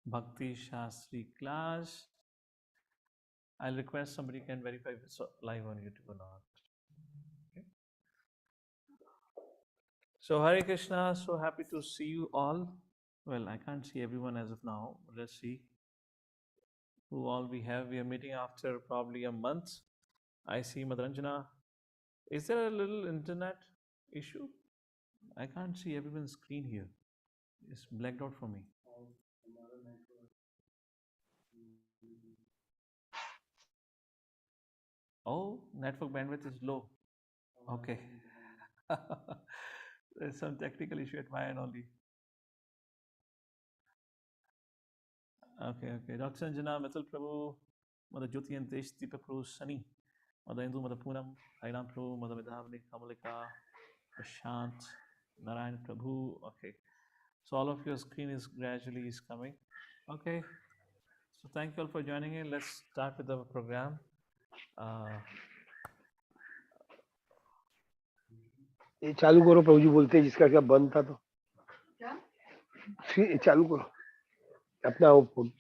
Bhakti Shastri class. I'll request somebody can verify if it's live on YouTube or not. Okay. So Hare Krishna, so happy to see you all. Well, I can't see everyone as of now. Let's see who all we have. We are meeting after probably a month. I see Madranjana. Is there a little internet issue? I can't see everyone's screen here. It's blacked out for me. Oh, network bandwidth is low. Okay. There's some technical issue at my end only. Okay. Dr. Sanjana, Mithil Prabhu, Mother Jyoti and Desh, Deepak Prabhu, Sunny, Mother Indu, Mother Poonam, Hairam Prabhu, Mother Vidhavani, Kamalika, Prashant, Narayan Prabhu. Okay. So all of your screen is gradually is coming. Okay. So thank you all for joining in. Let's start with the program. ये चालू करो प्रभु जी बोलते हैं जिसका क्या बंद था तो चालू करो अपना वो phone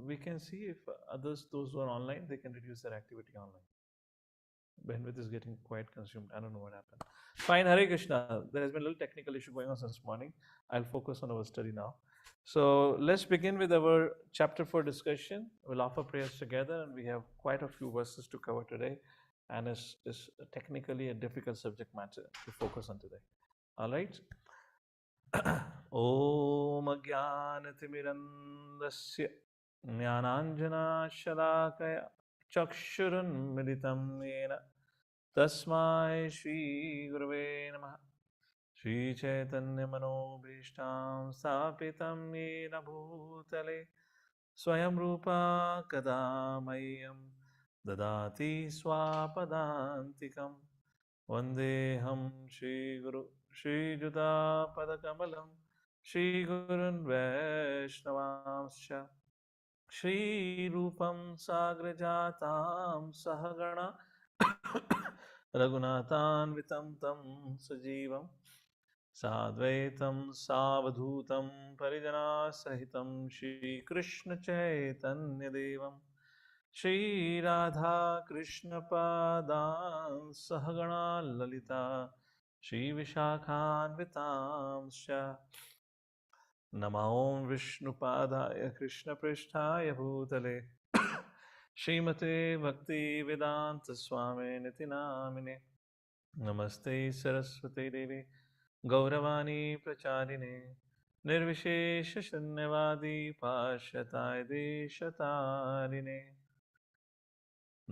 We can see if others, those who are online, they can reduce their activity online. Bandwidth is getting quite consumed. I don't know what happened. Fine, Hare Krishna. There has been a little technical issue going on since morning. I'll focus on our study now. So let's begin with our chapter 4 discussion. We'll offer prayers together, and we have quite a few verses to cover today. And it's technically a difficult subject matter to focus on today. All right. ॐ अज्ञानतिमिरन्दस्य ज्ञानाञ्जनाशलाकया चक्षुरुन्मिलितं येन तस्मै श्रीगुरवे नमः श्रीचैतन्यमनोभीष्टां स्थापितं येन भूतले स्वयं रूपा कदा मह्यं ददाति स्वापदान्तिकं वन्देऽहं श्रीगुरु श्रीयुतापदकमलं श्रीगुरुन् वैष्णवांश्च श्रीरूपं साग्रजातां सहगणा रघुनाथान्वितं तं सजीवं साद्वैतं सावधूतं परिजनासहितं श्रीकृष्णचैतन्यदेवं श्रीराधाकृष्णपादां सहगणा ललिता श्रीविशाखान्वितांश्च नमो विष्णुपादाय कृष्णपृष्ठाय भूतले श्रीमते भक्तिवेदान्तस्वामिनिति नामिने नमस्ते सरस्वती देवी गौरवाणी प्रचारिणे निर्विशेषशून्यवादी पाश्यताय देशतारिणे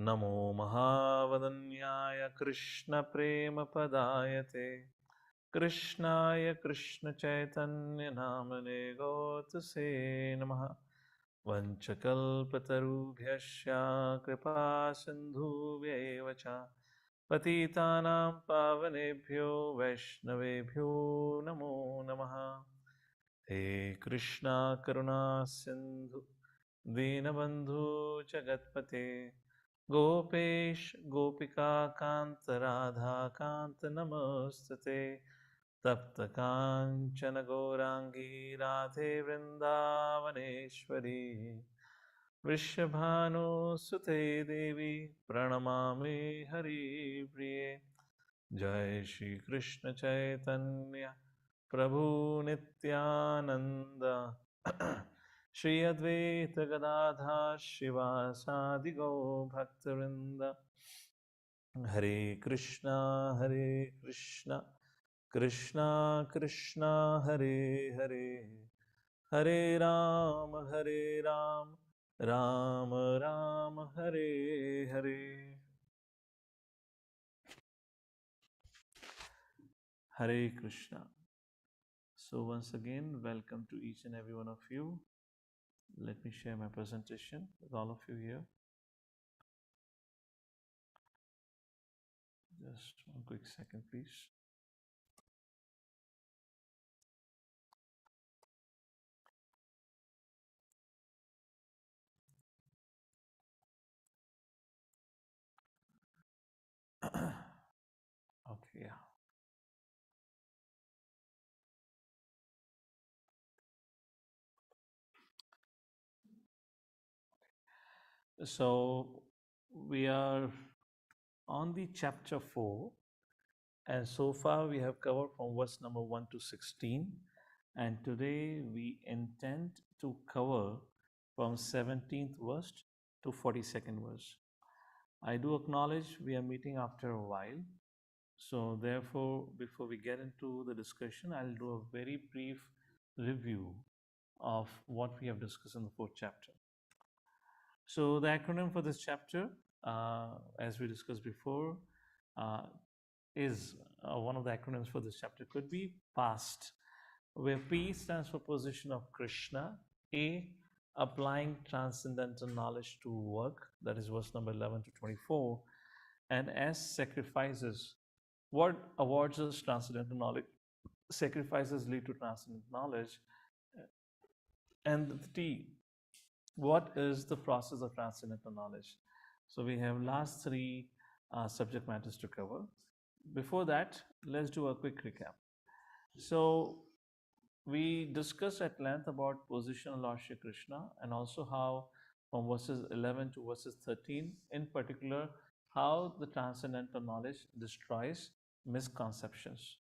नमो महावदन्याय कृष्णप्रेमपदायते कृष्णाय कृष्णचैतन्यनामने गौतसे नमः वञ्चकल्पतरुभ्यश्च कृपा सिन्धुभ्यैव च पतितानां पावनेभ्यो वैष्णवेभ्यो नमो नमः हे कृष्णा करुणा सिन्धु दीनबन्धु जगत्पते गोपेश गोपिका कान्त राधा कान्त नमस्तुते तप्त काञ्चन गौराङ्गी राधे वृन्दावनेश्वरी वृषभानुसुते देवी प्रणमामि हरिप्रिये जय श्रीकृष्ण चैतन्य प्रभु नित्यानन्द श्री अद्वैत गदाधर शिवासादि गौ भक्तवृंद हरे Krishna Krishna Krishna Hare Hare Hare Ram Ram Ram Hare Hare Hare Krishna. So once again, welcome to each and every one of you. Let me share my presentation with all of you here. Just one quick second, please. Okay, yeah. So we are on the chapter 4, and so far we have covered from verse number 1 to 16, and today we intend to cover from 17th verse to 42nd verse. I do acknowledge we are meeting after a while, so therefore before we get into the discussion, I'll do a very brief review of what we have discussed in the 4th chapter. So the acronym for this chapter, as we discussed before, is one of the acronyms for this chapter could be PAST, where P stands for position of Krishna, A, applying transcendental knowledge to work, that is verse number 11 to 24, and S, sacrifices. What awards us transcendental knowledge? Sacrifices lead to transcendental knowledge. And the T, what is the process of transcendental knowledge? So we have last three subject matters to cover. Before that, let's do a quick recap. So we discussed at length about position of Lord Shri Krishna, and also how from verses 11 to verses 13 in particular, how the transcendental knowledge destroys misconceptions.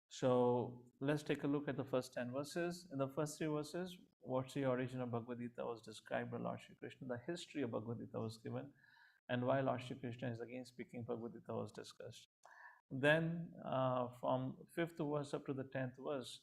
So let's take a look at the first 10 verses. In the first 3 verses, what's the origin of Bhagavad Gita was described by Lord Shri Krishna. The history of Bhagavad Gita was given, and why Lord Shri Krishna is again speaking Bhagavad Gita was discussed. Then from 5th verse up to the 10th verse,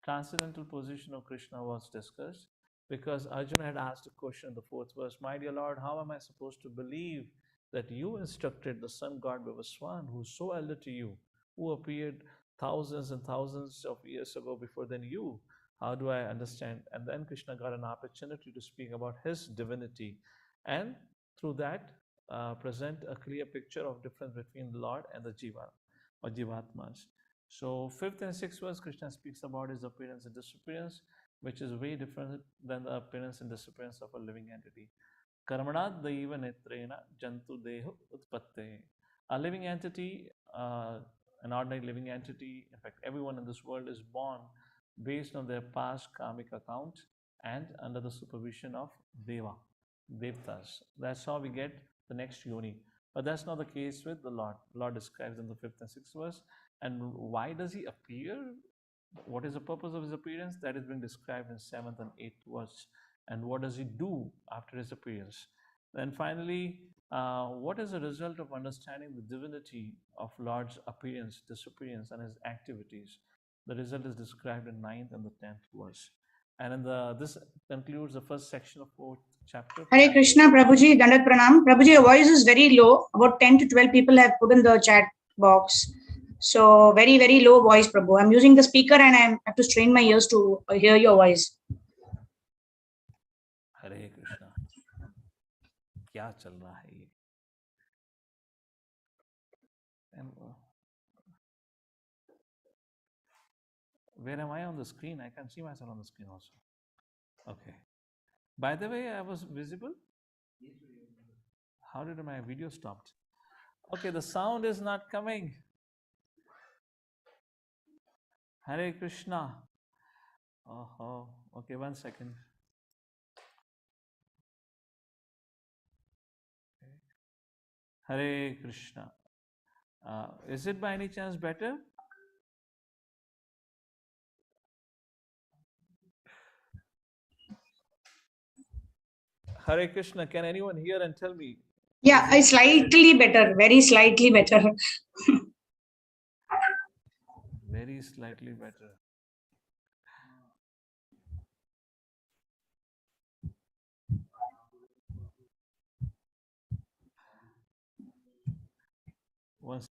transcendental position of Krishna was discussed, because Arjuna had asked a question in the 4th verse, my dear Lord, how am I supposed to believe that you instructed the sun god Vivaswan, who is so elder to you, who appeared thousands and thousands of years ago before than you? How do I understand? And then Krishna got an opportunity to speak about his divinity, and through that present a clear picture of difference between the Lord and the Jiva or Jivatmas. So 5th and 6th verse, Krishna speaks about his appearance and disappearance, which is way different than the appearance and disappearance of a living entity. Karmanat daiva netrena jantu deho utpatte. A living entity, an ordinary living entity, in fact, everyone in this world is born based on their past karmic account and under the supervision of Deva, Devtas. That's how we get the next yoni. But that's not the case with the Lord. The Lord describes in the 5th and 6th verse. And why does he appear? What is the purpose of his appearance? That is being described in 7th and 8th verse. And what does he do after his appearance? Then finally, what is the result of understanding the divinity of Lord's appearance, disappearance, and his activities? The result is described in 9th and the 10th verse. And in this concludes the first section of 4th chapter. Hare Krishna, Prabhuji, Dandat Pranam. Prabhuji, your voice is very low. About 10 to 12 people have put in the chat box. So very, very low voice, Prabhu. I'm using the speaker and I have to strain my ears to hear your voice. Hare Krishna. क्या चल रहा है ये? And where am I on the screen? I can see myself on the screen also. Okay. By the way, I was visible? How did my video stopped? Okay, the sound is not coming. Hare Krishna. Oh, okay, 1 second. Hare Krishna. Is it by any chance better? Hare Krishna, can anyone hear and tell me? Yeah, it's slightly better, very slightly better. Very slightly better. Once.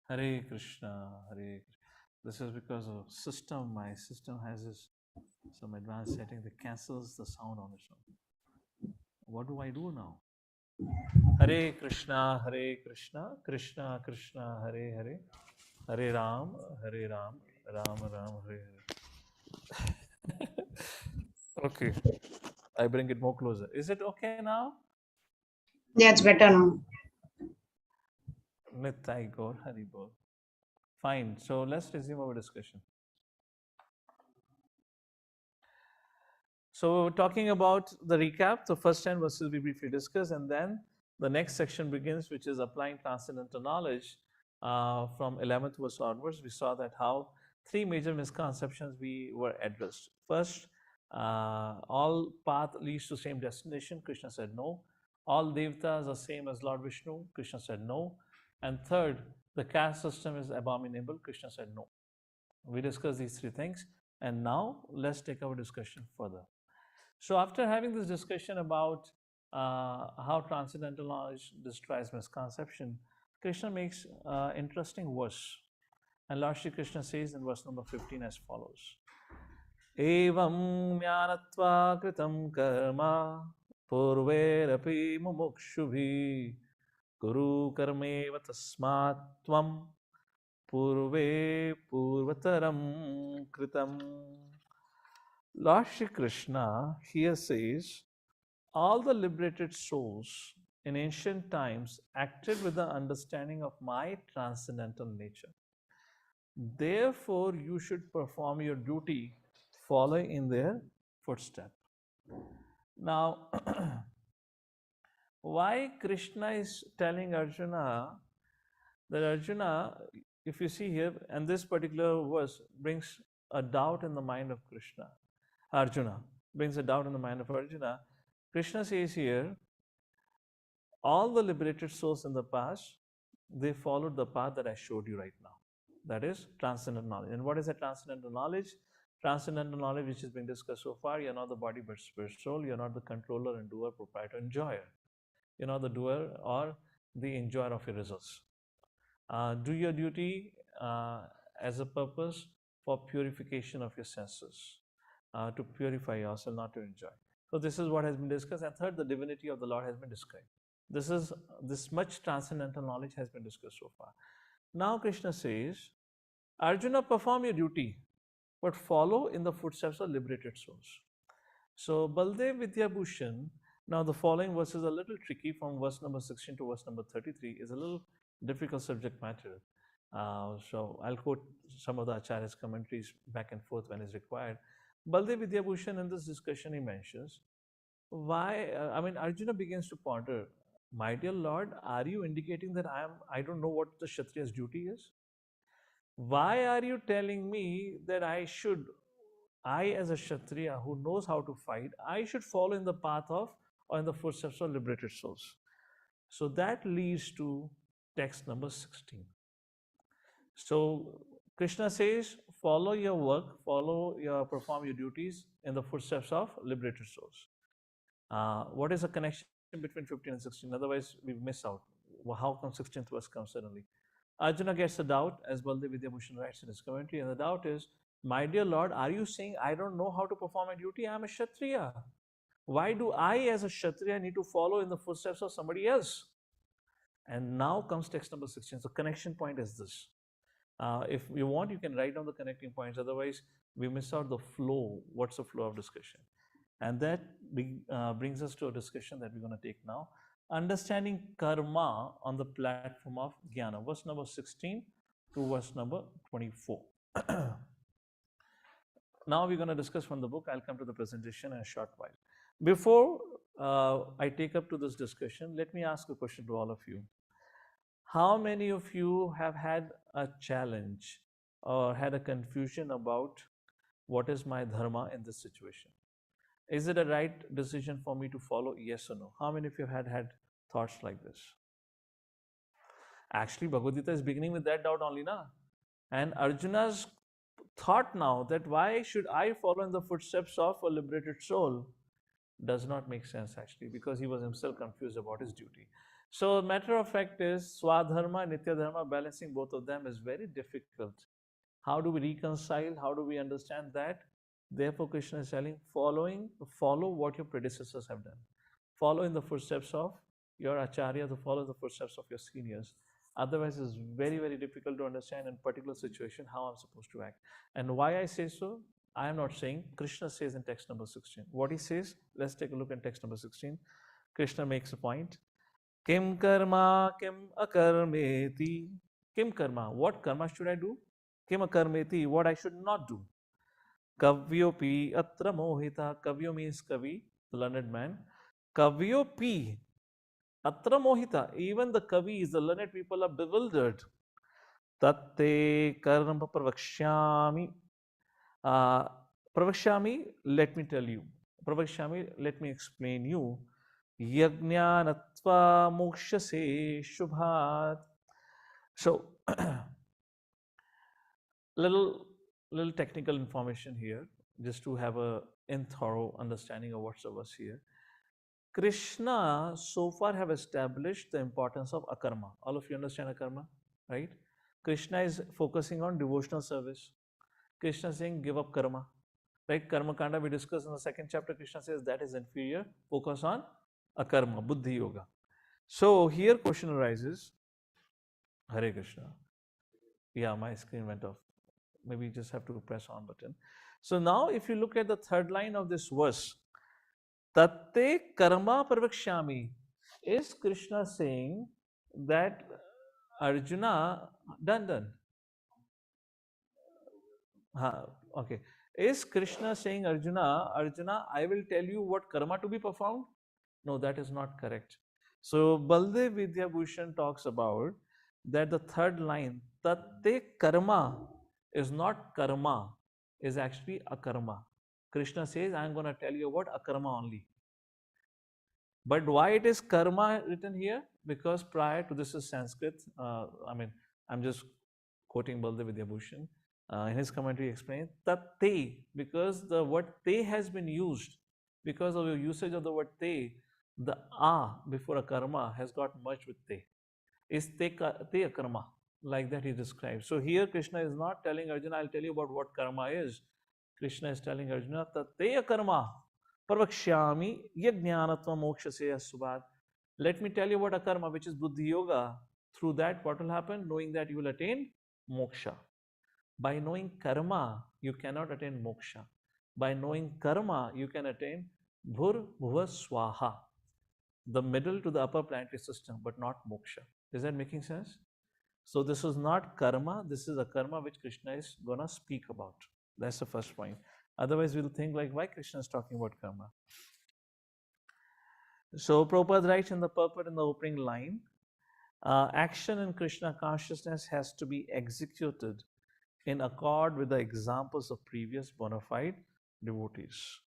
Hare Krishna, Hare Krishna. This is because of system. My system has some advanced setting that cancels the sound on its own. What do I do now? Hare Krishna, Krishna Krishna, Hare Hare, Hare Ram, Ram Ram, Hare Hare. Okay, I bring it more closer. Is it okay now? Yeah, it's better now. Nithai Gaur Hari Bol. Fine, so let's resume our discussion. So talking about the recap, the first 10 verses we briefly discussed, and then the next section begins, which is applying transcendental knowledge. From 11th verse onwards, we saw that how three major misconceptions we were addressed. First, all path leads to same destination. Krishna said no. All devatas are same as Lord Vishnu. Krishna said no. And third, the caste system is abominable. Krishna said no. We discussed these three things, and now let's take our discussion further. So after having this discussion about how transcendental knowledge destroys misconception, Krishna makes interesting verse. And Lord Shri Krishna says in verse number 15 as follows. Evam jnanatva kritam karma purverapi mumukshubhi guru karmeva tasmat tvam purve purvataram kritam. Lord Shri Krishna here says, all the liberated souls in ancient times acted with the understanding of my transcendental nature. Therefore, you should perform your duty following in their footsteps. Now, why Krishna is telling Arjuna that Arjuna, if you see here, and this particular verse brings a doubt in the mind of Arjuna brings a doubt in the mind of Arjuna. Krishna says here, all the liberated souls in the past, they followed the path that I showed you right now. That is transcendental knowledge. And what is a transcendental knowledge? Transcendental knowledge, which is being discussed so far, you're not the body but spirit soul, you're not the controller and doer, proprietor, enjoyer. You're not the doer or the enjoyer of your results. Do your duty as a purpose for purification of your senses, to purify yourself, not to enjoy. So this is what has been discussed. And third, the divinity of the Lord has been described. This much transcendental knowledge has been discussed so far. Now Krishna says, Arjuna, perform your duty, but follow in the footsteps of liberated souls. So Baldev Vidyabhushan, now the following verse is a little tricky, from verse number 16 to verse number 33 is a little difficult subject matter. So I'll quote some of the Acharya's commentaries back and forth when is required. Baldev Vidyabhushan in this discussion he mentions, Arjuna begins to ponder, my dear Lord, are you indicating that I don't know what the Kshatriya's duty is? Why are you telling me that I as a Kshatriya who knows how to fight, I should follow in the path of or in the footsteps of liberated souls? So that leads to text number 16. So Krishna says, follow your work, perform your duties in the footsteps of liberated souls. What is the connection between 15 and 16? Otherwise, we miss out. How come 16th verse comes suddenly? Arjuna gets a doubt, as Baldev Vidyabhushan writes in his commentary, and the doubt is, my dear Lord, are you saying I don't know how to perform my duty? I am a Kshatriya. Why do I as a Kshatriya need to follow in the footsteps of somebody else? And now comes text number 16. So connection point is this. If you want, you can write down the connecting points. Otherwise, we miss out the flow. What's the flow of discussion? And that brings us to a discussion that we're going to take now. Understanding karma on the platform of jnana. Verse number 16 to verse number 24. Now we're going to discuss from the book. I'll come to the presentation in a short while. Before I take up to this discussion, let me ask a question to all of you. How many of you have had a challenge or had a confusion about what is my dharma in this situation? Is it a right decision for me to follow? Yes or no? How many of you have had thoughts like this? Actually, Bhagavad Gita is beginning with that doubt only, na? And Arjuna's thought now that why should I follow in the footsteps of a liberated soul does not make sense actually, because he was himself confused about his duty. So matter of fact is Swadharma and Nitya Dharma, balancing both of them is very difficult. How do we reconcile? How do we understand that? Therefore, Krishna is telling, follow what your predecessors have done. Follow in the footsteps of your Acharya, to follow the footsteps of your seniors. Otherwise, it's very, very difficult to understand in particular situation how I'm supposed to act. And why I say so, I am not saying, Krishna says in text number 16. What he says, let's take a look at text number 16. Krishna makes a point. Kim karma, kim akarmeti. Kim karma, what karma should I do? Kim akarmeti, what I should not do. Kavyopi atra mohita. Kavyo means kavi, the learned man. Kavyopi atra mohita. Even the kavis, the learned people are bewildered. Tatte karma pravakshyami. Pravakshyami, let me tell you. Pravakshyami, let me explain you. Yajnanatva mokshase shubhat. So, little technical information here, just to have a thorough understanding of what's the verse here. Krishna so far have established the importance of akarma. All of you understand akarma, right? Krishna is focusing on devotional service. Krishna is saying give up karma, right? Karma kanda we discussed in the second chapter. Krishna says that is inferior. Focus on akarma, buddhi yoga. So here question arises. Hare Krishna. Yeah, my screen went off. Maybe you just have to press on button. So now if you look at the third line of this verse, Tatte karma pravakshyami, is Krishna saying that Arjuna, done. Okay. Is Krishna saying Arjuna, I will tell you what karma to be performed? No, that is not correct. So Baldev Vidyabhushan talks about that the third line, Tatte karma, is not karma, is actually akarma. Krishna says, I am going to tell you about akarma only. But why it is karma written here? Because prior to this is Sanskrit. I'm just quoting Baldev Vidyabhushan. In his commentary, he explains tatte, because the word te has been used. Because of the usage of the word te, the a before a karma has got merged with te. Is te a karma? Like that he describes. So here Krishna is not telling Arjuna, I'll tell you about what karma is. Krishna is telling Arjuna, tatte a karma. Pravakshyami yajnanatva mokshase subhat. Let me tell you about akarma, which is buddhi yoga. Through that, what will happen? Knowing that you will attain moksha. By knowing karma, you cannot attain moksha. By knowing karma, you can attain bhur bhuva swaha, the middle to the upper planetary system, but not moksha. Is that making sense? So this is not karma, this is a karma which Krishna is going to speak about. That's the first point. Otherwise, we'll think like, why Krishna is talking about karma? So Prabhupada writes in the purport in the opening line, action in Krishna consciousness has to be executed in accord with the examples of previous bona fide devotees.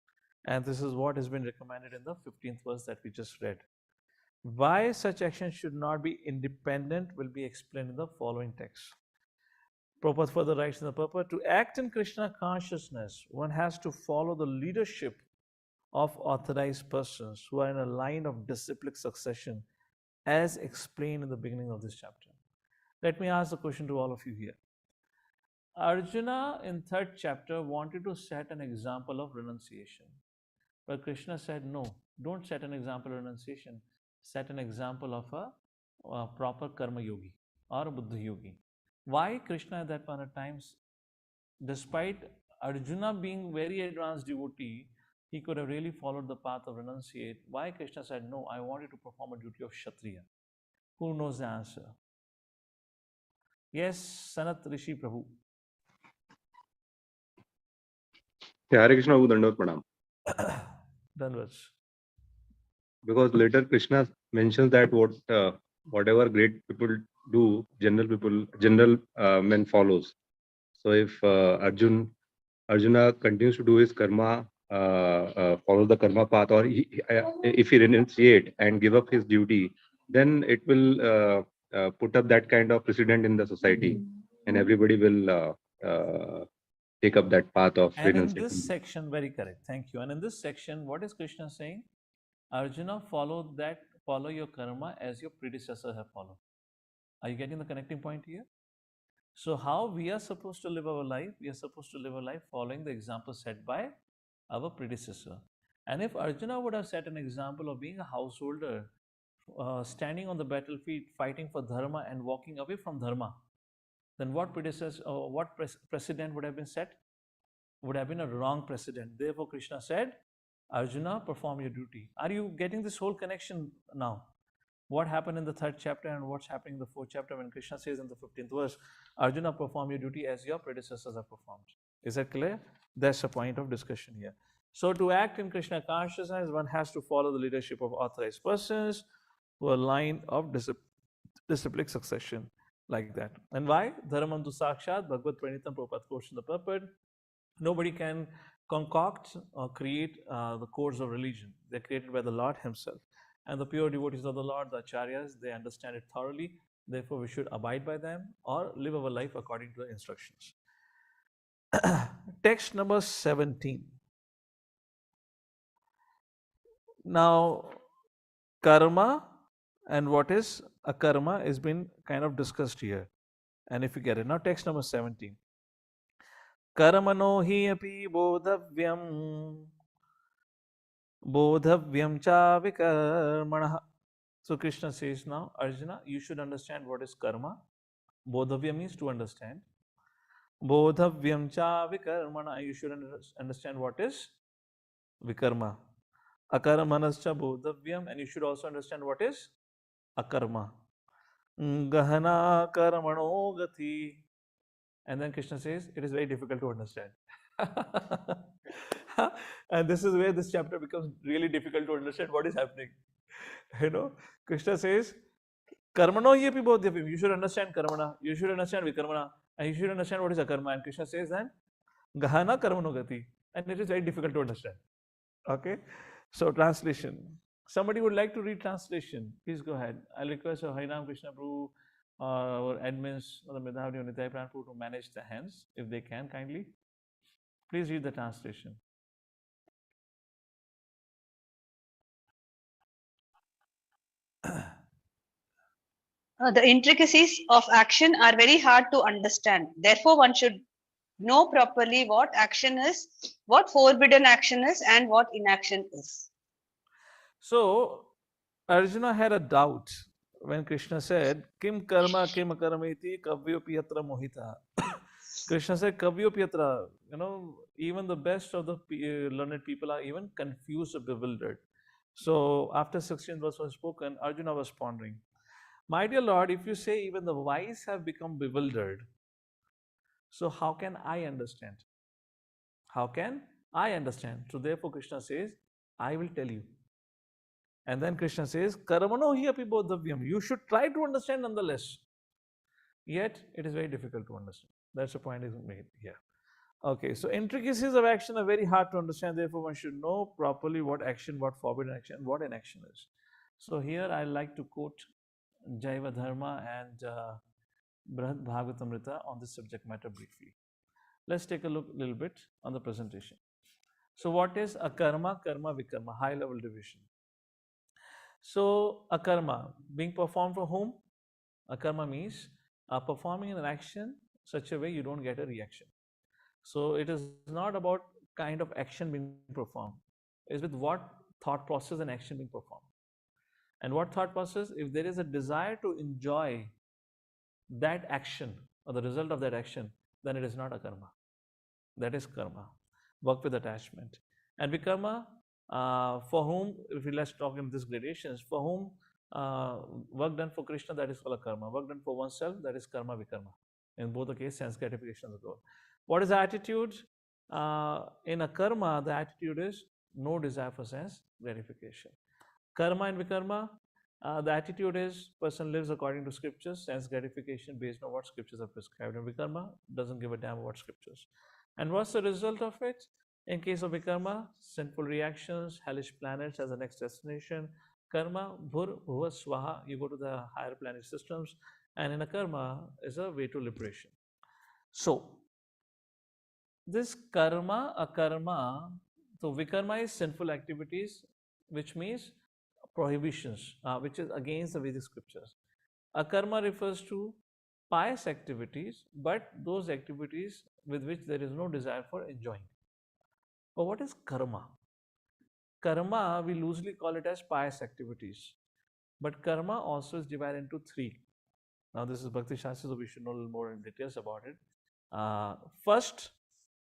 And this is what has been recommended in the 15th verse that we just read. Why such action should not be independent will be explained in the following text. Prabhupada further writes in the purport, to act in Krishna consciousness, one has to follow the leadership of authorized persons who are in a line of disciplic succession as explained in the beginning of this chapter. Let me ask the question to all of you here. Arjuna in 3rd chapter wanted to set an example of renunciation. But Krishna said, no, don't set an example of renunciation. Set an example of a proper karma yogi or a buddha yogi. Why Krishna at that point of times, despite Arjuna being very advanced devotee, he could have really followed the path of renunciate. Why Krishna said, no, I wanted to perform a duty of Kshatriya? Who knows the answer? Yes, Sanat Rishi Prabhu. Yeah, Hare Krishna, Dandavata Pranam. Danvats. Because later Krishna mentions that whatever great people do, general men follows. So if Arjuna continues to do his karma, follow the karma path, or if he renunciate and give up his duty, then it will put up that kind of precedent in the society, and everybody will take up that path of renunciation. And in this section, very correct. Thank you. And in this section, what is Krishna saying? Arjuna, follow your karma as your predecessor have followed. Are you getting the connecting point here? So how we are supposed to live our life? We are supposed to live our life following the example set by our predecessor. And if Arjuna would have set an example of being a householder, standing on the battlefield, fighting for dharma and walking away from dharma, then what precedent would have been set? Would have been a wrong precedent. Therefore, Krishna said, Arjuna, perform your duty. Are you getting this whole connection now? What happened in the 3rd chapter and what's happening in the 4th chapter when Krishna says in the 15th verse, Arjuna, perform your duty as your predecessors have performed. Is that clear? That's the point of discussion here. So to act in Krishna consciousness, one has to follow the leadership of authorized persons who are line of disciplic succession, like that. And why? Dharamam tu sakshat, Bhagavad Pranitam Prabhupada quotes in the purport. Nobody can concoct or create the codes of religion. They're created by the Lord Himself. And the pure devotees of the Lord, the acharyas, they understand it thoroughly. Therefore, we should abide by them or live our life according to the instructions. Text number 17. Now, karma and what is akarma has been kind of discussed here. And if you get it, now text number 17. Karmano hi api bodhavyam cha vikarmanah. So Krishna says now, Arjuna, you should understand what is karma. Bodhavya means to understand. Bodhavyam cha vikarmana, you should understand what is vikarma. Akarmanascha bodhavyam, and you should also understand what is akarma. Gahana karmano gati. And then Krishna says, it is very difficult to understand. And this is where this chapter becomes really difficult to understand what is happening. Krishna says, karmano yepi bodhyapim. You should understand karmana, you should understand vikarmana, and you should understand what is akarma. And Krishna says then, gahana karmano gati. And it is very difficult to understand. Okay? So, translation. Somebody would like to read translation. Please go ahead. I'll request Harinam Krishna Prabhu, our admins, or the Medhavdi Untitled Chapter to manage the hands, if they can, kindly. Please read the translation. The intricacies of action are very hard to understand. Therefore, one should know properly what action is, what forbidden action is, and what inaction is. So, Arjuna had a doubt when Krishna said, Kim karma kim akarameti kavyopiyatra mohita. Krishna said, kavyopiyatra. Even the best of the learned people are even confused or bewildered. So, after 16th verse was spoken, Arjuna was pondering. My dear Lord, if you say even the wise have become bewildered, so how can I understand? How can I understand? So therefore Krishna says, I will tell you. And then Krishna says, Karamano hi api bodhavyam. You should try to understand nonetheless. Yet it is very difficult to understand. That's the point is made here. Okay, so intricacies of action are very hard to understand. Therefore, one should know properly what action, what forbidden action, what an action is. So here I like to quote Jaiva Dharma and Brihad Bhagavatamrita on this subject matter briefly. Let's take a little bit on the presentation. So what is akarma, karma, vikarma? High level division. So akarma, being performed for whom? Akarma means performing an action such a way you don't get a reaction. So it is not about kind of action being performed. It's with what thought process and action being performed. And what thought process? If there is a desire to enjoy that action or the result of that action, then it is not a karma. That is karma. Work with attachment. And vikarma, for whom, if we let's talk in these gradations, for whom work done for Krishna, that is called a karma. Work done for oneself, that is karma, vikarma. In both the cases, sense gratification is the goal. What is the attitude? In a karma, the attitude is no desire for sense gratification. Karma and vikarma, the attitude is person lives according to scriptures, sense gratification based on what scriptures are prescribed. And vikarma doesn't give a damn about scriptures. And what's the result of it? In case of vikarma, sinful reactions, hellish planets as the next destination. Karma, bhur, bhuva, swaha, you go to the higher planet systems. And in a karma is a way to liberation. So, this karma, akarma, so vikarma is sinful activities, which means prohibitions, which is against the Vedic scriptures. Akarma refers to pious activities, but those activities with which there is no desire for enjoying. But what is karma? Karma, we loosely call it as pious activities. But karma also is divided into three. Now, this is Bhakti Shastra, so we should know a little more in details about it. First,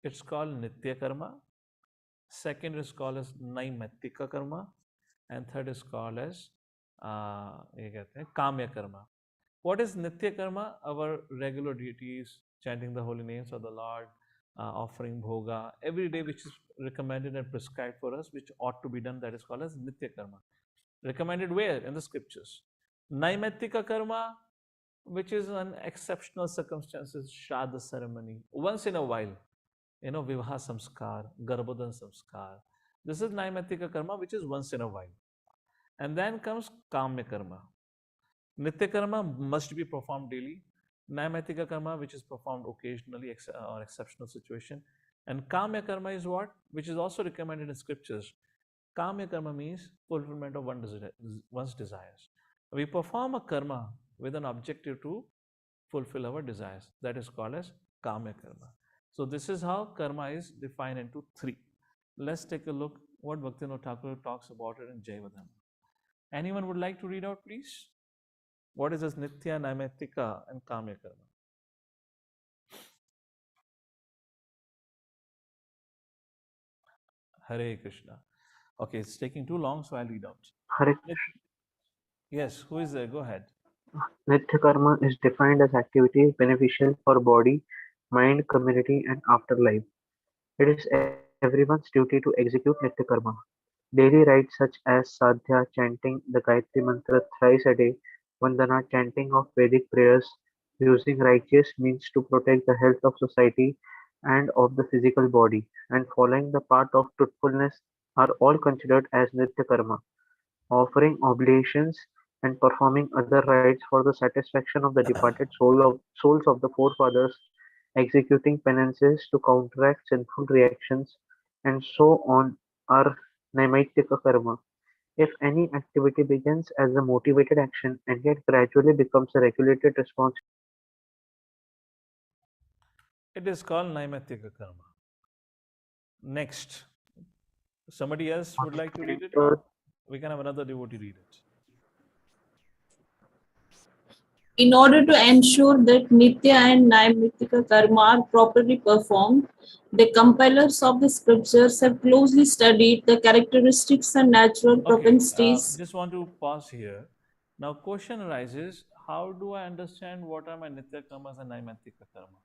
it's called Nitya Karma. Second is called as Naimatika Karma. And third is called as Kamya Karma. What is Nitya Karma? Our regular deities, chanting the holy names of the Lord, offering bhoga every day, which is recommended and prescribed for us, which ought to be done. That is called as nitya karma. Recommended where? In the scriptures. Naimatika karma, which is an exceptional circumstances, shraddha ceremony, once in a while, vivaha samskar, garbhodan samskar. This is naimatika karma, which is once in a while. And then comes kamya karma. Nitya karma must be performed daily. Naimatika karma, which is performed occasionally or exceptional situation. And kamya karma is what? Which is also recommended in scriptures. Kamya karma means fulfillment of one's desires. We perform a karma with an objective to fulfill our desires. That is called as kamya karma. So this is how karma is defined into three. Let's take a look what Bhaktivinoda Thakur talks about it in Jaivadharma. Anyone would like to read out, please? What is this nitya, naimatika, and kamya karma? Hare Krishna. Okay, it's taking too long, so I'll read out. Hare Yes, who is there? Go ahead. Nitya karma is defined as activities beneficial for body, mind, community, and afterlife. It is everyone's duty to execute Nitya karma. Daily rites such as sadhya, chanting the Gayatri mantra thrice a day, vandana, chanting of Vedic prayers, using righteous means to protect the health of society and of the physical body, and following the path of truthfulness are all considered as Nitya karma. Offering oblations and performing other rites for the satisfaction of the departed souls of the forefathers, executing penances to counteract sinful reactions, and so on are Naimittika karma. If any activity begins as a motivated action and yet gradually becomes a regulated response, It is called naimatika karma. Next, somebody else would like to read it? We can have another devotee read it. In order to ensure that Nitya and Naimittika karma are properly performed, the compilers of the scriptures have closely studied the characteristics and natural propensities. Just want to pause here. Now, question arises: how do I understand what are my nitya karmas and naimatika karma?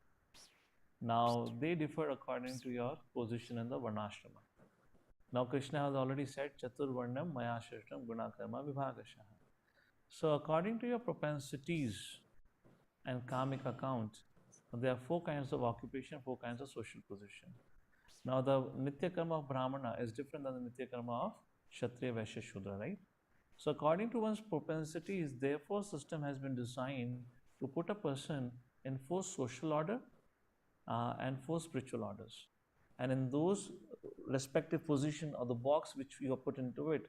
Now, they differ according to your position in the varnashrama. Now, Krishna has already said Chaturvarnam Maya Shrishtam Guna Karma Vibhagashaha. So, according to your propensities and karmic account, there are 4 kinds of occupation, 4 kinds of social position. Now, the Nitya Karma of Brahmana is different than the Nitya Karma of Kshatriya, Vaishya, Shudra, right? So, according to one's propensities, therefore, system has been designed to put a person in 4 social order and 4 spiritual orders. And in those respective position or the box which you have put into it,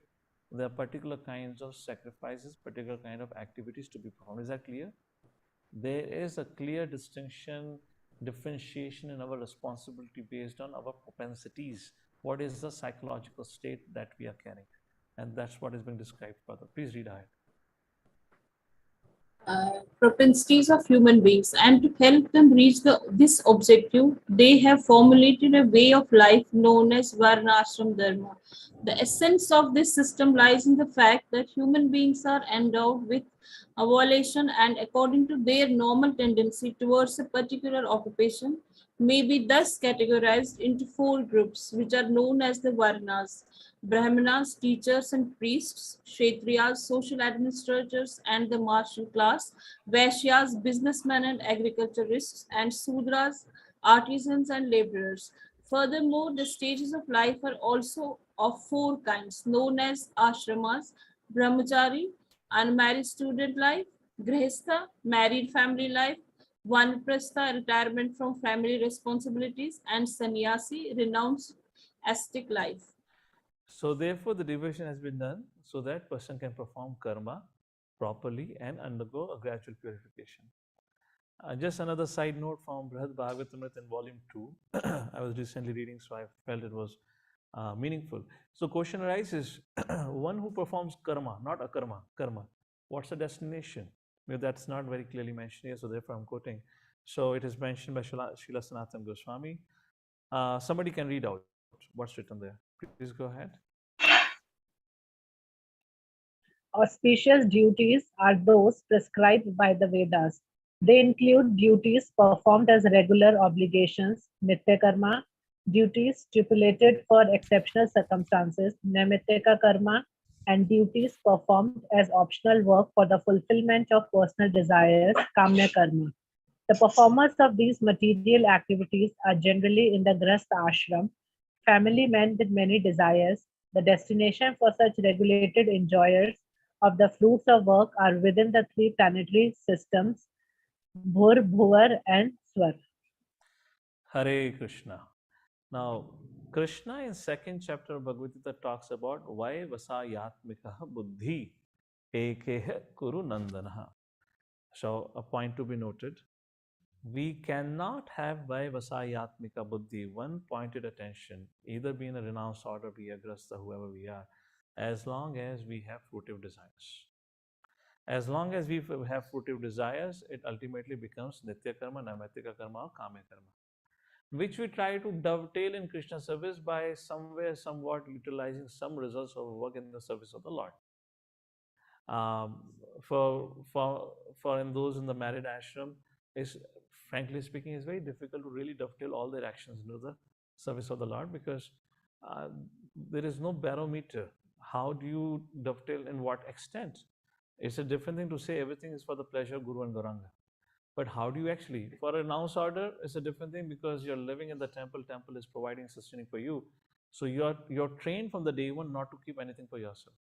there are particular kinds of sacrifices, particular kind of activities to be performed. Is that clear? There is a clear distinction, differentiation in our responsibility based on our propensities. What is the psychological state that we are carrying? And that's what is being described further. Please read ahead. Propensities of human beings, and to help them reach this objective, they have formulated a way of life known as Varnashram Dharma. The essence of this system lies in the fact that human beings are endowed with a volition and according to their normal tendency towards a particular occupation may be thus categorized into 4 groups, which are known as the Varnas: Brahmanas, teachers and priests; Kshatriyas, social administrators and the martial class; Vaishyas, businessmen and agriculturists; and Sudras, artisans and laborers. Furthermore, the stages of life are also of 4 kinds, known as ashramas: brahmachari, unmarried student life; grihastha, married family life; vanaprastha, retirement from family responsibilities; and sannyasi, renounced ascetic life. So, therefore, the division has been done so that person can perform karma properly and undergo a gradual purification. Just another side note from Brihad Bhagavatamrita in volume 2. I was recently reading, so I felt it was meaningful. So, question arises: one who performs karma, not akarma, karma, what's the destination? Maybe that's not very clearly mentioned here, so therefore I'm quoting. So, it is mentioned by Srila Sanatana Goswami. Somebody can read out what's written there. Please go ahead. Auspicious duties are those prescribed by the Vedas. They include duties performed as regular obligations, nitya karma, duties stipulated for exceptional circumstances, naimittika karma, and duties performed as optional work for the fulfillment of personal desires, kamya karma. The performers of these material activities are generally in the grahastha ashram, family men with many desires. The destination for such regulated enjoyers of the fruits of work are within the three planetary systems, Bhur, Bhuvar, and Swar. Hare Krishna. Now, Krishna in second chapter of Bhagavad Gita talks about why vasayatmika buddhi ekeh kuru nandana. So, a point to be noted. We cannot have by vasayatmika buddhi, one pointed attention, either be in a renounced order, be a grasta, whoever we are, as long as we have fruitive desires. As long as we have fruitive desires, it ultimately becomes nitya karma, naimittika karma, or kamya karma, which we try to dovetail in Krishna service by somewhere, somewhat utilizing some results of work in the service of the Lord. For in those in the married ashram, is frankly speaking, it's very difficult to really dovetail all their actions into the service of the Lord, because there is no barometer. How do you dovetail, in what extent? It's a different thing to say everything is for the pleasure of Guru and Gauranga. But how do you actually, for a renounced order, it's a different thing, because you're living in the temple is providing, sustaining for you. So you're trained from the day one not to keep anything for yourself.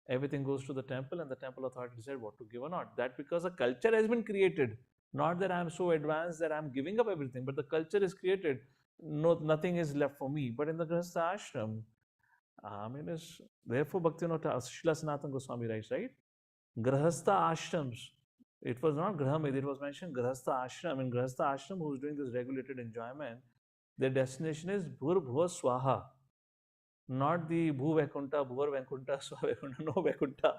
Everything goes to the temple, and the temple authority decide what to give or not. That because a culture has been created. Not that I'm so advanced that I'm giving up everything, but the culture is created. No, nothing is left for me. But in the Grahastha ashram, it's therefore Bhaktivinoda Srila Sanatana Goswami writes, right? Grahastha ashrams. It was not Grahamid, it was mentioned Grahastha ashram. In Grahastha ashram, who's doing this regulated enjoyment, their destination is Bhur Bhuva Swaha. Not the Bhu Vaikuntha, Bhuvar Vaikuntha, Swa Vaikuntha, no Vaikuntha.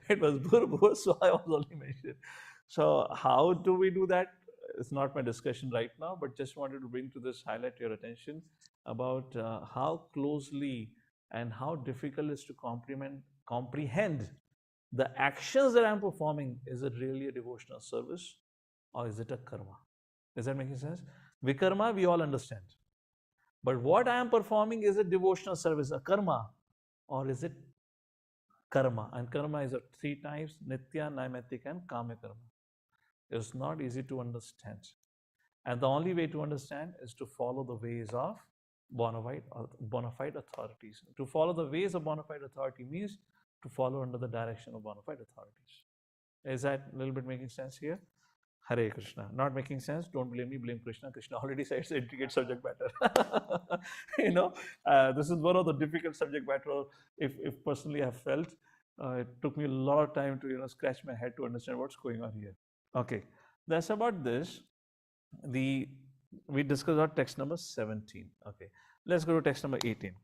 It was Bhur Bhuva Swaha was only mentioned. So how do we do that? It's not my discussion right now, but just wanted to bring to this, highlight your attention about how closely and how difficult it is to comprehend the actions that I'm performing. Is it really a devotional service, or is it a karma? Is that making sense? Vikarma, we all understand. But what I am performing, is it devotional service, a karma, or is it karma? And karma is of three types: nitya, naimittika, and kama karma. It's not easy to understand. And the only way to understand is to follow the ways of bona fide authorities. To follow the ways of bona fide authority means to follow under the direction of bona fide authorities. Is that a little bit making sense here? Hare Krishna. Not making sense? Don't blame me, blame Krishna. Krishna already said it's an intricate subject matter. This is one of the difficult subject matter. If personally I have felt, it took me a lot of time to scratch my head to understand what's going on here. Okay, that's about this. We discussed our text number 17. Okay, let's go to text number 18.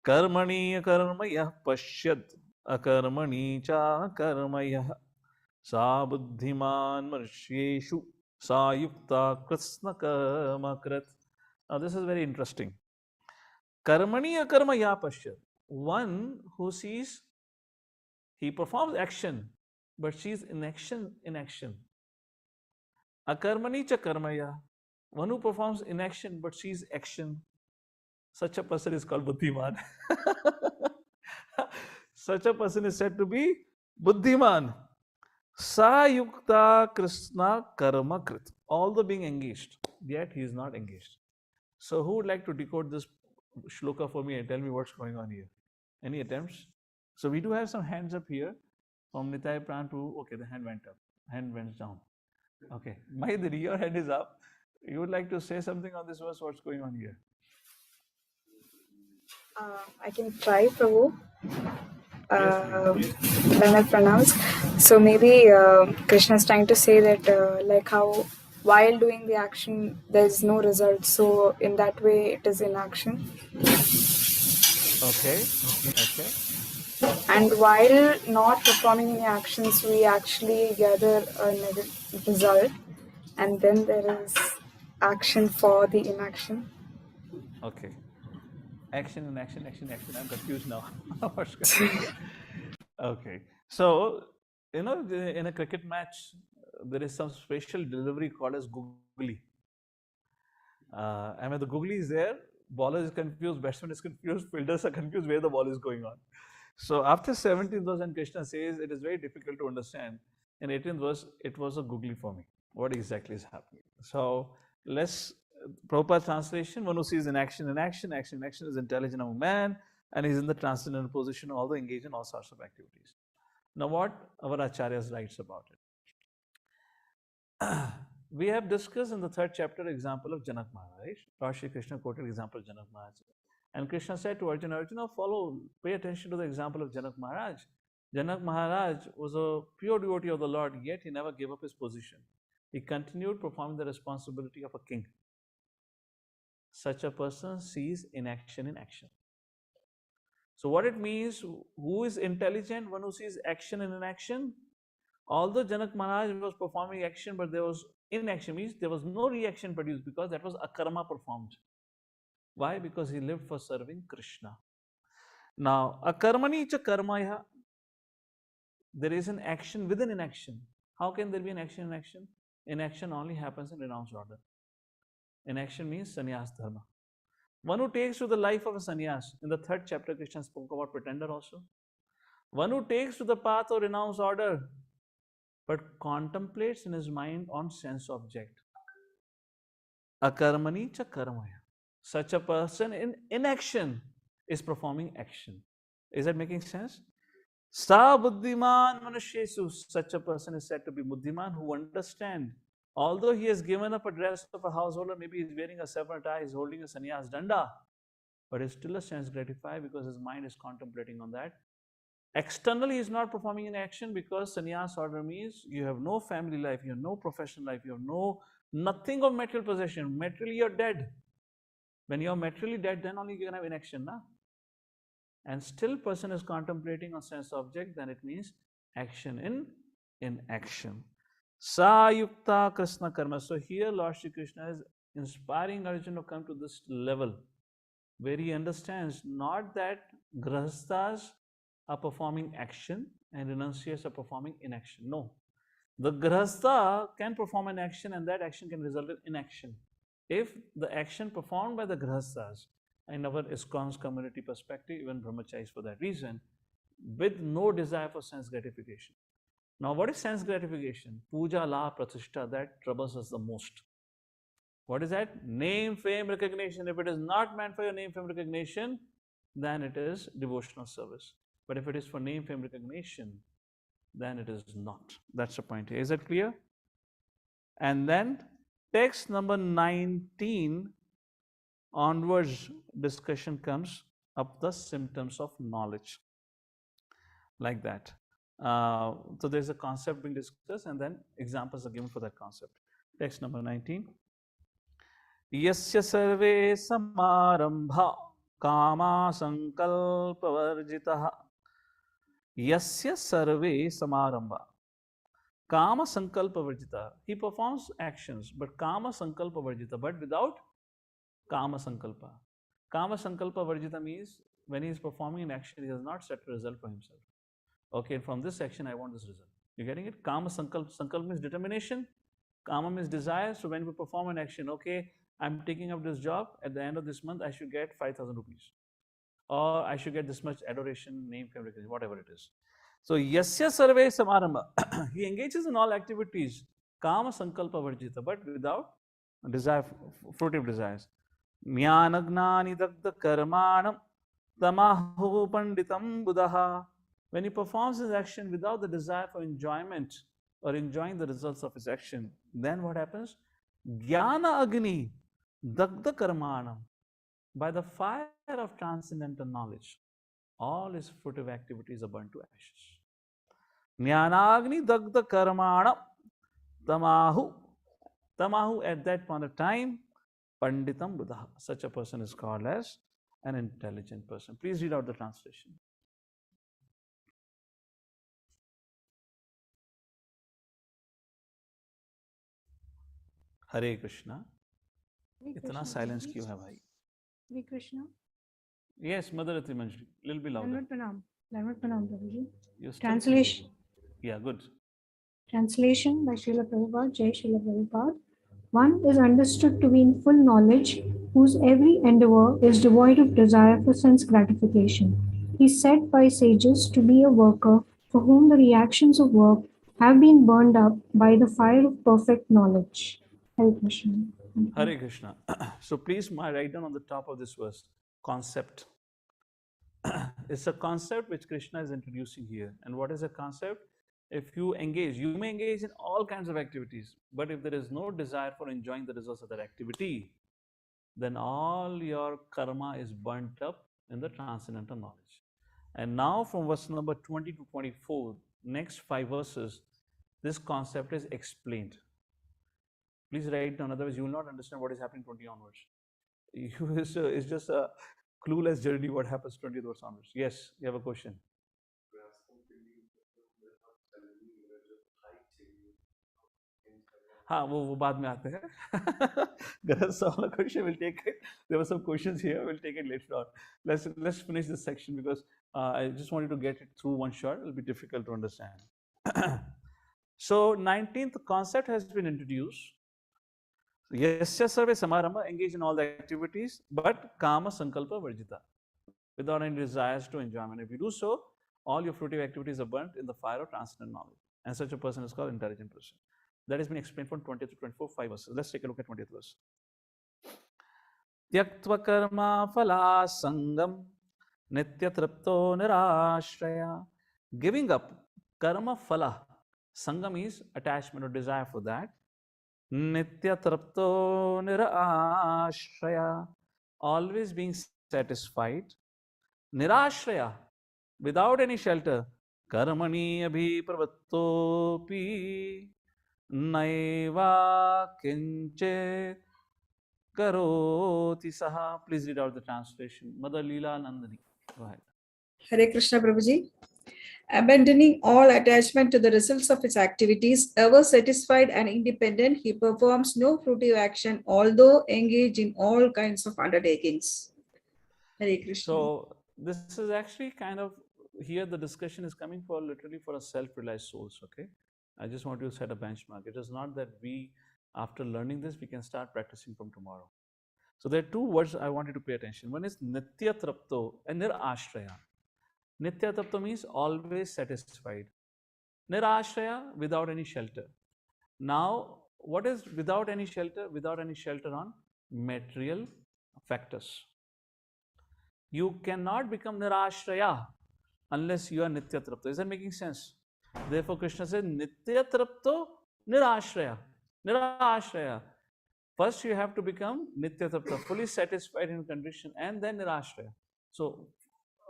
Karmani karmayah pashyad akarmani cha karmayah sa buddhiman marshyeshu sa yukta kritsna karmakrat. Now this is very interesting. Karmani akarmayah pashyad. One who sees, he performs action, but sees inaction. Akarmani cha karmaya. One who performs inaction but sees action. Such a person is called buddhiman. Such a person is said to be buddhiman. Sa yukta krishna karma krit. Although being engaged, yet he is not engaged. So who would like to decode this shloka for me and tell me what's going on here? Any attempts? So we do have some hands up here. From Nitai Pran to, okay, the hand went up. Hand went down. Okay, Mahidri, your hand is up. You would like to say something on this verse? What's going on here? I can try, Prabhu. Yes, When I pronounce. So maybe Krishna is trying to say that like how while doing the action there is no result. So in that way it is inaction. Okay. And while not performing any actions, we actually gather a result, and then there is action for the inaction. Okay. Action. I'm confused now. Okay. So, in a cricket match, there is some special delivery called as googly. And when the googly is there, bowler is confused, batsman is confused, fielders are confused where the ball is going on. So after 17th verse, and Krishna says it is very difficult to understand. In 18th verse, it was a googly for me. What exactly is happening? So let's proper translation. One who sees in action, action is intelligent among man, and he's in the transcendental position, although engaged in all sorts of activities. Now, what our acharyas writes about it. We have discussed in the 3rd chapter example of Janak Maharaj. Lord Shri Krishna quoted example of Janak Maharaj. And Krishna said to Arjuna, Arjuna, pay attention to the example of Janak Maharaj. Janak Maharaj was a pure devotee of the Lord, yet he never gave up his position. He continued performing the responsibility of a king. Such a person sees inaction in action. So what it means, who is intelligent? One who sees action in inaction. Although Janak Maharaj was performing action, but there was inaction, means there was no reaction produced, because that was akarma performed. Why? Because he lived for serving Krishna. Now, akarmani cha karmaya, there is an action within inaction. How can there be an action in action? Inaction only happens in renounced order. Inaction means sannyas dharma. One who takes to the life of a sannyas, in the 3rd chapter, Krishna spoke about pretender also. One who takes to the path of renounced order, but contemplates in his mind on sense object. Akarmani cha karmaya. Such a person in inaction is performing action. Is that making sense? Sa buddhiman manushyesu. Such a person is said to be buddhiman, who understand. Although he has given up a dress of a householder, maybe he is wearing a separate tie, he is holding a sannyas danda, but is still a sense gratified because his mind is contemplating on that. Externally, he is not performing in action, because sannyas order means you have no family life, you have no professional life, you have nothing of material possession. Materially, you are dead. When you are materially dead, then only you can have inaction, na? And still person is contemplating on sense object, then it means action in action. Sa yukta krishna karma. So here Lord Shri Krishna is inspiring Arjuna to come to this level where he understands not that grahasthas are performing action and renunciates are performing inaction. No. The grahastha can perform an action, and that action can result in inaction. If the action performed by the grahasthas, in our ISKCON's community perspective, even brahmacharis for that reason, with no desire for sense gratification. Now, what is sense gratification? Puja, la, pratishtha, that troubles us the most. What is that? Name, fame, recognition. If it is not meant for your name, fame, recognition, then it is devotional service. But if it is for name, fame, recognition, then it is not. That's the point. Is that clear? And then text number 19 onwards, discussion comes up the symptoms of knowledge. Like that. So there's a concept being discussed, and then examples are given for that concept. Text number 19. Yasya sarve samarambha kama sankalpa varjitaha. Yasya sarve samarambha kama sankalpa varjita. He performs actions, but kama sankalpa varjita, but without kama sankalpa. Kama sankalpa varjita means when he is performing an action, he has not set a result for himself. Okay, from this action, I want this result. You getting it? Kama sankalpa. Sankalpa means determination. Kama means desire. So when we perform an action, okay, I'm taking up this job. At the end of this month, I should get 5,000 rupees. Or I should get this much adoration, name, fame, recognition, whatever it is. So, yasya sarve samarambha. He engages in all activities. Kama sankalpa varjita, but without desire, fruitive desires. Jnanagnani dagda karmanam tamahu panditam buddha. When he performs his action without the desire for enjoyment or enjoying the results of his action, then what happens? Jnana agni dagda karmanam. By the fire of transcendental knowledge, all his fruitive activities are burnt to ashes. Jnanagni dagda karmanam tamahu. Tamahu, at that point of time, panditam buddha. Such a person is called as an intelligent person. Please read out the translation. Hare Krishna. इतना silence क्यों है भाई? Hare Krishna. Yes, Mother Manjri. Little bit louder. Pranam, Prabhuji. You're still Translation. Yeah, good. Translation by Srila Prabhupada, Jai Srila Prabhupada. One is understood to be in full knowledge, whose every endeavor is devoid of desire for sense gratification. He is said by sages to be a worker for whom the reactions of work have been burned up by the fire of perfect knowledge. Hare Krishna. Hare Krishna. So please write down on the top of this verse, concept. It's a concept which Krishna is introducing here. And what is a concept? If you engage, you may engage in all kinds of activities, but if there is no desire for enjoying the results of that activity, then all your karma is burnt up in the transcendental knowledge. And now from verse number 20 to 24, next 5 verses, this concept is explained. Please write down, otherwise you will not understand what is happening 20 onwards. It's just a clueless journey what happens 20 verse onwards. Yes, you have a question. हाँ वो बाद में आते हैं. गरज सवाल question will take it. There were some questions here. We'll take it later on. Let's finish this section because I just wanted to get it through one shot. It'll be difficult to understand. So 19th concept has been introduced. Yasya sarve samarambha, engage in all the activities, but kama sankalpa varjita, without any desires to enjoyment. If you do so, all your fruitive activities are burnt in the fire of transcendental knowledge. And such a person is called intelligent person. That has been explained from 20 to 24, 5 verses. Let's take a look at 20th verse. Tyaktva karma phala sangam nitya tripto nirashraya. Giving up karma phala. Sangam is attachment or desire for that. Nitya trapto nirashraya, always being satisfied. Nirashraya, without any shelter. Karmani abhipravattopi naiva kinchit karoti saha. Please read out the translation. Mother Leela Nandani. Go ahead. Hare Krishna Prabhuji. Abandoning all attachment to the results of his activities, ever satisfied and independent, he performs no fruitive action, although engaged in all kinds of undertakings. Hare Krishna. So this is actually kind of, here the discussion is coming for literally for a self-realized souls, okay? I just want to set a benchmark. It is not that we, after learning this, we can start practicing from tomorrow. So there are 2 words I wanted to pay attention. One is Nitya Trapto and Nirashraya. Nitya Trapto means always satisfied. Nirashraya, without any shelter. Now, what is without any shelter? Without any shelter on material factors. You cannot become Nirashraya unless you are Nitya Trapto. Is that making sense? Therefore, Krishna says, Nitya Trapto Nirashraya. Nirashraya. First, you have to become Nitya Trapta, fully satisfied in condition, and then Nirashraya. So,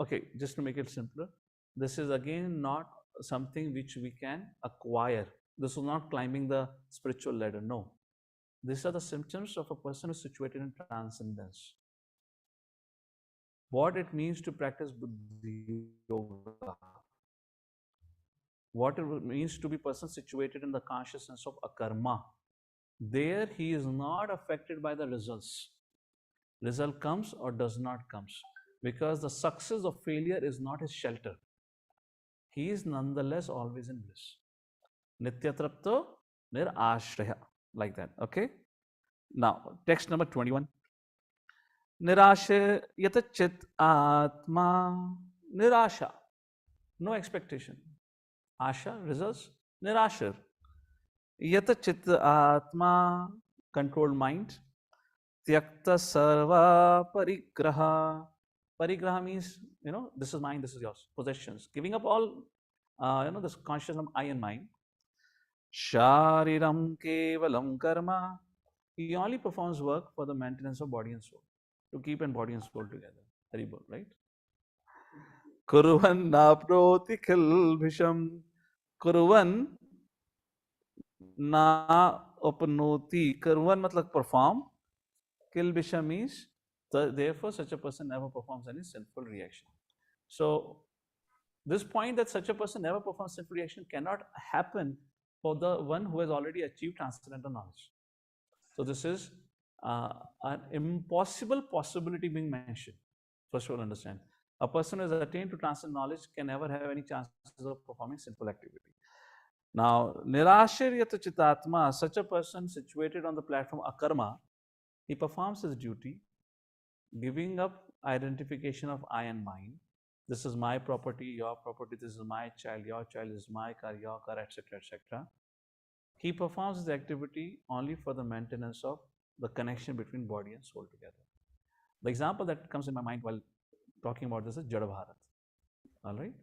okay, just to make it simpler, this is again not something which we can acquire. This is not climbing the spiritual ladder. No. These are the symptoms of a person who is situated in transcendence. What it means to practice Buddhi Yoga. What it means to be a person situated in the consciousness of akarma. There he is not affected by the results. Result comes or does not comes. Because the success or failure is not his shelter. He is nonetheless always in bliss. Nitya Trapto Nirashraya. Like that. Okay? Now, text number 21. Nirasha yata chit atma nirasha. No expectation. Asha, results. Nirashar. Yata chit atma, controlled mind. Tyakta sarva parigraha. Parigraha means, this is mine, this is yours. Possessions. Giving up all, this consciousness of I and mine. Shariram kevalam karma. He only performs work for the maintenance of body and soul. To keep in body and soul together. Haribol, right? Kuruvan naproti kilbhisham. Kuruvan na apnoti. Kuruvan matlab perform. Kilbhisham means, therefore such a person never performs any sinful reaction. So this point that such a person never performs sinful reaction cannot happen for the one who has already achieved transcendental knowledge. So this is an impossible possibility being mentioned. First of all, understand. A person who has attained to transcendental knowledge can never have any chances of performing sinful activity. Now, nirashiryata chitatma, such a person situated on the platform akarma, he performs his duty, giving up identification of I and mine. This is my property, your property, this is my child, your child is my car, your car, etc., etc. He performs his activity only for the maintenance of the connection between body and soul together. The example that comes in my mind while talking about this is Jada Bharat. All right?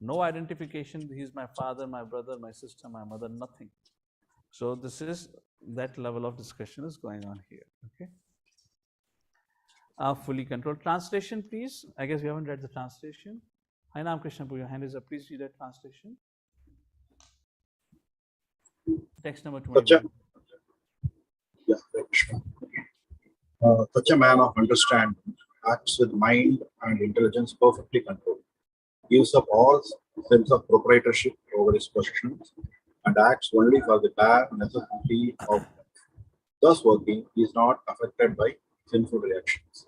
No identification, he is my father, my brother, my sister, my mother, nothing. So this is, that level of discussion is going on here. Okay? Fully controlled. Translation, please. I guess we haven't read the translation. Hi, Nam Krishna, your hand is up. Please read that translation. Text number 21. Such a man of understanding acts with mind and intelligence perfectly controlled, gives up all sense of proprietorship over his possessions, and acts only for the bare necessity of life. Thus working, he is not affected by sinful reactions.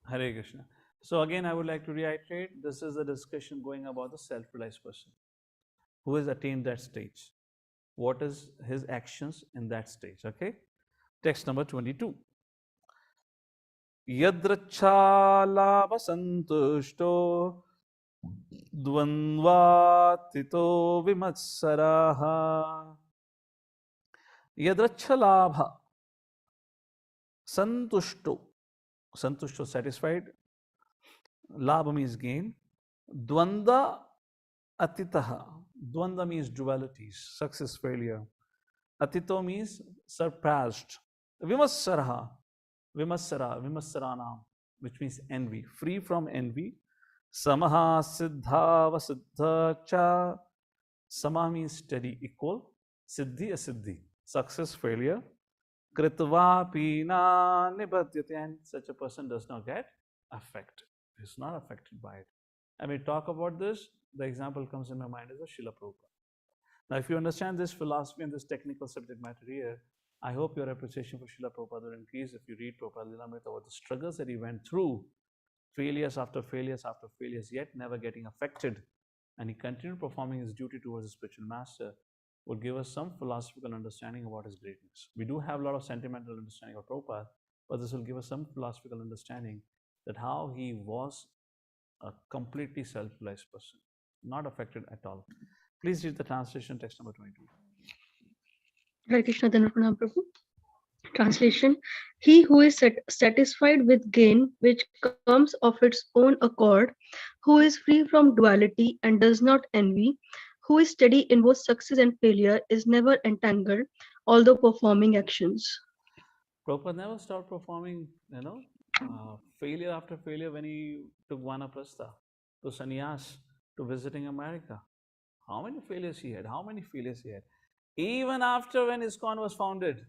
Hare Krishna. So again, I would like to reiterate, this is a discussion going about the self-realized person who has attained that stage. What is his actions in that stage? Okay. Text number 22. Yadrachala santushto dvandvatito vimatsaraha. Yadrachalabha santushto. Santushto, satisfied. Labha means gain. Dvanda atitaha. Dvanda means dualities, success, failure. Atito means surpassed. Vimatsaraha. Vimatsarana, which means envy, free from envy. Samaha siddha vasiddha cha. Sama means steady, equal. Siddhi, asiddhi, success, failure. Kritva pina nibhadyate, and such a person does not get affected. Is not affected by it. And when we talk about this, the example comes in my mind is the Srila Prabhupada. Now, if you understand this philosophy and this technical subject matter here, I hope your appreciation for Srila Prabhupada will increase if you read Prabhupada Lilamrita about the struggles that he went through, failures after failures after failures, yet never getting affected. And he continued performing his duty towards his spiritual master, will give us some philosophical understanding about his greatness. We do have a lot of sentimental understanding of Prabhupada, but this will give us some philosophical understanding that how he was a completely self-realized person, not affected at all. Please read the translation, text number 22. Hare Krishna, Dhanapranam Prabhu. Translation: he who is satisfied with gain which comes of its own accord, who is free from duality and does not envy, who is steady in both success and failure, is never entangled, although performing actions. Prabhupada never stopped performing, failure after failure when he took Vanaprastha, to sannyas, to visiting America. How many failures he had? How many failures he had? Even after when ISKCON was founded,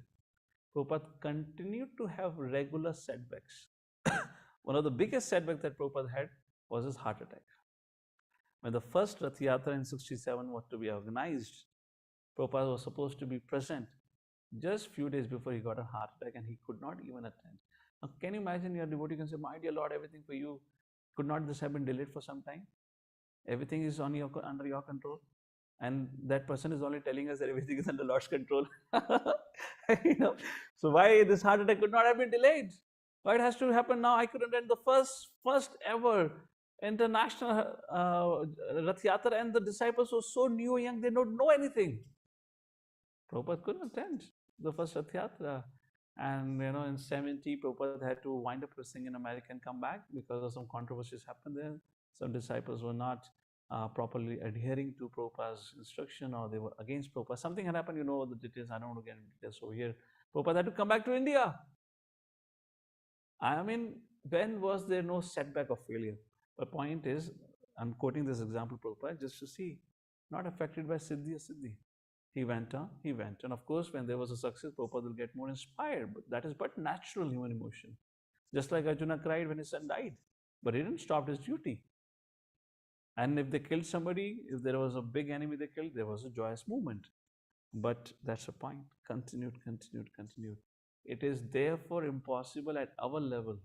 Prabhupada continued to have regular setbacks. One of the biggest setbacks that Prabhupada had was his heart attack. When the first Rath Yatra in 67 was to be organized, Prabhupada was supposed to be present. Just few days before he got a heart attack and he could not even attend. Now, can you imagine your devotee can say, my dear Lord, everything for you, could not this have been delayed for some time? Everything is under your control. And that person is only telling us that everything is under Lord's control. So why this heart attack could not have been delayed? Why it has to happen now? I could attend the first ever international Rath Yatra, and the disciples were so new and young, they don't know anything. Prabhupada couldn't attend the first Rath Yatra. And in 70, Prabhupada had to wind up preaching in America and come back because of some controversies happened there. Some disciples were not properly adhering to Prabhupada's instruction, or they were against Prabhupada. Something had happened, the details. I don't want to get into details over here. Prabhupada had to come back to India. I mean, when was there no setback of failure? The point is, I'm quoting this example, Prabhupada, just to see, not affected by Siddhi or Siddhi. He went on, and of course, when there was a success, Prabhupada will get more inspired. But that is but natural human emotion. Just like Arjuna cried when his son died, but he didn't stop his duty. And if they killed somebody, if there was a big enemy they killed, there was a joyous movement. But that's the point. Continued. It is therefore impossible at our level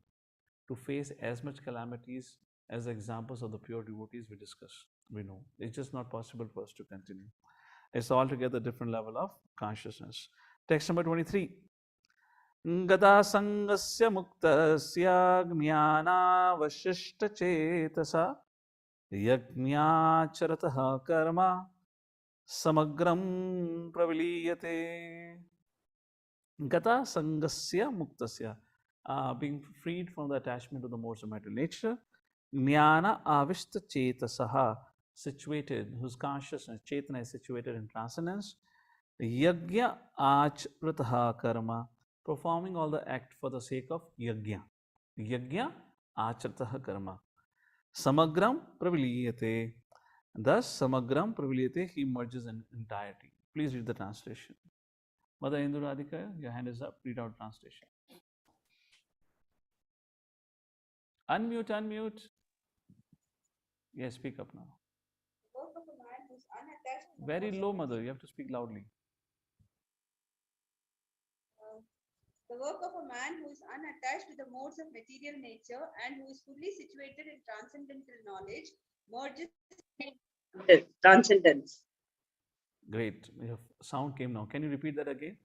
to face as much calamities as examples of the pure devotees we discuss. We know. It's just not possible for us to continue. It's altogether different level of consciousness. Text number 23. Gata sangasya muktasya jnanavashishta chetasa yajñācharatah karma samagram praviliyate. Gata sangasya muktasya, being freed from the attachment to the modes of material nature. Jnana avishta chetasaha, situated, whose consciousness, chetana, is situated in transcendence. Yajna achratah karma, performing all the act for the sake of yajna. Yajna achratah karma. Samagram praviliyate. Thus, samagram praviliyate, he merges in entirety. Please read the translation. Mother Indu Radhika, your hand is up. Read out translation. Unmute, unmute. Yes, speak up now. Very low, mother. You have to speak loudly. The work of a man who is unattached to the modes of material nature and who is fully situated in transcendental knowledge merges transcendence. Great. Your sound came now. Can you repeat that again?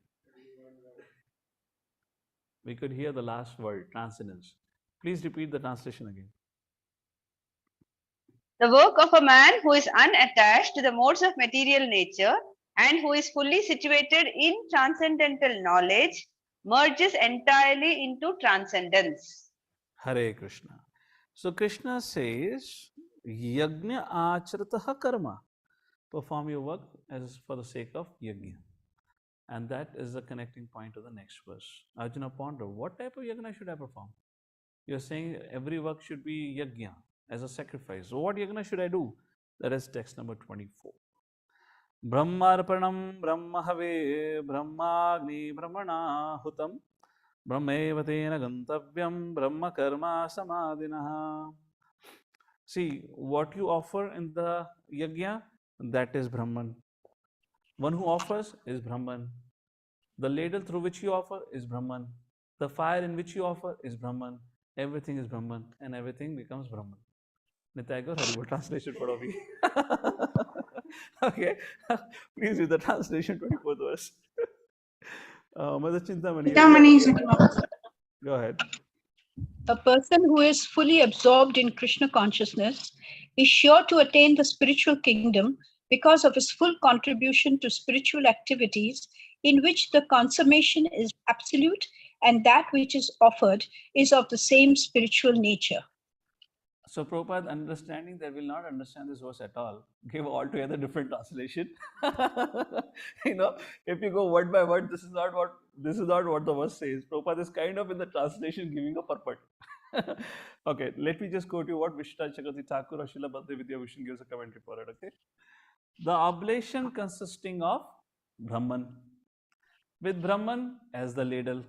We could hear the last word, transcendence. Please repeat the translation again. The work of a man who is unattached to the modes of material nature and who is fully situated in transcendental knowledge merges entirely into transcendence. Hare Krishna. So Krishna says, Yajna achratah karma. Perform your work as for the sake of yajna. And that is the connecting point to the next verse. Arjuna ponder, what type of yajna should I perform? You're saying every work should be yajna, as a sacrifice. So what yajna should I do? That is text number 24. Brahmarpanam brahmahave brahmagni brahmana hutam brahmeva tena gantavyam brahma karma samadhinaha. See, what you offer in the yajna, that is Brahman. One who offers is Brahman. The ladle through which you offer is Brahman. The fire in which you offer is Brahman. Everything is Brahman and everything becomes Brahman. Nitai Gaur, Haribo, translation pado bhi. Okay, please read the translation, 24th verse. Mother Chintamani. Go ahead. A person who is fully absorbed in Krishna consciousness is sure to attain the spiritual kingdom because of his full contribution to spiritual activities in which the consummation is absolute and that which is offered is of the same spiritual nature. So Prabhupada, understanding that will not understand this verse at all, give altogether different translation. If you go word by word, this is not what the verse says. Prabhupada is kind of in the translation giving a purport. Okay, let me just go to what Vishnu Chakravarti Thakur or Srila Bhakti Vidya Bhushan gives a commentary for it. Okay, the oblation consisting of Brahman, with Brahman as the ladle,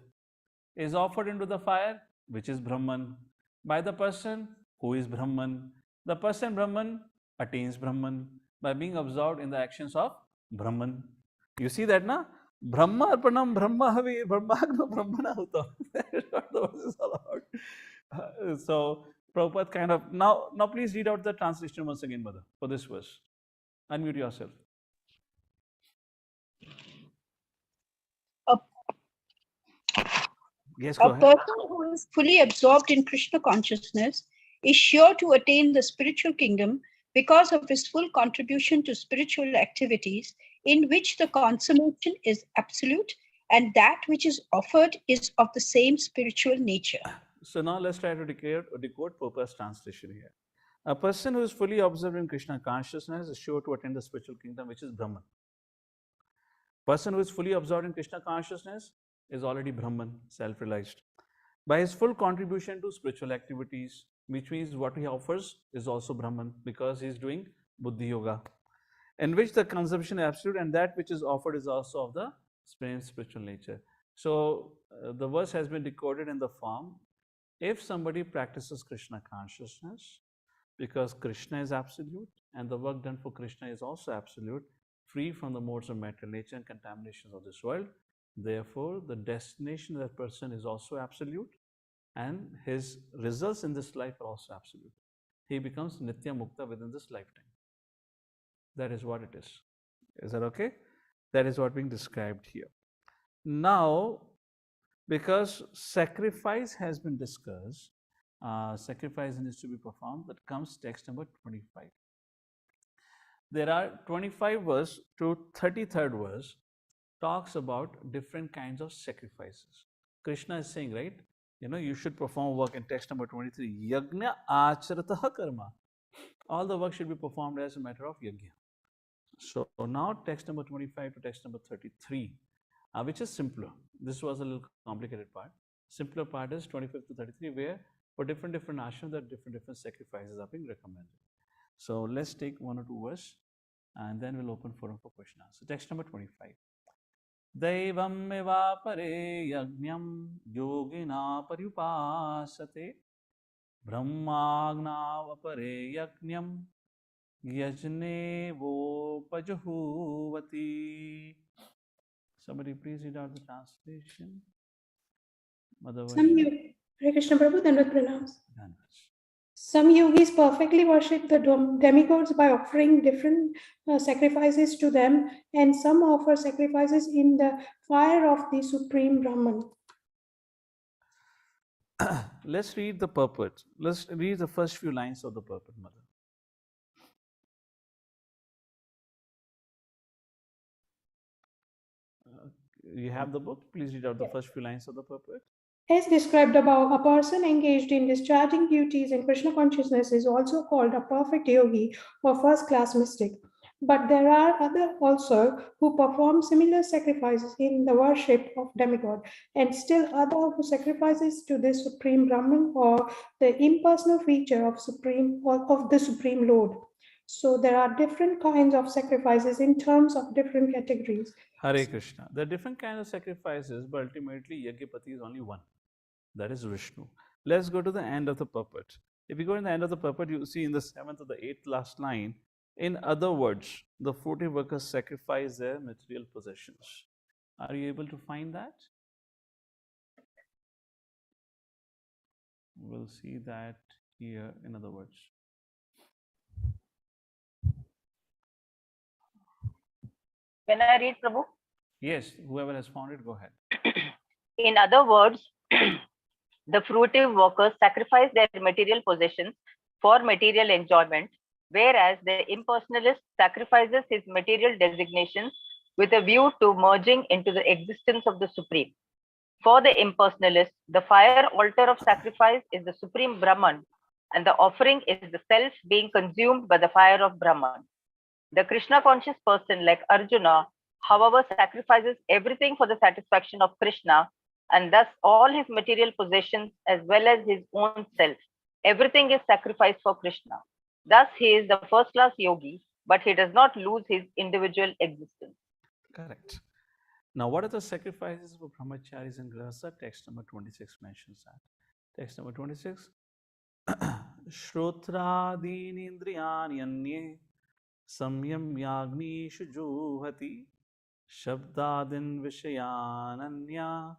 is offered into the fire, which is Brahman, by the person who is Brahman. The person Brahman attains Brahman by being absorbed in the actions of Brahman. You see that, na? Brahma arpanam brahma havi brahmagna brahmana hutam. That is what the verse is all about. So Prabhupada kind of, now please read out the translation once again, mother, for this verse. Unmute yourself. Yes, go ahead. A person who is fully absorbed in Krishna consciousness is sure to attain the spiritual kingdom because of his full contribution to spiritual activities in which the consummation is absolute and that which is offered is of the same spiritual nature. So now let's try to decode Prabhupada's translation here. A person who is fully observed in Krishna consciousness is sure to attain the spiritual kingdom, which is Brahman. Person who is fully absorbed in Krishna consciousness is already Brahman, self-realized. By his full contribution to spiritual activities, which means what he offers is also Brahman, because he is doing Buddhi Yoga, in which the consumption is absolute and that which is offered is also of the same spiritual nature. So the verse has been decoded in the form, if somebody practices Krishna consciousness, because Krishna is absolute and the work done for Krishna is also absolute, free from the modes of material nature and contaminations of this world, therefore the destination of that person is also absolute and his results in this life are also absolute. He becomes Nitya Mukta within this lifetime. That is what it is. Is that okay? That is what being described here. Now, because sacrifice has been discussed, sacrifice needs to be performed, that comes text number 25. There are 25 verse to 33rd verse talks about different kinds of sacrifices. Krishna is saying, right, you should perform work in text number 23. Yagna acharatah karma. All the work should be performed as a matter of yagya. So now text number 25 to text number 33, which is simpler. This was a little complicated part. Simpler part is 25 to 33, where for different ashrams, there are different sacrifices are being recommended. So let's take one or two verses, and then we'll open forum for question answer. Text number 25. Devam evapare yajnam yogina parupasate brahmagnavapare yajnam yajne vopajuhuvati. Somebody please read out the translation. Hare Krishna Prabhu, Dandavat Pranams. Some yogis perfectly worship the demigods by offering different sacrifices to them, and some offer sacrifices in the fire of the Supreme Brahman. Let's read the purport. Let's read the first few lines of the purport, Mother. You have the book? Please read out the first few lines of the purport. As described above, a person engaged in discharging duties in Krishna consciousness is also called a perfect yogi or first-class mystic. But there are others also who perform similar sacrifices in the worship of demigod, and still other who sacrifices to the Supreme Brahman or the impersonal feature of the Supreme Lord. So there are different kinds of sacrifices in terms of different categories. Hare Krishna. There are different kinds of sacrifices, but ultimately Yagyapati is only one. That is Vishnu. Let's go to the end of the purport. If you go in the end of the purport, you see in the 7th or the 8th last line, in other words, the 40 workers sacrifice their material possessions. Are you able to find that? We'll see that here, in other words. When I read, Prabhu? Yes, whoever has found it, go ahead. In other words, the fruitive workers sacrifice their material possessions for material enjoyment, whereas the impersonalist sacrifices his material designations with a view to merging into the existence of the Supreme. For the impersonalist, the fire altar of sacrifice is the Supreme Brahman, and the offering is the self being consumed by the fire of Brahman. The Krishna conscious person like Arjuna, however, sacrifices everything for the satisfaction of Krishna, and thus all his material possessions as well as his own self. Everything is sacrificed for Krishna. Thus, he is the first class yogi, but he does not lose his individual existence. Correct. Now, what are the sacrifices for brahmacharis and grihastha? Text number 26 mentions that. Text number 26. Shrotradini indriyani anye samyam yagni shujuhati shabdadin vishayananya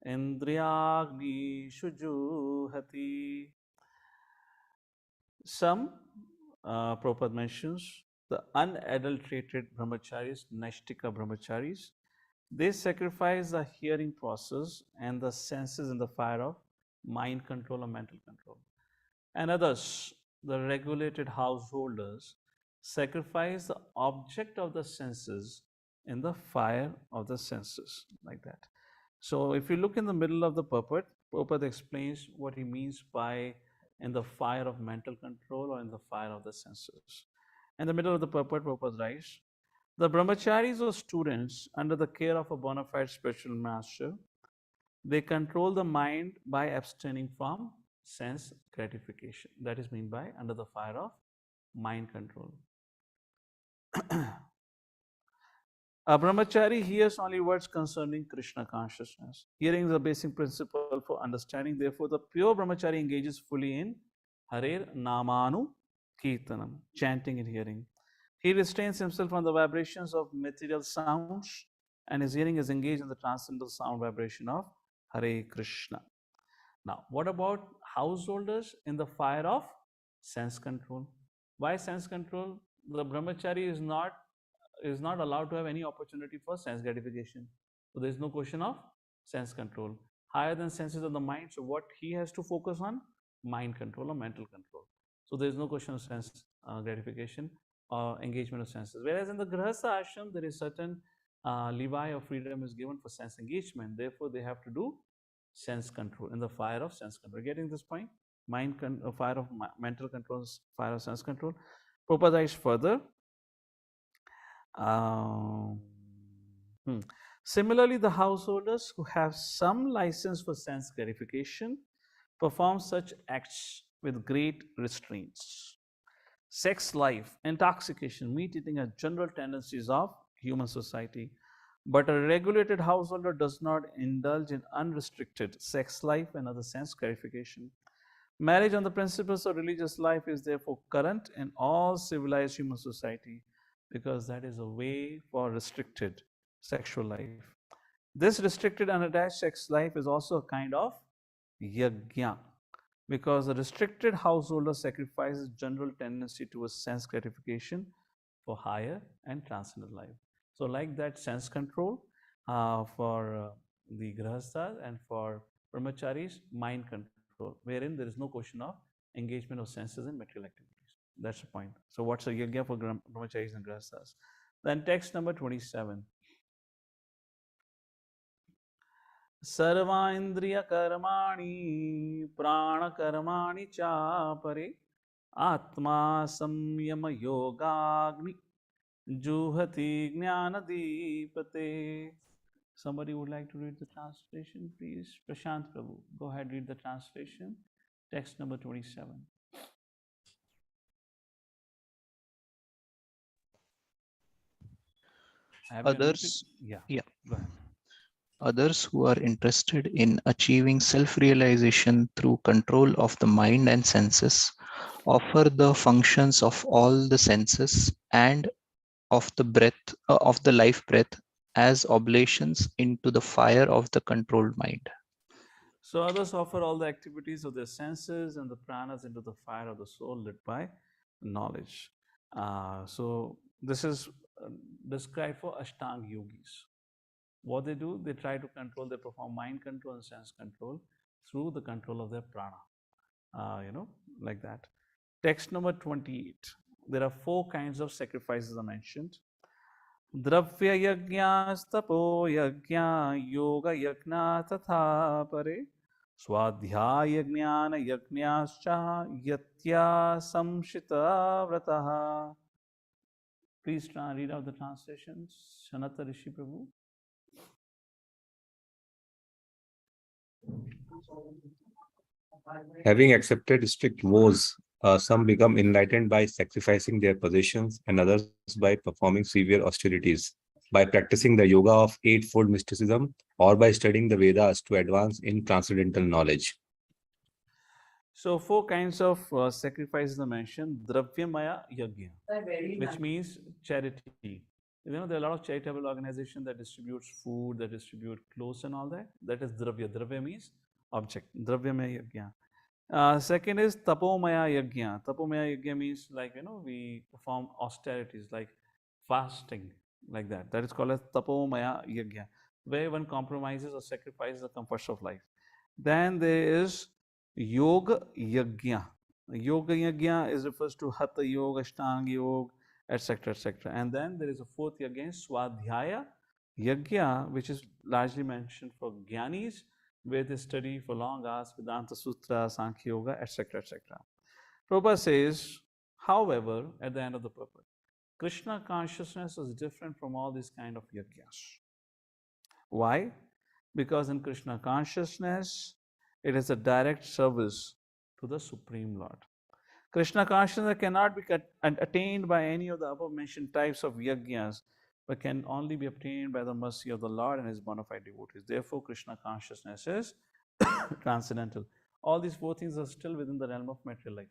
indriyagni shujuhati. Some Prabhupada mentions the unadulterated brahmacharis, Naishtika brahmacharis. They sacrifice the hearing process and the senses in the fire of mind control or mental control. And others, the regulated householders, sacrifice the object of the senses in the fire of the senses, like that. So if you look in the middle of the purport, Prabhupada explains what he means by in the fire of mental control or in the fire of the senses. In the middle of the purport, Prabhupada writes, the brahmacharis or students under the care of a bona fide spiritual master, they control the mind by abstaining from sense gratification. That is meant by under the fire of mind control. A brahmachari hears only words concerning Krishna consciousness. Hearing is a basic principle for understanding. Therefore, the pure brahmachari engages fully in Harer Namanu Kirtanam, chanting and hearing. He restrains himself from the vibrations of material sounds, and his hearing is engaged in the transcendental sound vibration of Hare Krishna. Now, what about householders in the fire of sense control? Why sense control? The brahmachari is not is not allowed to have any opportunity for sense gratification. So there is no question of sense control. Higher than senses of the mind. So what he has to focus on? Mind control or mental control. So there is no question of sense gratification or engagement of senses. Whereas in the Grihastha ashram, there is certain leeway or freedom is given for sense engagement. Therefore, they have to do sense control in the fire of sense control. Getting this point? Fire of mental control, fire of sense control. Prabhupada writes further. Similarly, the householders who have some license for sense gratification perform such acts with great restraints. Sex life, intoxication, meat eating are general tendencies of human society. But a regulated householder does not indulge in unrestricted sex life and other sense gratification. Marriage on the principles of religious life is therefore current in all civilized human society because that is a way for restricted sexual life. This restricted unattached sex life is also a kind of yajna because the restricted householder sacrifices general tendency towards sense gratification for higher and transcendental life. So like that sense control for the grihasthas and for brahmacharis, mind control, wherein there is no question of engagement of senses in material activities. That's the point. So what's a yajna for brahmacharis and grihasthas? Then text number 27. Sarva indriya karmani prana karmani chapare atma samyama yogagni juhati jnana deepate. Somebody would like to read the translation, please? Prashant Prabhu, go ahead, read the translation. Text number 27. Others, yeah, yeah. Go ahead. Others who are interested in achieving self-realization through control of the mind and senses offer the functions of all the senses and of the breath, of the life breath as oblations into the fire of the controlled mind. So others offer all the activities of their senses and the pranas into the fire of the soul lit by knowledge. So this is described for Ashtanga yogis. What they do, they try to control, they perform mind control and sense control through the control of their prana, like that. Text number 28. There are 4 kinds of sacrifices are mentioned. Dravya yajna, tapo yajna, yoga yajna tatha pare, swadhyaya jnana yajnascha yatya samshita vrataha. Please read out the translations. Shanata Rishi Prabhu. Having accepted strict vows, some become enlightened by sacrificing their possessions and others by performing severe austerities, by practicing the yoga of eightfold mysticism, or by studying the Vedas to advance in transcendental knowledge. So 4 kinds of sacrifices are mentioned. Dravyamaya yajna, which means charity. There are a lot of charitable organizations that distributes food, that distribute clothes and all that. That is dravya. Dravya means object. Dravyamaya yajna. Second is tapomaya yajna. Tapomaya yajna means we perform austerities like fasting, like that. That is called as tapomaya yajna, where one compromises or sacrifices the comforts of life. Then there is Yoga Yajna. Yoga Yajna refers to Hatha Yoga, Ashtanga Yoga, etc., etc. And then there is a 4th yajna, Swadhyaya Yajna, which is largely mentioned for Jnanis, where they study for long hours, Vedanta Sutra, Sankhya Yoga, etc., etc. Prabhupada says, however, at the end of the purport, Krishna consciousness is different from all these kind of yajnas. Why? Because in Krishna consciousness, it is a direct service to the Supreme Lord. Krishna consciousness cannot be attained by any of the above mentioned types of yajnas, but can only be obtained by the mercy of the Lord and his bona fide devotees. Therefore, Krishna consciousness is transcendental. All these 4 things are still within the realm of material life.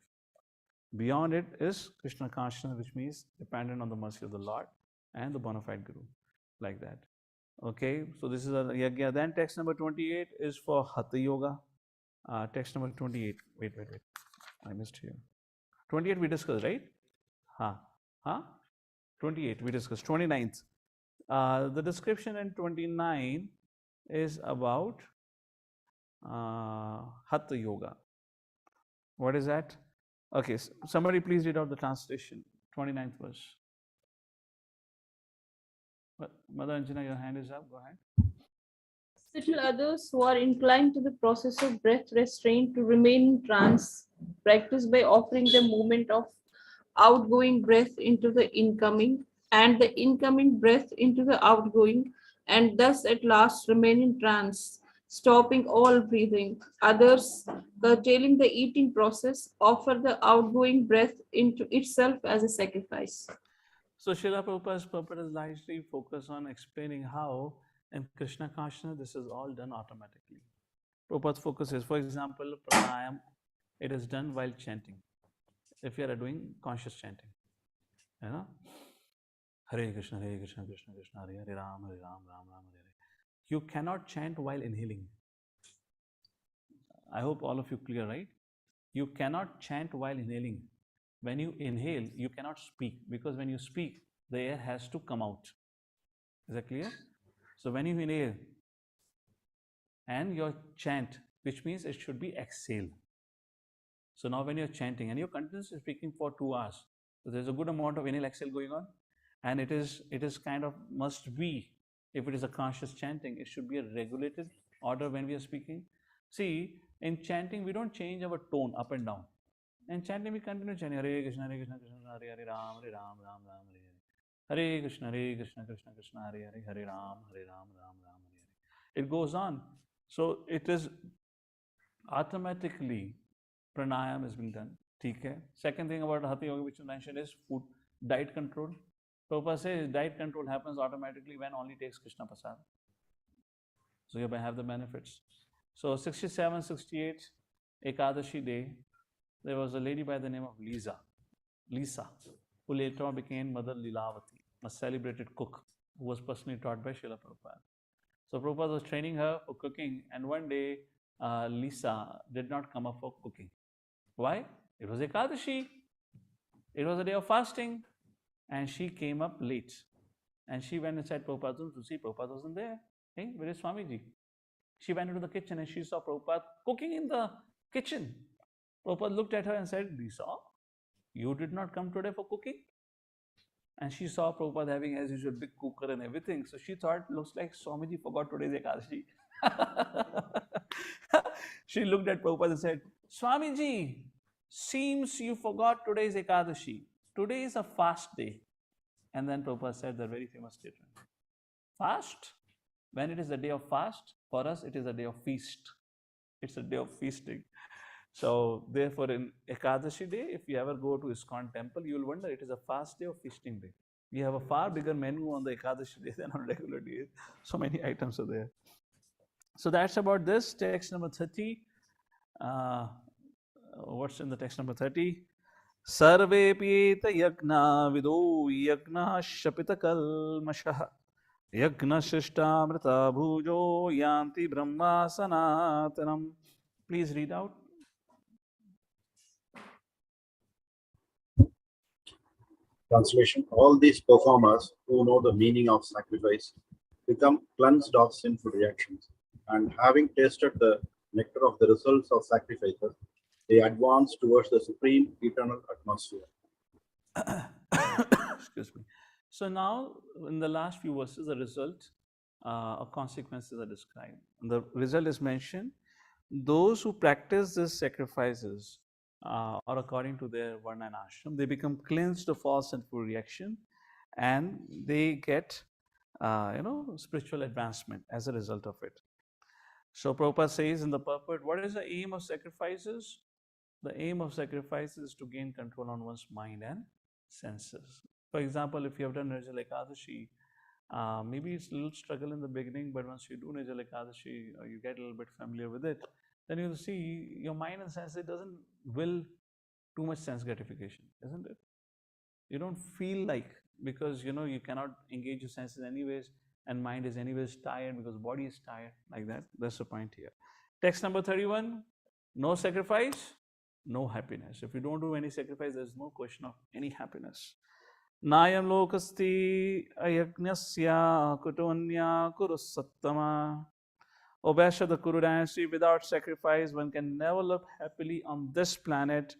Beyond it is Krishna consciousness, which means dependent on the mercy of the Lord and the bona fide Guru, like that. Okay, so this is a yajna. Then text number 28 is for Hatha Yoga. Text number 28. Wait. I missed here. 28 we discussed, right? 28 we discussed. 29th. The description in 29 is about Hatha Yoga. What is that? Okay, somebody please read out the translation. 29th verse. Mother Anjana, your hand is up. Go ahead. Still others who are inclined to the process of breath restraint to remain in trance, practice by offering the movement of outgoing breath into the incoming and the incoming breath into the outgoing, and thus at last remain in trance, stopping all breathing. Others, curtailing the eating process, offer the outgoing breath into itself as a sacrifice. So Srila Prabhupada's purpose is largely focused on explaining how in Krishna consciousness this is all done automatically. Prabhupada's focus is, for example, pranayam, it is done while chanting. If you are doing conscious chanting, you know, Hare Krishna, Krishna Krishna, Hare Hare, Ram Ram, Ram Hare Hare. You cannot chant while inhaling. I hope all of you clear, right? You cannot chant while inhaling. When you inhale, you cannot speak, because when you speak, the air has to come out. Is that clear? So when you inhale and your chant, which means it should be exhale. So now when you're chanting and you're continuously speaking for 2 hours, so there's a good amount of inhale exhale going on, and it is kind of must be, if it is a conscious chanting, it should be a regulated order when we are speaking. See, in chanting, we don't change our tone up and down. In chanting, we continue chanting Hare Krishna, Krishna Hare Hare, Ram Ram, Ram Hare Hare. Hare Krishna, Krishna Krishna, Hare Hare, Hare Ram, Ram Ram, Hare Hare. It goes on. So it is automatically pranayam is being done. Okay. Second thing about Hatha Yoga which you mentioned is food, diet control. Prabhupada says diet control happens automatically when only takes Krishna Prasad. So you have the benefits. So 67, 68, Ekadashi day, there was a lady by the name of Lisa, who later on became Mother Lilavati, a celebrated cook who was personally taught by Srila Prabhupada. So Prabhupada was training her for cooking, and one day Lisa did not come up for cooking. Why? It was Ekadashi. It was a day of fasting, and she came up late. And she went inside Prabhupada's room to see Prabhupada wasn't there. Hey, where is Swamiji? She went into the kitchen and she saw Prabhupada cooking in the kitchen. Prabhupada looked at her and said, Lisa, you did not come today for cooking? And she saw Prabhupada having, as usual, big cooker and everything. So she thought, looks like Swamiji forgot today's Ekadashi. She looked at Prabhupada and said, Swamiji, seems you forgot today's Ekadashi. Today is a fast day. And then Prabhupada said the very famous statement. Fast? When it is a day of fast, for us it is a day of feast. It's a day of feasting. So therefore in Ekadashi day, if you ever go to ISKCON temple, you will wonder it is a fast day or feasting day. We have a far bigger menu on the Ekadashi day than on regular days. So many items are there. So that's about this. Text number 30. What's in the text number 30? Sarve piyeta yagna vido yagna shapita kalmashaha yagna shishtamrita bhujo yanti brahma sanatanam. Please read out. Translation. All these performers who know the meaning of sacrifice become cleansed of sinful reactions, and having tasted the nectar of the results of sacrifices, they advance towards the supreme eternal atmosphere. Excuse me. So now, in the last few verses, the result or consequences are described. And the result is mentioned. Those who practice these sacrifices, or according to their varna and ashram, they become cleansed of all sinful reaction, and they get, spiritual advancement as a result of it. So Prabhupada says in the purport, what is the aim of sacrifices? The aim of sacrifices is to gain control on one's mind and senses. For example, if you have done Nirjala Ekadashi, maybe it's a little struggle in the beginning, but once you do Nirjala Ekadashi, or you get a little bit familiar with it, then you'll see your mind and senses doesn't will too much sense gratification, isn't it? You don't feel like, because you cannot engage your senses anyways, and mind is anyways tired because body is tired, like that. That's the point here. Text number 31, no sacrifice, no happiness. If you don't do any sacrifice, there's no question of any happiness. Nayam lokasti ayagnasya kutonya kurusattama. O best of the Kuru dynasty, without sacrifice, one can never live happily on this planet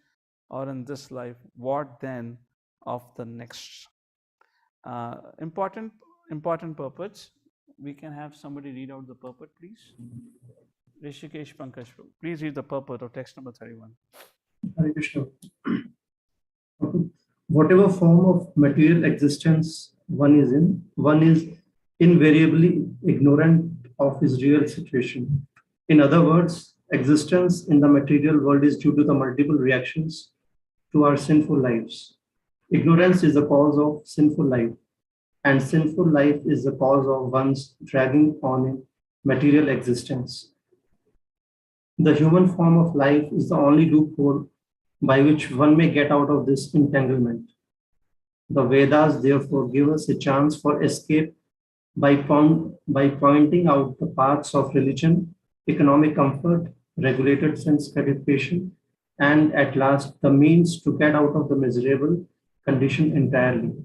or in this life. What then of the next? Important purpose. We can have somebody read out the purport, please. Rishikesh Pankaj, please read the purport of text number 31. Hare Krishna. Whatever form of material existence one is invariably ignorant of his real situation. In other words, existence in the material world is due to the multiple reactions to our sinful lives. Ignorance is the cause of sinful life, and sinful life is the cause of one's dragging on in material existence. The human form of life is the only loophole by which one may get out of this entanglement. The Vedas therefore give us a chance for escape by pointing out the paths of religion, economic comfort, regulated sense gratification, and at last the means to get out of the miserable condition entirely.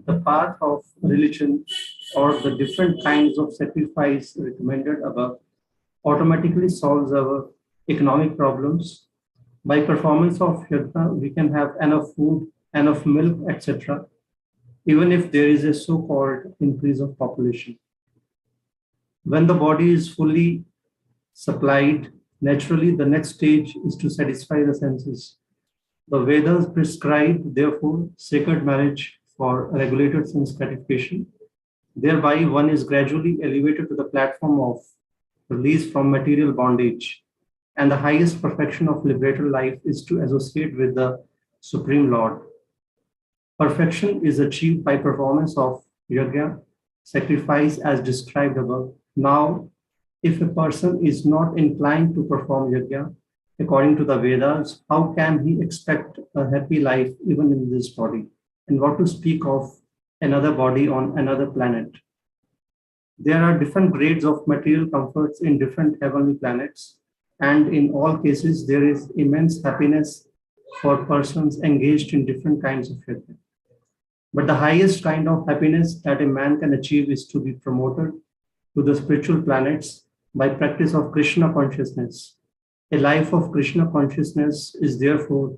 The path of religion or the different kinds of sacrifice recommended above automatically solves our economic problems. By performance of yajna, we can have enough food, enough milk, etc., even if there is a so-called increase of population. When the body is fully supplied, naturally the next stage is to satisfy the senses. The Vedas prescribe, therefore, sacred marriage for regulated sense gratification. Thereby, one is gradually elevated to the platform of release from material bondage. And the highest perfection of liberated life is to associate with the Supreme Lord. Perfection is achieved by performance of yajna, sacrifice as described above. Now, if a person is not inclined to perform yajna, according to the Vedas, how can he expect a happy life even in this body? And what to speak of another body on another planet? There are different grades of material comforts in different heavenly planets, and in all cases, there is immense happiness for persons engaged in different kinds of yajna. But the highest kind of happiness that a man can achieve is to be promoted to the spiritual planets by practice of Krishna consciousness. A life of Krishna consciousness is therefore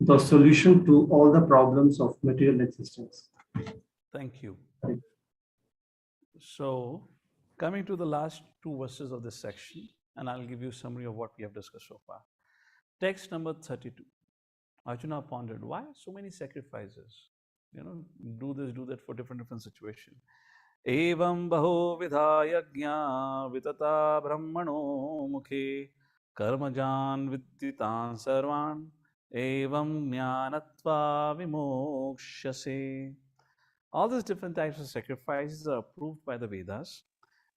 the solution to all the problems of material existence. Thank you. So, coming to the last two verses of this section, and I'll give you a summary of what we have discussed so far. Text number 32. Arjuna pondered, why so many sacrifices? Do this, do that for different situations. Evam baho vidha yajna vitata brahmano mukhe karmajan vidditan sarvan evam jnanatva vimokshase. All these different types of sacrifices are approved by the Vedas,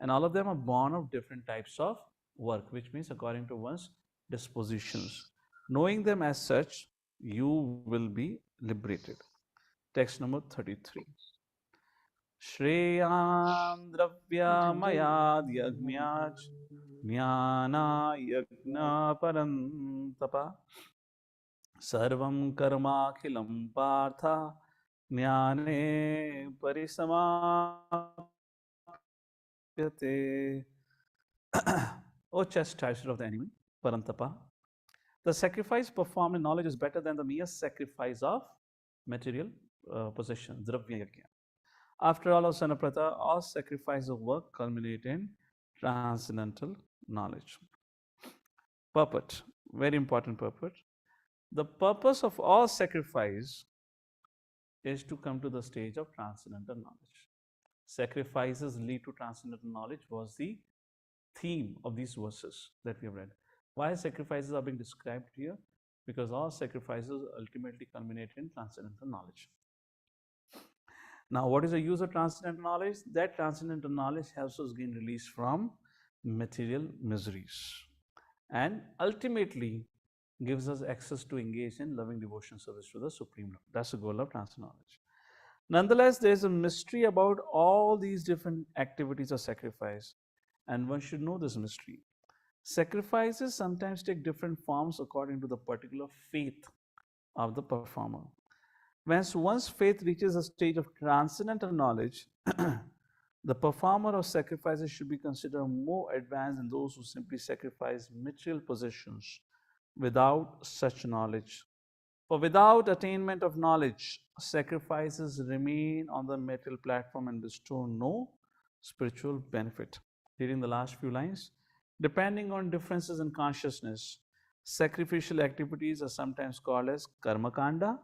and all of them are born of different types of work, which means according to one's dispositions. Knowing them as such, you will be liberated. Text number 33. Shreyam dravya mayad yagnyaj jnana yagna parantapa sarvam karma khilam partha jnane parisamapyate. O chastiser of the enemy, Parantapa, the sacrifice performed in knowledge is better than the mere sacrifice of material possession, dravya yajna. After all, of Sanaprata, all sacrifice of work culminate in transcendental knowledge. Purport, very important purport. The purpose of all sacrifice is to come to the stage of transcendental knowledge. Sacrifices lead to transcendental knowledge was the theme of these verses that we have read. Why sacrifices are being described here? Because all sacrifices ultimately culminate in transcendental knowledge. Now, what is the use of transcendental knowledge? That transcendental knowledge helps us gain release from material miseries and ultimately gives us access to engage in loving devotion service to the Supreme Lord. That's the goal of transcendental knowledge. Nonetheless, there is a mystery about all these different activities of sacrifice, and one should know this mystery. Sacrifices sometimes take different forms according to the particular faith of the performer. Once faith reaches a stage of transcendental knowledge, the performer of sacrifices should be considered more advanced than those who simply sacrifice material possessions without such knowledge. For without attainment of knowledge, sacrifices remain on the material platform and bestow no spiritual benefit. Reading the last few lines, depending on differences in consciousness, sacrificial activities are sometimes called as karma kanda,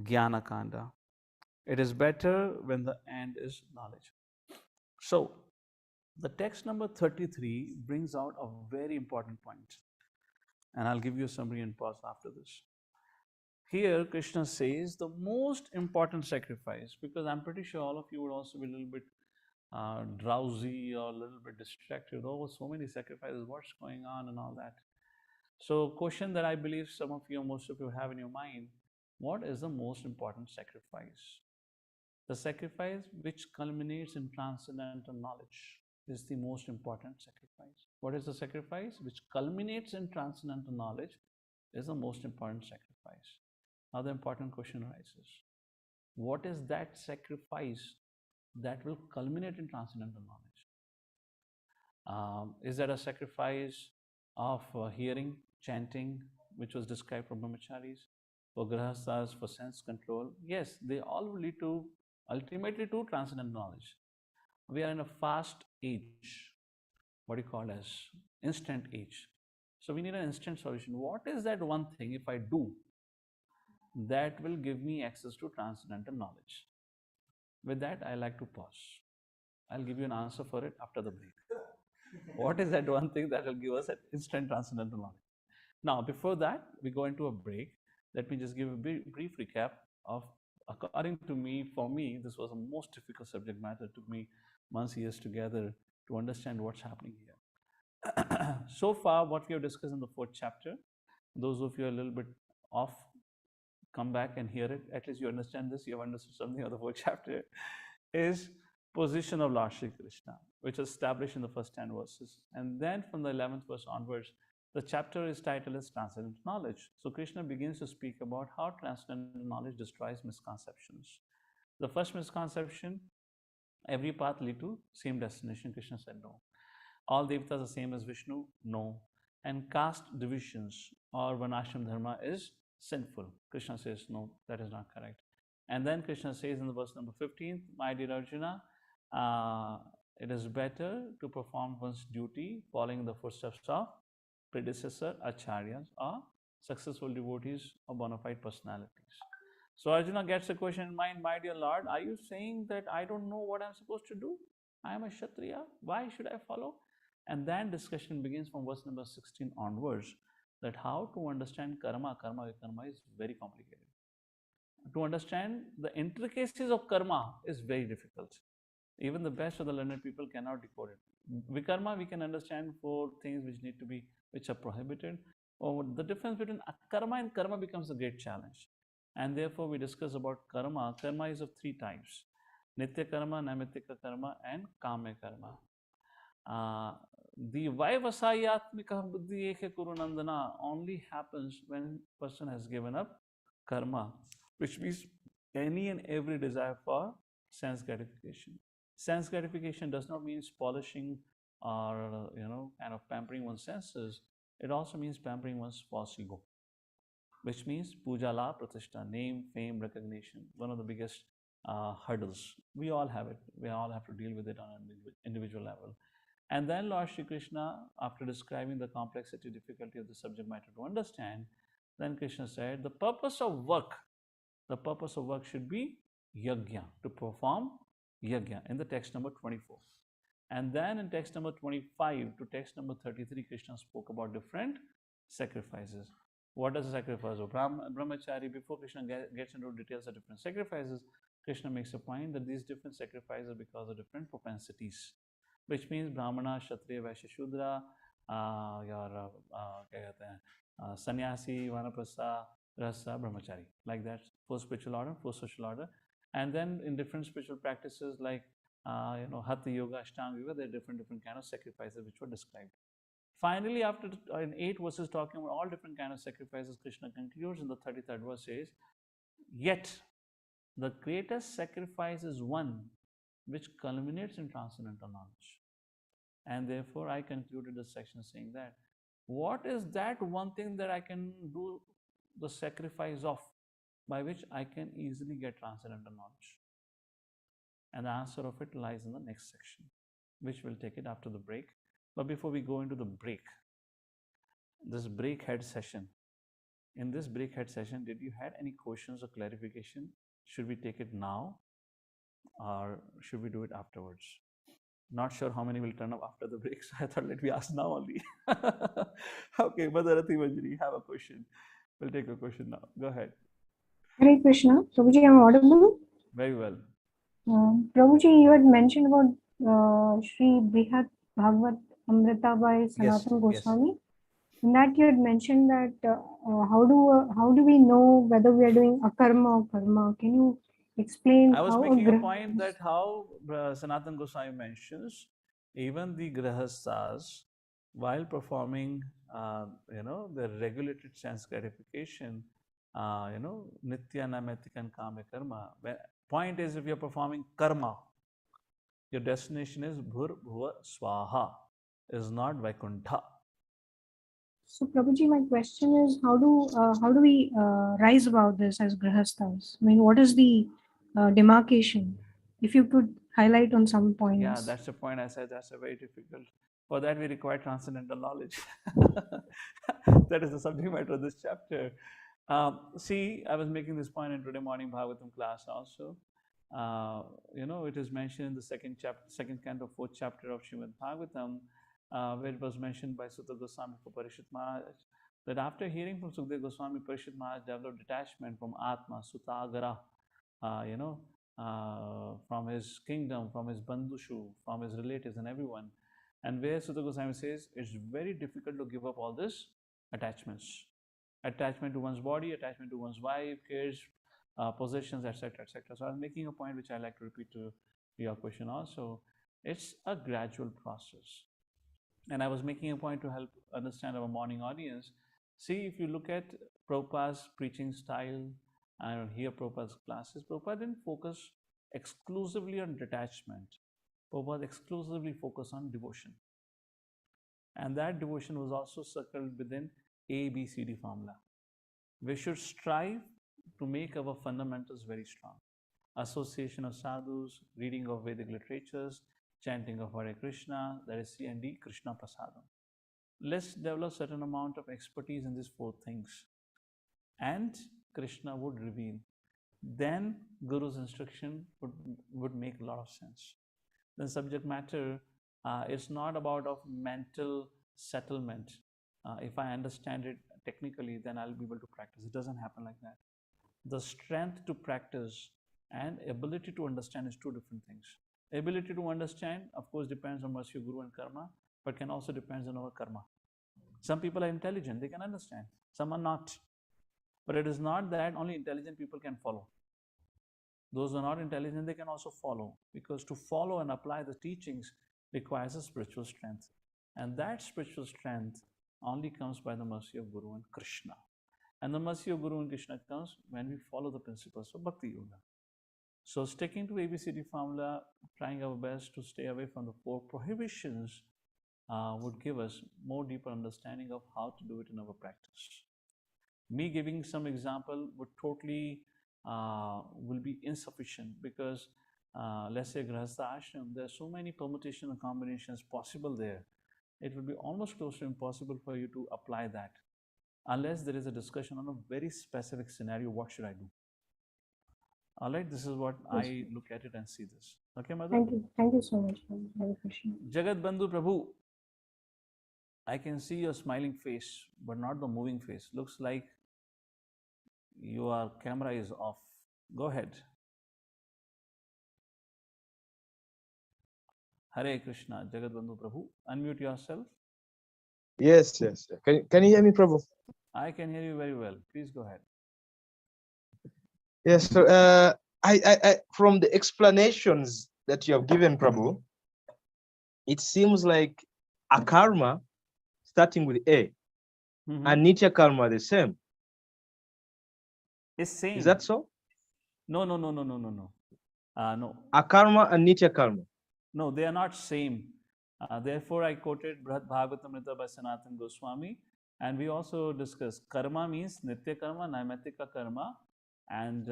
jnana kanda. It is better when the end is knowledge. So, the text number 33 brings out a very important point, and I'll give you a summary and pause after this. Here, Krishna says the most important sacrifice, because I'm pretty sure all of you would also be a little bit drowsy or a little bit distracted. Oh, so many sacrifices, what's going on and all that. So, question that I believe some of you, most of you have in your mind, what is the most important sacrifice? The sacrifice which culminates in transcendental knowledge is the most important sacrifice. What is the sacrifice which culminates in transcendental knowledge is the most important sacrifice. Now the important question arises, what is that sacrifice that will culminate in transcendental knowledge? Is that a sacrifice of hearing, chanting, which was described for brahmacharis, for grahasthas, for sense control? Yes, they all will lead to ultimately to transcendental knowledge. We are in a fast age, what you call as instant age. So we need an instant solution. What is that one thing if I do that will give me access to transcendental knowledge? With that, I like to pause. I'll give you an answer for it after the break. What is that one thing that will give us an instant transcendental knowledge? Now, before that, we go into a break. Let me just give a brief recap of, according to me, for me, this was the most difficult subject matter. It took me months, years together to understand what's happening here. So far, what we have discussed in the 4th chapter, those of you are a little bit off, come back and hear it. At least you understand this, you have understood something of the 4th chapter, is position of Lord Shri Krishna, which is established in the first 10 verses. And then from the 11th verse onwards, the chapter is titled as Transcendent Knowledge. So Krishna begins to speak about how transcendental knowledge destroys misconceptions. The first misconception, every path leads to same destination. Krishna said no. All devatas are the same as Vishnu? No. And caste divisions or Varnashram dharma is sinful. Krishna says no, that is not correct. And then Krishna says in the verse number 15, my dear Arjuna, it is better to perform one's duty following the footsteps of predecessor acharyas or successful devotees or bona fide personalities. So Arjuna gets a question in mind, my dear Lord, are you saying that I don't know what I'm supposed to do? I am a Kshatriya, why should I follow? And then discussion begins from verse number 16 onwards, that how to understand karma is very complicated. To understand the intricacies of karma is very difficult. Even the best of the learned people cannot decode it. Vikarma we can understand for things which are prohibited. Or the difference between akarma and karma becomes a great challenge. And therefore we discuss about karma. Karma is of 3 types: nitya karma, naimittika karma, and kama karma. The vaivasayatmika buddhi ekhe kurunandana only happens when person has given up karma, which means any and every desire for sense gratification. Sense gratification does not mean polishing or kind of pampering one's senses. It also means pampering one's false ego, which means puja, la, pratishtha, name, fame, recognition. One of the biggest hurdles. We all have it. We all have to deal with it on an individual level. And then Lord Shri Krishna, after describing the complexity, difficulty of the subject matter to understand, then Krishna said, the purpose of work should be yajna, to perform yajna, in the text number 24. And then in text number 25 to text number 33, Krishna spoke about different sacrifices. What does a sacrifice of brahmachari? Before Krishna gets into details of different sacrifices, Krishna makes a point that these different sacrifices are because of different propensities, which means Brahmana, Kshatriya, Vaishya, Shudra, Sannyasi, Vanaprastha, Rasa, Brahmachari, like that, 4 spiritual order, 4 social order. And then in different spiritual practices like Hatha Yoga, Ashtanga Yoga, there are different kind of sacrifices which were described. Finally, after in 8 verses talking about all different kind of sacrifices, Krishna concludes in the 33rd verse says, Yet, the greatest sacrifice is one which culminates in transcendental knowledge. And therefore, I concluded the section saying that what is that one thing that I can do the sacrifice of, by which I can easily get transcendental knowledge? And the answer of it lies in the next section, which we'll take it after the break. But before we go into the break, this breakhead session, in this breakhead session, did you had any questions or clarification? Should we take it now or should we do it afterwards? Not sure how many will turn up after the break, so I thought let me ask now only. Okay, Madhurati Manjari, have a question. We'll take a question now. Go ahead. Hare Krishna. Prabhuji, I'm audible? Very well. Prabhuji, you had mentioned about Sri Brihat Bhagavat Amrita by Sanatana Goswami. In that you had mentioned that how do we know whether we are doing akarma or karma? Can you explain? I was how making a point that how Sanatana Goswami mentions even the grahasthas, while performing the regulated sense gratification, nitya naimittika and kama karma. Point is, if you're performing karma, your destination is bhur bhuva swaha, is not vaikuntha. So Prabhuji, my question is, how do we rise above this as grahasthas? I mean, what is the demarcation? If you could highlight on some points. Yeah, that's the point I said. That's a very difficult. For that, we require transcendental knowledge. That is the subject matter of this chapter. See, I was making this point in today morning Bhagavatam class also. It is mentioned in the second canto, fourth chapter of Srimad Bhagavatam, where it was mentioned by Sutta Goswami for Parishit Maharaj, that after hearing from Sukdev Goswami, Parishit Maharaj developed detachment from Atma, Sutagara, from his kingdom, from his bandhushu, from his relatives and everyone. And where Sutta Goswami says, it's very difficult to give up all these attachments. Attachment to one's body, attachment to one's wife, kids, possessions, etc., etc. So I was making a point which I like to repeat to your question also. It's a gradual process. And I was making a point to help understand our morning audience. See, if you look at Prabhupada's preaching style and hear Prabhupada's classes, Prabhupada didn't focus exclusively on detachment. Prabhupada exclusively focused on devotion. And that devotion was also circled within ABCD formula. We should strive to make our fundamentals very strong. Association of sadhus, reading of Vedic literatures, chanting of Hare Krishna, that is C&D, Krishna Prasadam. Let's develop certain amount of expertise in these four things. And Krishna would reveal. Then Guru's instruction would make a lot of sense. The subject matter is not about of mental settlement. If I understand it technically, then I'll be able to practice. It doesn't happen like that. The strength to practice and ability to understand is two different things. Ability to understand, of course, depends on mercy of Guru and karma, but can also depend on our karma. Some people are intelligent, they can understand. Some are not. But it is not that only intelligent people can follow. Those who are not intelligent, they can also follow. Because to follow and apply the teachings requires a spiritual strength. And that spiritual strength only comes by the mercy of Guru and Krishna. And the mercy of Guru and Krishna comes when we follow the principles of Bhakti Yoga. So sticking to ABCD formula, trying our best to stay away from the four prohibitions would give us more deeper understanding of how to do it in our practice. Me giving some example would totally will be insufficient because let's say Grahastha Ashram, there are so many permutations and combinations possible there. It would be almost close to impossible for you to apply that unless there is a discussion on a very specific scenario. What should I do? All right, this is what I look at it and see this. Okay, Mother? Thank you so much for the question. Jagat Bandhu Prabhu, I can see your smiling face, but not the moving face. Looks like your camera is off. Go ahead. Hare Krishna, Jagat Bandhu Prabhu. Unmute yourself. Yes. Can you hear me, Prabhu? I can hear you very well. Please go ahead. Yes, so I from the explanations that you have given, Prabhu, it seems like a karma starting with A and Nitya karma the same. It's same. Is that so? No. No. Akarma and Nitya karma. No, they are not same. Therefore, I quoted Brihad Bhagavatamrita by Sanatana Goswami, and we also discussed karma means nitya karma, naimatika karma, and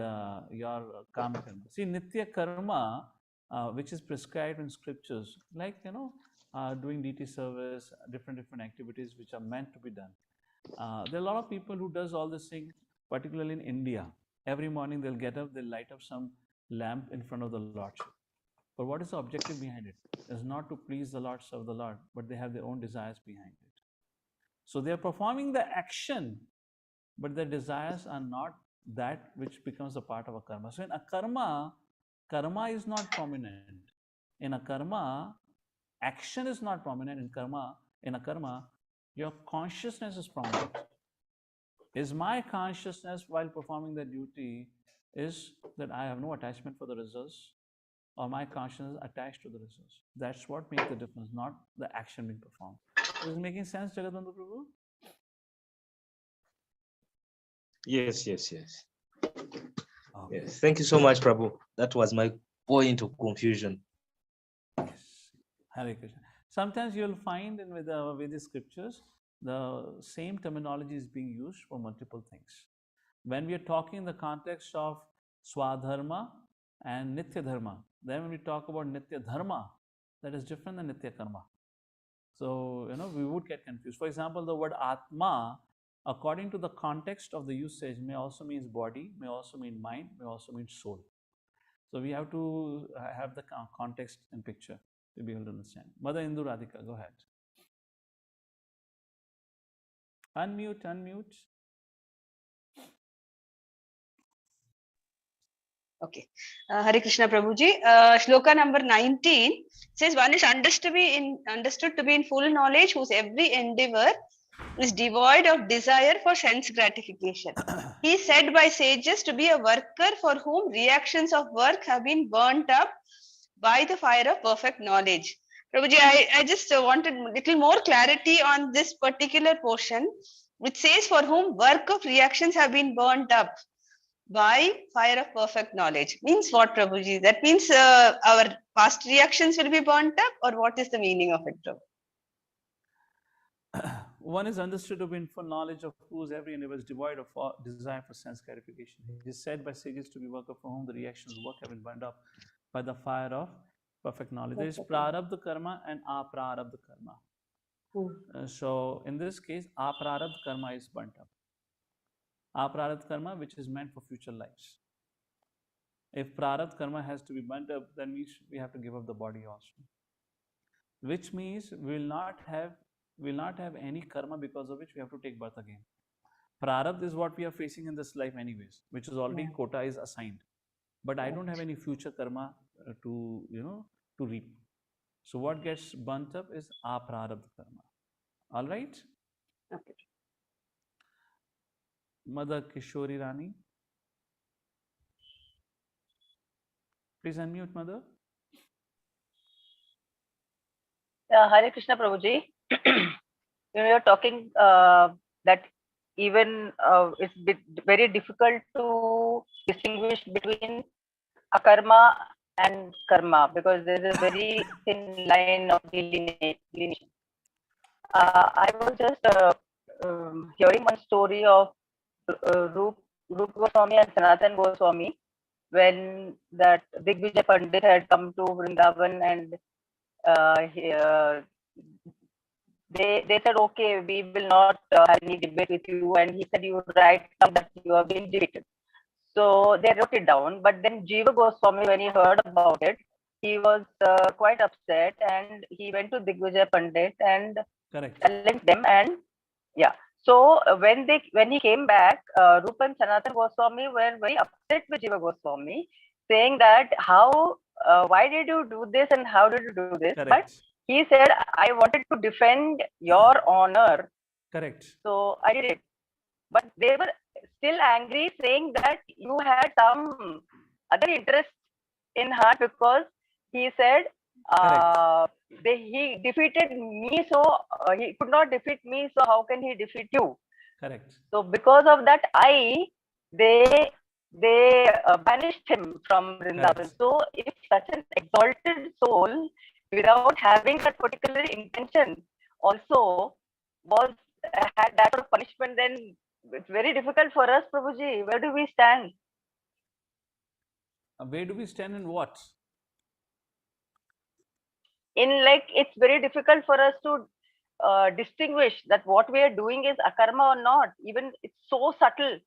your kama karma. See, nitya karma, which is prescribed in scriptures, like doing deity service, different activities which are meant to be done. There are a lot of people who does all this thing, particularly in India. Every morning they'll get up, they'll light up some lamp in front of the Lordship. But what is the objective behind it? It's not to please the Lord, serve the Lord, but they have their own desires behind it. So they are performing the action, but their desires are not that which becomes a part of a karma. So in a karma is not prominent. In a karma, action is not prominent. In a karma, your consciousness is prominent. Is my consciousness while performing the duty is that I have no attachment for the results, or my consciousness is attached to the results? That's what makes the difference, not the action being performed. Is it making sense, Jagadbandhu Prabhu? Yes. Okay. Yes. Thank you so much, Prabhu. That was my point of confusion. Yes. Hare Krishna. Sometimes you'll find in with the scriptures, the same terminology is being used for multiple things. When we are talking in the context of Swadharma and Nitya Dharma, then when we talk about Nitya Dharma, that is different than Nitya Karma. So, we would get confused. For example, the word Atma, according to the context of the usage, may also mean body, may also mean mind, may also mean soul. So we have to have the context in picture to be able to understand. Mother Indu Radhika, go ahead. Unmute. Okay. Hare Krishna Prabhuji. Shloka number 19 says, one is understood to be in full knowledge, whose every endeavor is devoid of desire for sense gratification. He is said by sages to be a worker for whom reactions of work have been burnt up by the fire of perfect knowledge. Prabhuji, I just wanted a little more clarity on this particular portion, which says for whom work of reactions have been burnt up by fire of perfect knowledge. Means what, Prabhuji? That means our past reactions will be burnt up, or what is the meaning of it, Prabhu? One is understood to be in full knowledge of whose every endeavor is devoid of desire for sense gratification. It is said by sages to be worker for whom the reactions of work have been burned up by the fire of perfect knowledge. There is prarabdha karma and aprarabdha karma. So in this case, aprarabdha karma is burnt up. Aprarabdha karma, which is meant for future lives. If prarabdha karma has to be burnt up, then we have to give up the body also. Which means we will not have any karma because of which we have to take birth again. Prarabdha is what we are facing in this life anyways, which is already quota is assigned. But I don't have any future karma to reap. So what gets burnt up is aprarabdha karma. All right? Okay. Mother Kishori Rani. Please unmute, Mother. Hare Krishna Prabhuji. You're talking that even it's very difficult to distinguish between akarma and karma because there's a very thin line of delineation. I was just hearing one story of Rup Goswami and Sanatan Goswami when that Digvijay Pandit had come to Vrindavan and they said, okay, we will not have any debate with you. And he said, you write down that you have been debated. So they wrote it down. But then Jiva Goswami, when he heard about it, he was quite upset and he went to Digvijay Pandit and challenged them. And yeah. So when he came back, Rup and Sanatan Goswami were very upset with Jiva Goswami, saying that why did you do this and how did you do this? Correct. But he said, I wanted to defend your honor. Correct. So I did it. But they were still angry, saying that you had some other interest in heart because he said, he defeated me, so he could not defeat me, so how can he defeat you? Correct. So because of that, they they banished him from Vrindavan. Correct. So if such an exalted soul, without having that particular intention, also was had that sort of punishment, then it's very difficult for us, Prabhuji. Where do we stand? Where do we stand in what? In like, it's very difficult for us to distinguish that what we are doing is akarma or not. Even it's so subtle.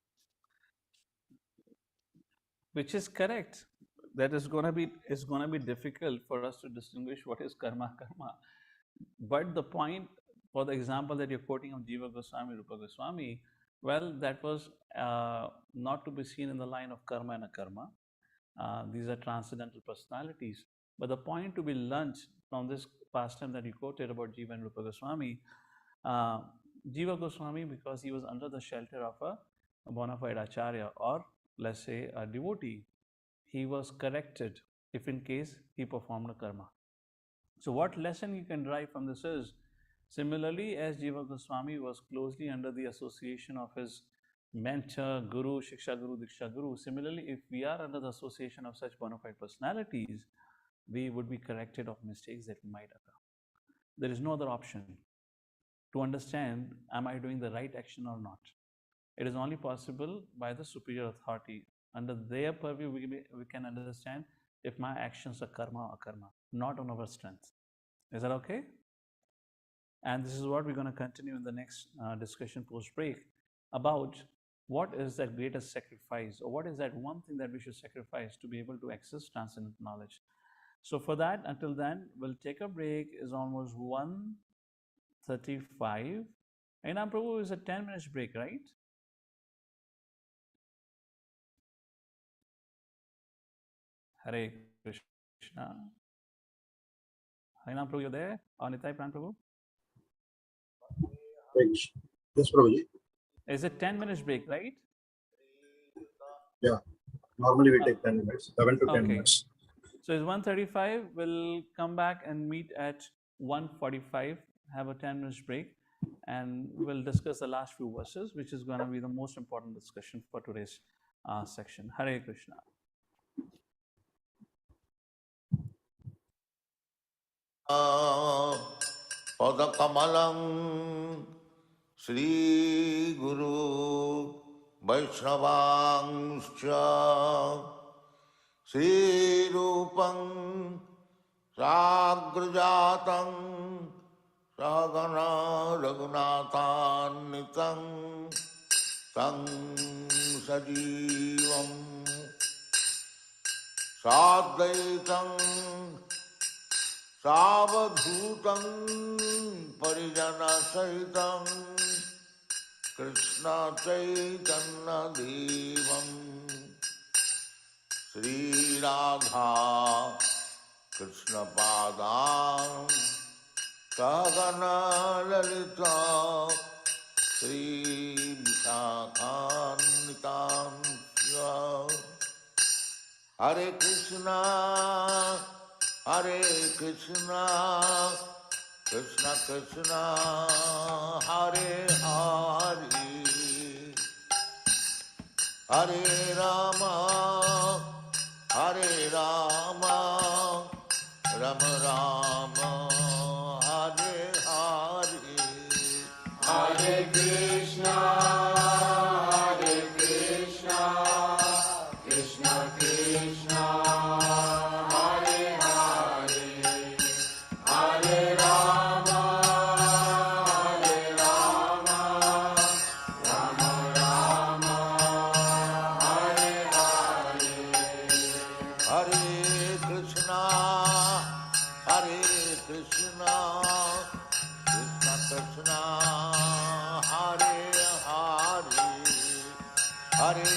Which is correct. That is going to be difficult for us to distinguish what is karma. But the point, for the example that you're quoting of Jiva Goswami, Rupa Goswami, well, that was not to be seen in the line of karma and akarma. These are transcendental personalities. But the point to be learnt from this pastime that you quoted about Jiva and Rupa Goswami, Jiva Goswami, because he was under the shelter of a bona fide acharya, or let's say a devotee, he was corrected if in case he performed a karma. So what lesson you can derive from this is, similarly as Jiva Goswami was closely under the association of his mentor, Guru, Shiksha Guru, Diksha Guru, similarly if we are under the association of such bona fide personalities, we would be corrected of mistakes that might occur. There is no other option to understand, am I doing the right action or not? It is only possible by the superior authority. Under their purview, we can understand if my actions are karma or akarma, not on our strength. Is that okay? And this is what we're going to continue in the next discussion post-break about what is that greatest sacrifice, or what is that one thing that we should sacrifice to be able to access transcendent knowledge. So for that, until then, we'll take a break. It's almost 1:35. And now, Prabhu, is a 10 minutes break, right? Hare Krishna. Harinam Prabhu, you're there? Or Nitai Pran Prabhu? Yes, Prabhuji. Is it 10 minutes break, right? Yeah. Normally we take 10 minutes, 7 to 10 minutes. So it's 1:35. We'll come back and meet at 1:45, have a 10 minutes break, and we'll discuss the last few verses, which is going to be the most important discussion for today's section. Hare Krishna. Padakamalam Sri Guru Vaishnavangscha Sri Rupam Sagrajatam Sagana Raghunathannitam Tam Sajivam Sadvaitam Savadhutam Parijana Sahitam Krishna Chaitanya Devam Sri Radha Krishna Padam Sagana Lalita Sri Visakhannitam Hare Krishna Hare Krishna, Krishna Krishna, Hare Hare, Hare Rama, Hare Rama, Rama Rama, Hare Hare, Hare Krishna, Hare Krishna, Krishna Krishna. Hare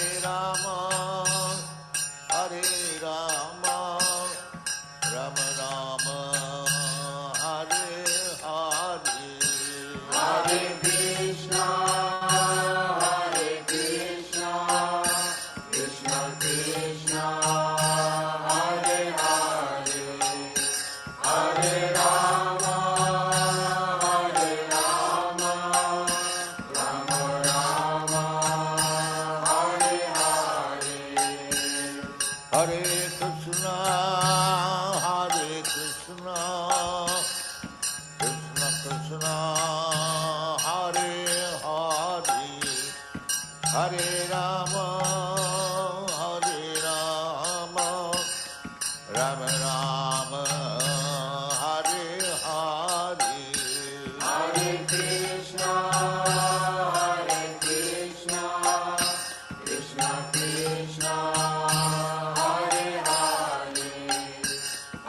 Hare Rama, Rama Rama, Hare Hare. Hare Krishna, Krishna Krishna, Hare Hare,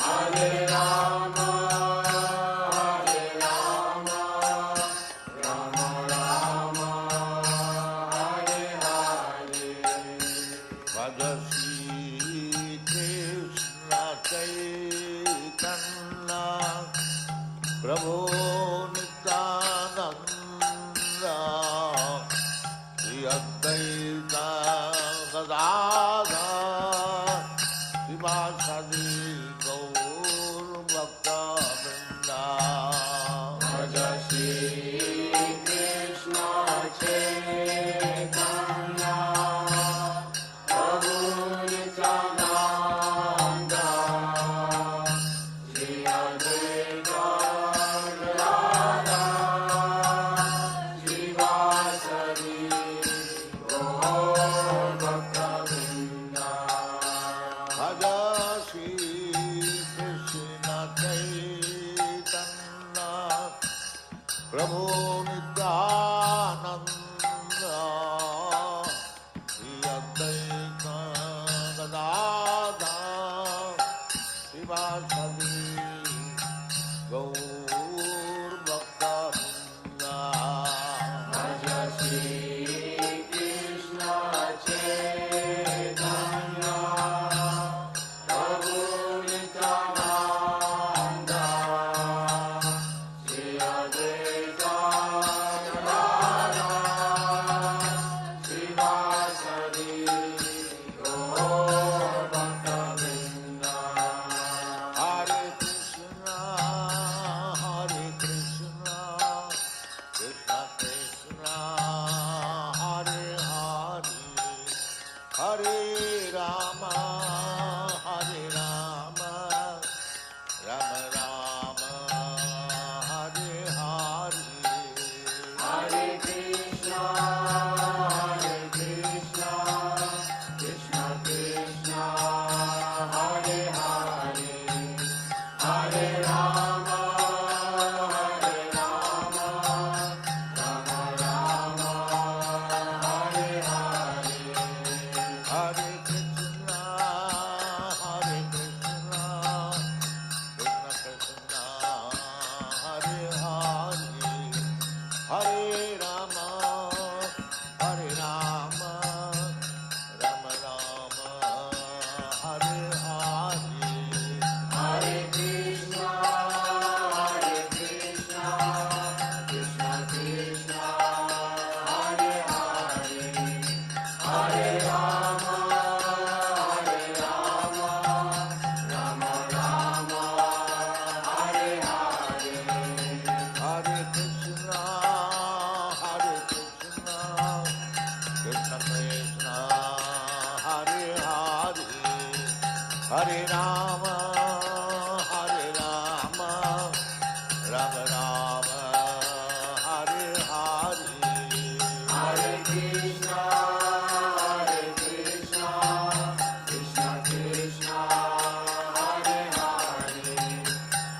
Hare Rama, Rama Rama, Hare Hare. Bhaja Shri Krishna Chaitanya, Prabhu Nityananda, Shri Advaita Gadadhar, Srivasadi Gaur Bhakta Vrinda. Bhaja Shri Krishna Chaitanya, Prabhu Nityananda, Shri Advaita Gadadhar, Srivasadi Gaur Bhakta Vrinda. Bhaja Shri Krishna Chaitanya, Prabhu Nityananda, Shri Advaita Gadadhar, Srivasadi Gaur Bhakta Vrinda. Bhaja Shri Krishna Chaitanya, Prabhu Nityananda, Shri Advaita Gadadhar, Srivasadi Gaur Bhakta Vrinda. Hare Krishna, Krishna Krishna, Hare Hare, Hare Rama, Rama Rama, Hare Hare. Hare Krishna, Krishna Krishna, Hare Hare, Hare Rama, Rama Rama, Hare Hare. Hare Krishna, Krishna Krishna, Hare Hare, Hare Rama, Rama Rama, Hare Hare. Hare Krishna, Krishna Krishna, Hare Hare, Hare Rama, Rama Rama, Hare Hare. Hare Krishna, Krishna Krishna, Hare Hare, Hare Rama, Rama Rama, Hare Hare. Hare Krishna, Krishna Krishna, Hare Hare,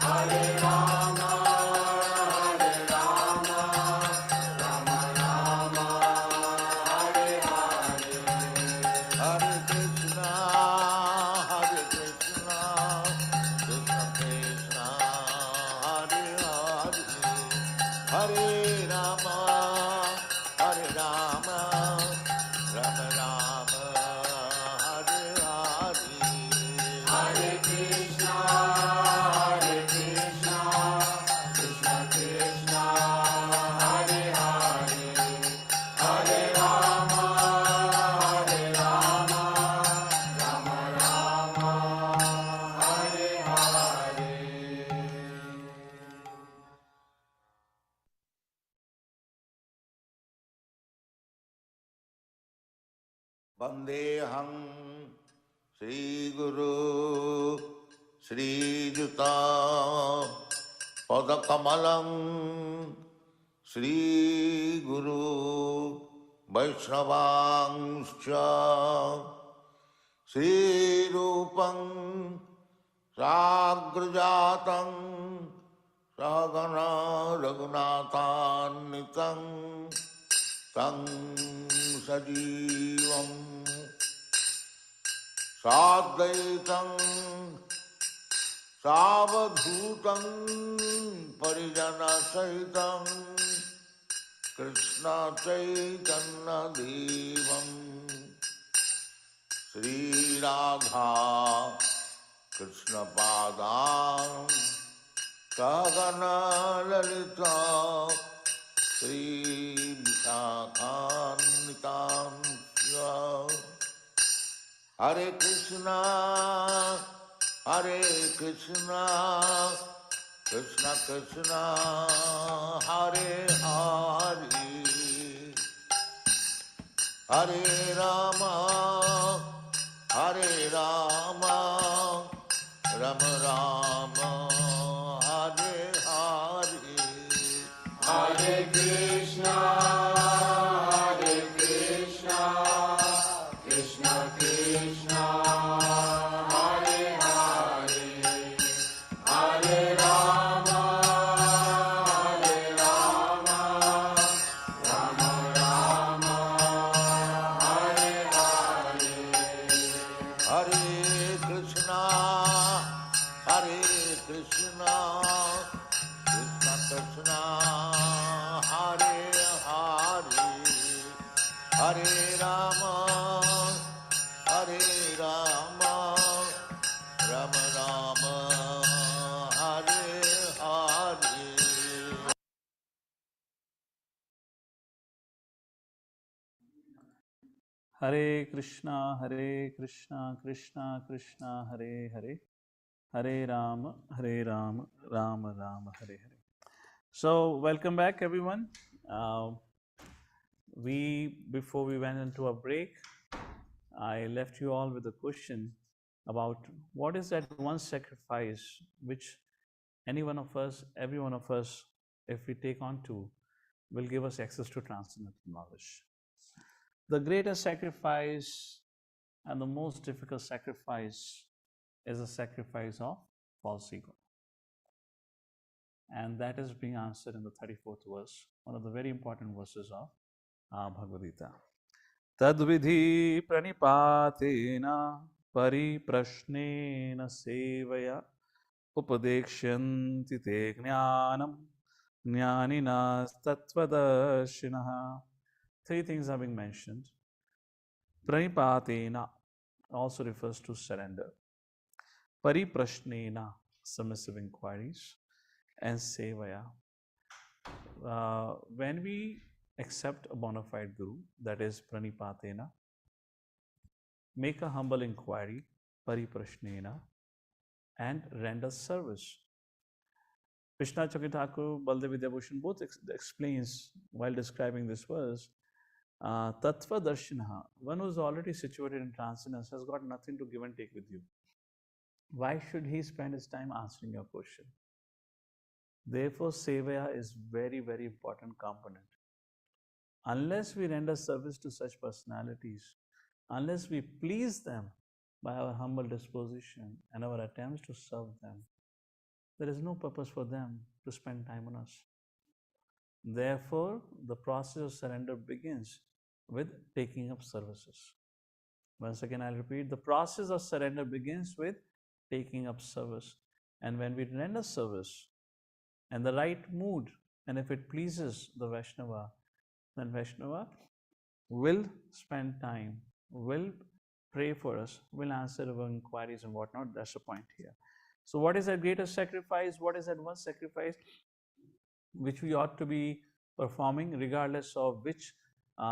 Hare Rama, Rama Rama, Hare Hare. Hare Krishna, Krishna Krishna, Hare Hare, Hare Rama, Rama Rama, Hare Hare. Hare Krishna, Krishna Krishna, Hare Hare, Hare Rama, Rama Rama, Hare Hare. Vandeham Shri Guru Shri Juta Padakamalam Shri Guru Vaishnavangscha Sri Rupam Sagrajatam Sagana Raghunathannitam Tam Sajivam Sadvaitam Savadhutam Parijana Sahitam Krishna Chaitanya Devam Sri Radha Krishna Padam Sagana Lalita Sri Vishakanitam Hare Krishna Krishna Krishna Hare Hare Hare Rama Rama Rama Hare Hare Hare Krishna Krishna Krishna Hare Hare Hare Rama Rama Rama Hare Hare Hare Krishna Krishna Krishna Hare Hare Hare Rama Rama Rama Hare Hare Hare Krishna, Krishna Krishna, Hare Hare, Hare Rama, Rama Rama, Hare Hare. So, welcome back, everyone. Before we went into a break, I left you all with a question about what is that one sacrifice which any one of us, every one of us, if we take on to, will give us access to transcendental knowledge. The greatest sacrifice and the most difficult sacrifice is a sacrifice of false ego. And that is being answered in the 34th verse, one of the very important verses of Bhagavad Gita. Tadvidhi pranipatena pariprashnena sevaya upadekshanti te jnanam jnaninas tattvadashinaha. Three things are being mentioned. Pranipatena also refers to surrender. Pariprashnena, submissive inquiries. And sevaya. When we accept a bona fide guru, that is pranipatena, make a humble inquiry, pariprashnena, and render service. Krishna Chakrithakur, Baldev Vidyabhushan both explains while describing this verse, Tattva Darshinaha, one who is already situated in transcendence has got nothing to give and take with you. Why should he spend his time answering your question? Therefore, sevaya is very, very important component. Unless we render service to such personalities, unless we please them by our humble disposition and our attempts to serve them, there is no purpose for them to spend time on us. Therefore, the process of surrender begins with taking up services. Once again, I'll repeat, the process of surrender begins with taking up service. And when we render service, and the right mood, and if it pleases the Vaishnava, then Vaishnava will spend time, will pray for us, will answer our inquiries and whatnot. That's the point here. So what is that greatest sacrifice? What is that one sacrifice which we ought to be performing regardless of which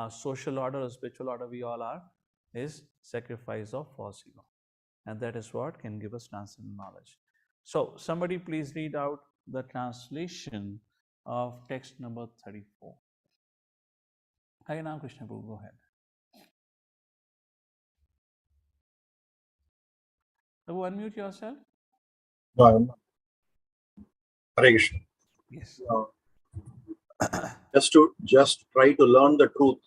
social order or spiritual order we all are, is sacrifice of false ego. And that is what can give us transcendental knowledge. So somebody please read out the translation of text number 34. Hare Ram Krishna Prabhu, go ahead. Prabhu, unmute yourself. Hare Krishna. Yes. Just try to learn the truth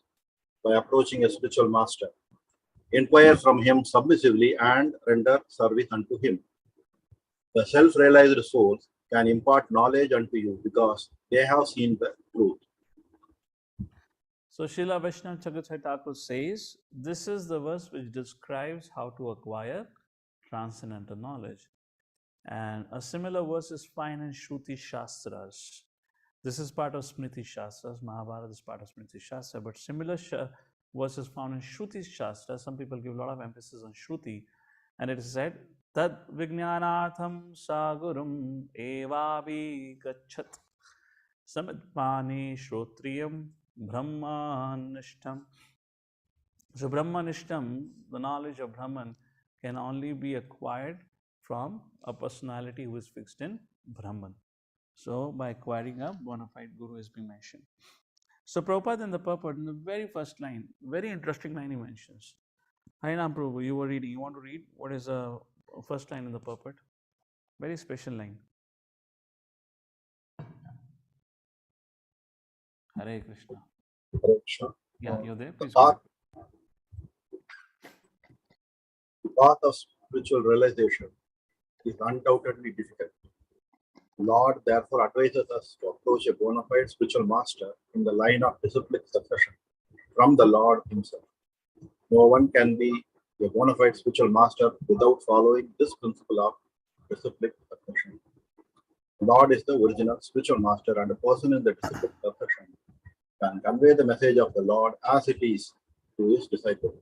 by approaching a spiritual master. Inquire from him submissively and render service unto him. The self-realized souls can impart knowledge unto you because they have seen the truth. So Srila Vaishnava Chakravarti Thakur says, this is the verse which describes how to acquire transcendental knowledge. And a similar verse is found in Shruti Shastras. This is part of Smriti Shastras. Mahabharata is part of Smriti Shastra, but similar verses found in Shruti Shastras. Some people give a lot of emphasis on Shruti, and it is said, Tad Vijnanatham Sagurum Evavi Gachat Samitpani Shrotriyam Brahmanishtam. So Brahmanishtam, the knowledge of Brahman, can only be acquired from a personality who is fixed in Brahman. So by acquiring a bona fide guru is being mentioned. So Prabhupada in the purport, in the very first line, very interesting line he mentions. Harinam Prabhu, you were reading. You want to read what is the first line in the purport? Very special line. Hare Krishna. Hare Krishna. Yeah, you're there. Please The path of spiritual realization is undoubtedly difficult. Lord therefore advises us to approach a bona fide spiritual master in the line of disciplic succession from the Lord himself. No one can be a bona fide spiritual master without following this principle of disciplic succession. Lord is the original spiritual master, and a person in the disciplic succession can convey the message of the Lord as it is to his disciple.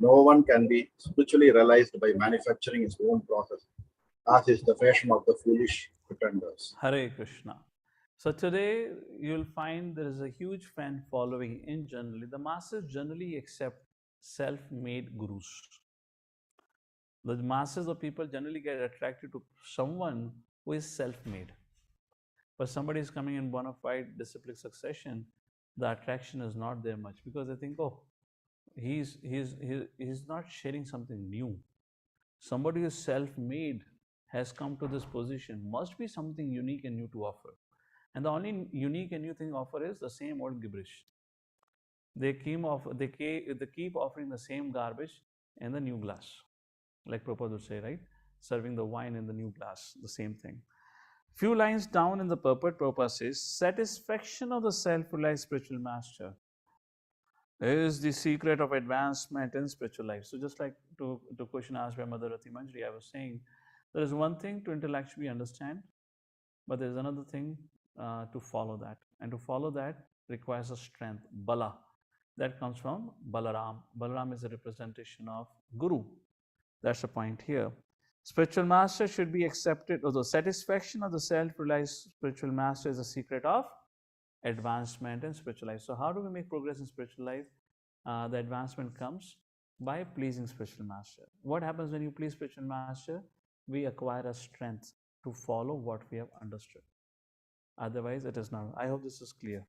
No one can be spiritually realized by manufacturing his own process, as is the fashion of the foolish pretenders. Hare Krishna. So today you'll find there is a huge fan following in generally. The masses generally accept self-made gurus. The masses of people generally get attracted to someone who is self-made. But somebody is coming in bona fide disciplic succession, the attraction is not there much because they think, oh, he's not sharing something new. Somebody who is self-made has come to this position, must be something unique and new to offer. And the only unique and new thing to offer is the same old gibberish. They keep offering the same garbage in the new glass. Like Prabhupada would say, right? Serving the wine in the new glass, the same thing. Few lines down in the purport, Prabhupada says, satisfaction of the self-realized spiritual master is the secret of advancement in spiritual life. So just like to question asked by Mother Rati Manjari, I was saying, there is one thing to intellectually understand, but there is another thing to follow that. And to follow that requires a strength, bala. That comes from Balaram. Balaram is a representation of Guru. That's the point here. Spiritual master should be accepted, although satisfaction of the self-realized spiritual master is the secret of advancement in spiritual life. So how do we make progress in spiritual life? The advancement comes by pleasing spiritual master. What happens when you please spiritual master? We acquire a strength to follow what we have understood. Otherwise, it is not. I hope this is clear.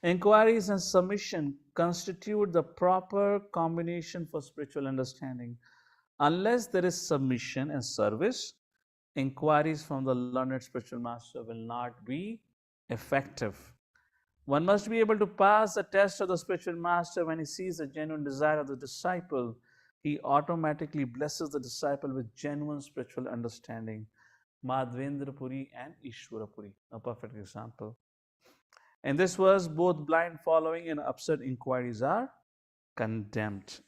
Inquiries and submission constitute the proper combination for spiritual understanding. Unless there is submission and service, inquiries from the learned spiritual master will not be effective. One must be able to pass the test of the spiritual master. When he sees the genuine desire of the disciple, he automatically blesses the disciple with genuine spiritual understanding. Madhvendra Puri and Ishwara Puri, a perfect example. In this verse, both blind following and absurd inquiries are condemned.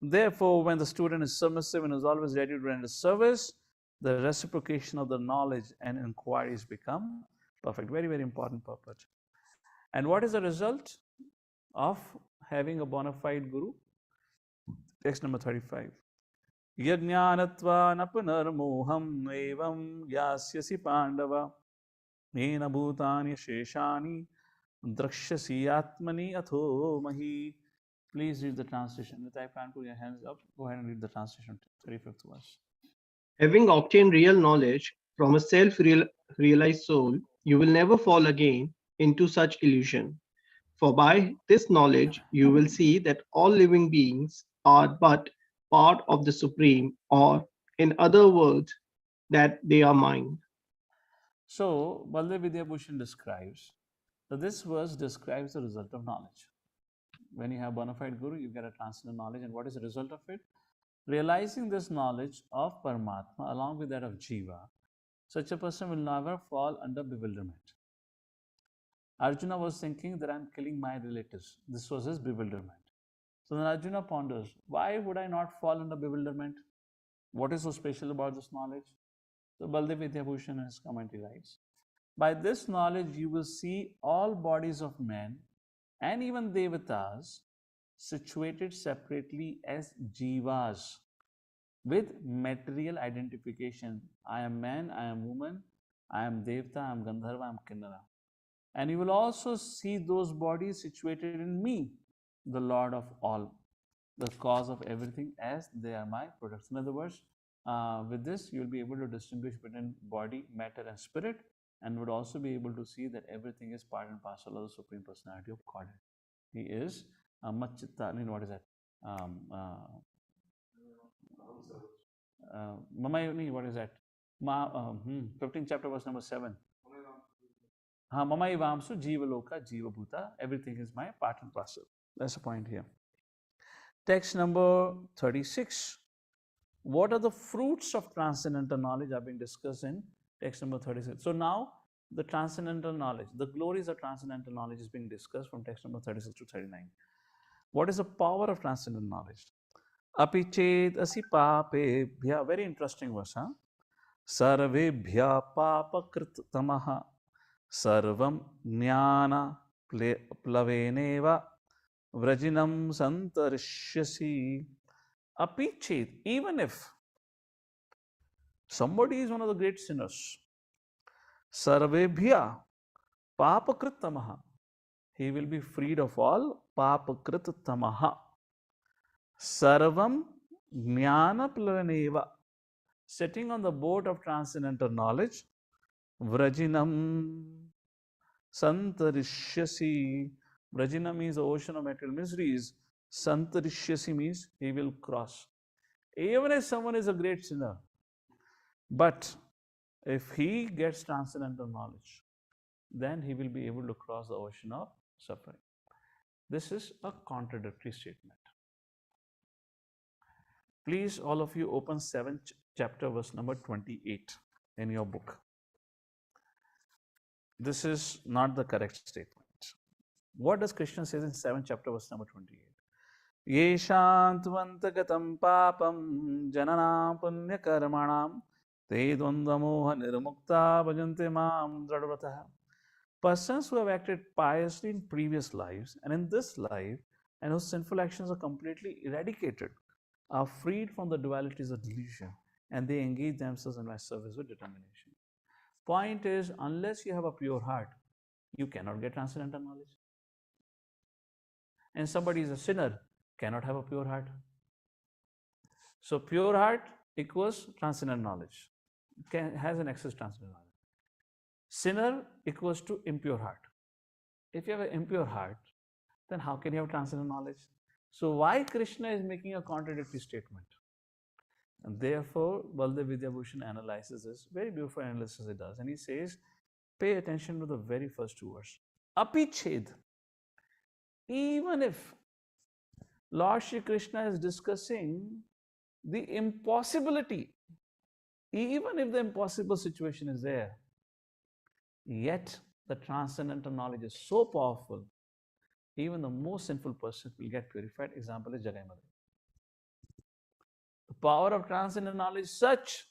Therefore, when the student is submissive and is always ready to render service, the reciprocation of the knowledge and inquiries become perfect. Very, very important purpose. And what is the result of having a bona fide guru? Text number 35. Yajnanatva napunarmoham evam yasyasi pandava ena bhutani sheshani drakshasi atmani atho mahi. Please read the translation. If I can't put your hands up, go ahead and read the translation, 35th verse. Having obtained real knowledge from a self-realized soul, you will never fall again into such illusion. For by this knowledge, you will see that all living beings are but part of the Supreme, or in other words, that they are mind. So, Baldev Vidyabhushan describes that this verse describes the result of knowledge. When you have bona fide guru, you get a transcendental knowledge. And what is the result of it? Realizing this knowledge of Paramatma along with that of Jiva, such a person will never fall under bewilderment. Arjuna was thinking that I'm killing my relatives. This was his bewilderment. So then Arjuna ponders, why would I not fall under bewilderment? What is so special about this knowledge? So Baldev Vidyabhushan in his commentary writes, by this knowledge you will see all bodies of men and even devatas situated separately as jivas with material identification. I am man, I am woman, I am devta, I am gandharva, I am kinnara. And you will also see those bodies situated in me, the Lord of all, the cause of everything, as they are my products. In other words, with this, you will be able to distinguish between body, matter, and spirit, and would also be able to see that everything is part and parcel of the Supreme Personality of Godhead. He is Matchitta. I mean, what is that? Mamayuni, what is that? 15th chapter, verse number 7. Mamayivamsu Jivaloka Jivabhuta. Everything is my part and parcel. That's the point here. Text number 36. What are the fruits of transcendental knowledge are being discussed in text number 36. So now the transcendental knowledge, the glories of transcendental knowledge is being discussed from text number 36 to 39. What is the power of transcendental knowledge? Api ched asi papebhya. Very interesting verse, huh? Sarvebhya papakrit tamaha sarvam jnana plaveneva vrajinam santarishyasi. Api ched, even if somebody is one of the great sinners, sarvebhya papakrit tamaha, he will be freed of all papakrit tamaha. Sarvam jnana plavaneva, sitting on the boat of transcendental knowledge, vrajinam santarishyasi. Vrajina means the ocean of material miseries. Santarishyasi means he will cross. Even if someone is a great sinner, but if he gets transcendental knowledge, then he will be able to cross the ocean of suffering. This is a contradictory statement. Please, all of you, open 7th chapter, verse number 28 in your book. This is not the correct statement. What does Krishna say in 7th chapter, verse number 28? Yeshantuvantagatam papam janana punya karmanam te dvandamoha nirmukta bhajante mam dradvrataha. Persons who have acted piously in previous lives and in this life, and whose sinful actions are completely eradicated, are freed from the dualities of delusion, and they engage themselves in my service with determination. Point is, unless you have a pure heart, you cannot get transcendental knowledge. And somebody is a sinner, cannot have a pure heart. So pure heart equals transcendental knowledge, has an excess transcendental knowledge. Sinner equals to impure heart. If you have an impure heart, then how can you have transcendental knowledge? So why Krishna is making a contradictory statement? And therefore, Baldev Vidyabhushan analyzes this, very beautiful analysis he does, and he says, pay attention to the very first two words. Api ched. Even if Lord Shri Krishna is discussing the impossibility, even if the impossible situation is there, yet the transcendental knowledge is so powerful, even the most sinful person will get purified. Example is Jagai Madai. The power of transcendental knowledge is such.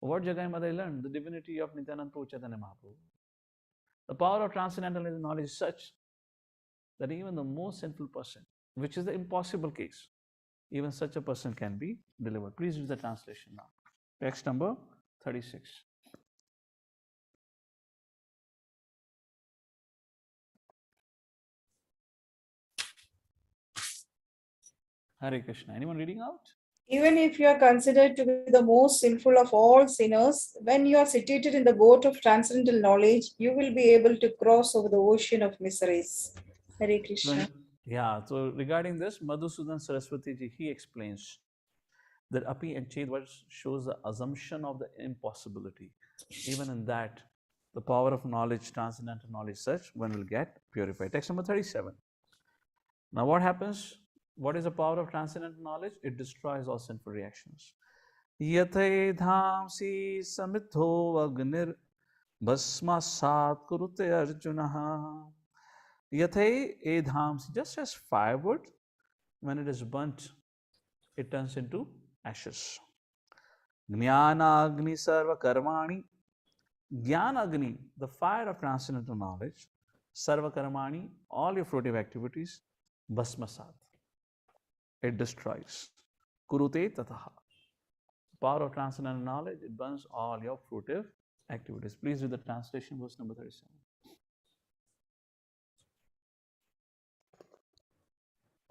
What Jagai Madai learned? The divinity of Nityananda Prabhu Chaitanya Mahaprabhu. The power of transcendental knowledge is such that even the most sinful person, which is the impossible case, even such a person can be delivered. Please read the translation now. Text number 36. Hare Krishna. Anyone reading out? Even if you are considered to be the most sinful of all sinners, when you are situated in the boat of transcendental knowledge, you will be able to cross over the ocean of miseries. Hare Krishna. So regarding this, Madhusudan Saraswati ji, he explains that Api and Ched shows the assumption of the impossibility. Even in that, the power of knowledge, transcendental knowledge, such one will get purified. Text number 37. Now what happens? What is the power of transcendental knowledge? It destroys all sinful reactions. Yate dhamsi samitho agnir bhasma sat kurute arjunaha. Yate edhamsi, just as firewood, when it is burnt, it turns into ashes. Jnana agni sarva karmani. Jnana agni, the fire of transcendental knowledge, sarva karmani, all your fruitive activities, bhasmasat, it destroys. Kurute tataha. Power of transcendental knowledge, it burns all your fruitive activities. Please read the translation, verse number 37.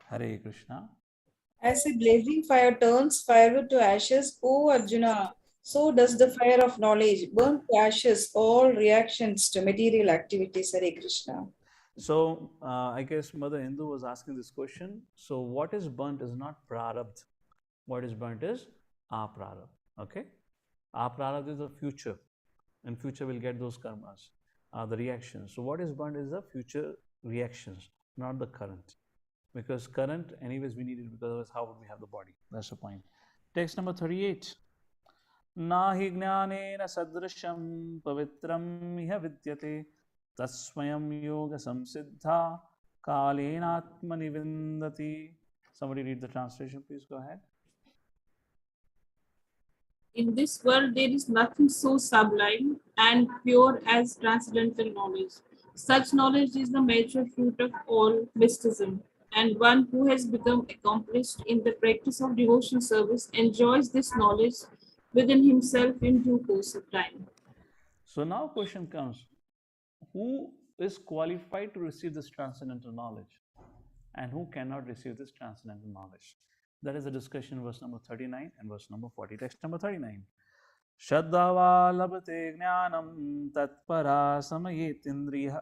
Hare Krishna. As a blazing fire turns firewood to ashes, O Arjuna, so does the fire of knowledge burn to ashes all reactions to material activities. Hare Krishna. So, I guess Mother Hindu was asking this question. So, what is burnt is not prarabdh. What is burnt is aprarabdh. Okay? Aprarabdh is the future. In future, we'll get those karmas, the reactions. So, what is burnt is the future reactions, not the current. Because current, anyways, we need it, because otherwise, how would we have the body? That's the point. Text number 38. Nahi jnanena sadrisham pavitram iha vidyate tasmayam yoga samsiddha kalenatmani vindati. Somebody read the translation, please go ahead. In this world, there is nothing so sublime and pure as transcendental knowledge. Such knowledge is the mature fruit of all mysticism, and one who has become accomplished in the practice of devotional service enjoys this knowledge within himself in due course of time. So now question comes, who is qualified to receive this transcendental knowledge and who cannot receive this transcendental knowledge? That is a discussion in verse number 39 and verse number 40. Text number 39. Shaddava labhate jnanam tatpara samayetindriya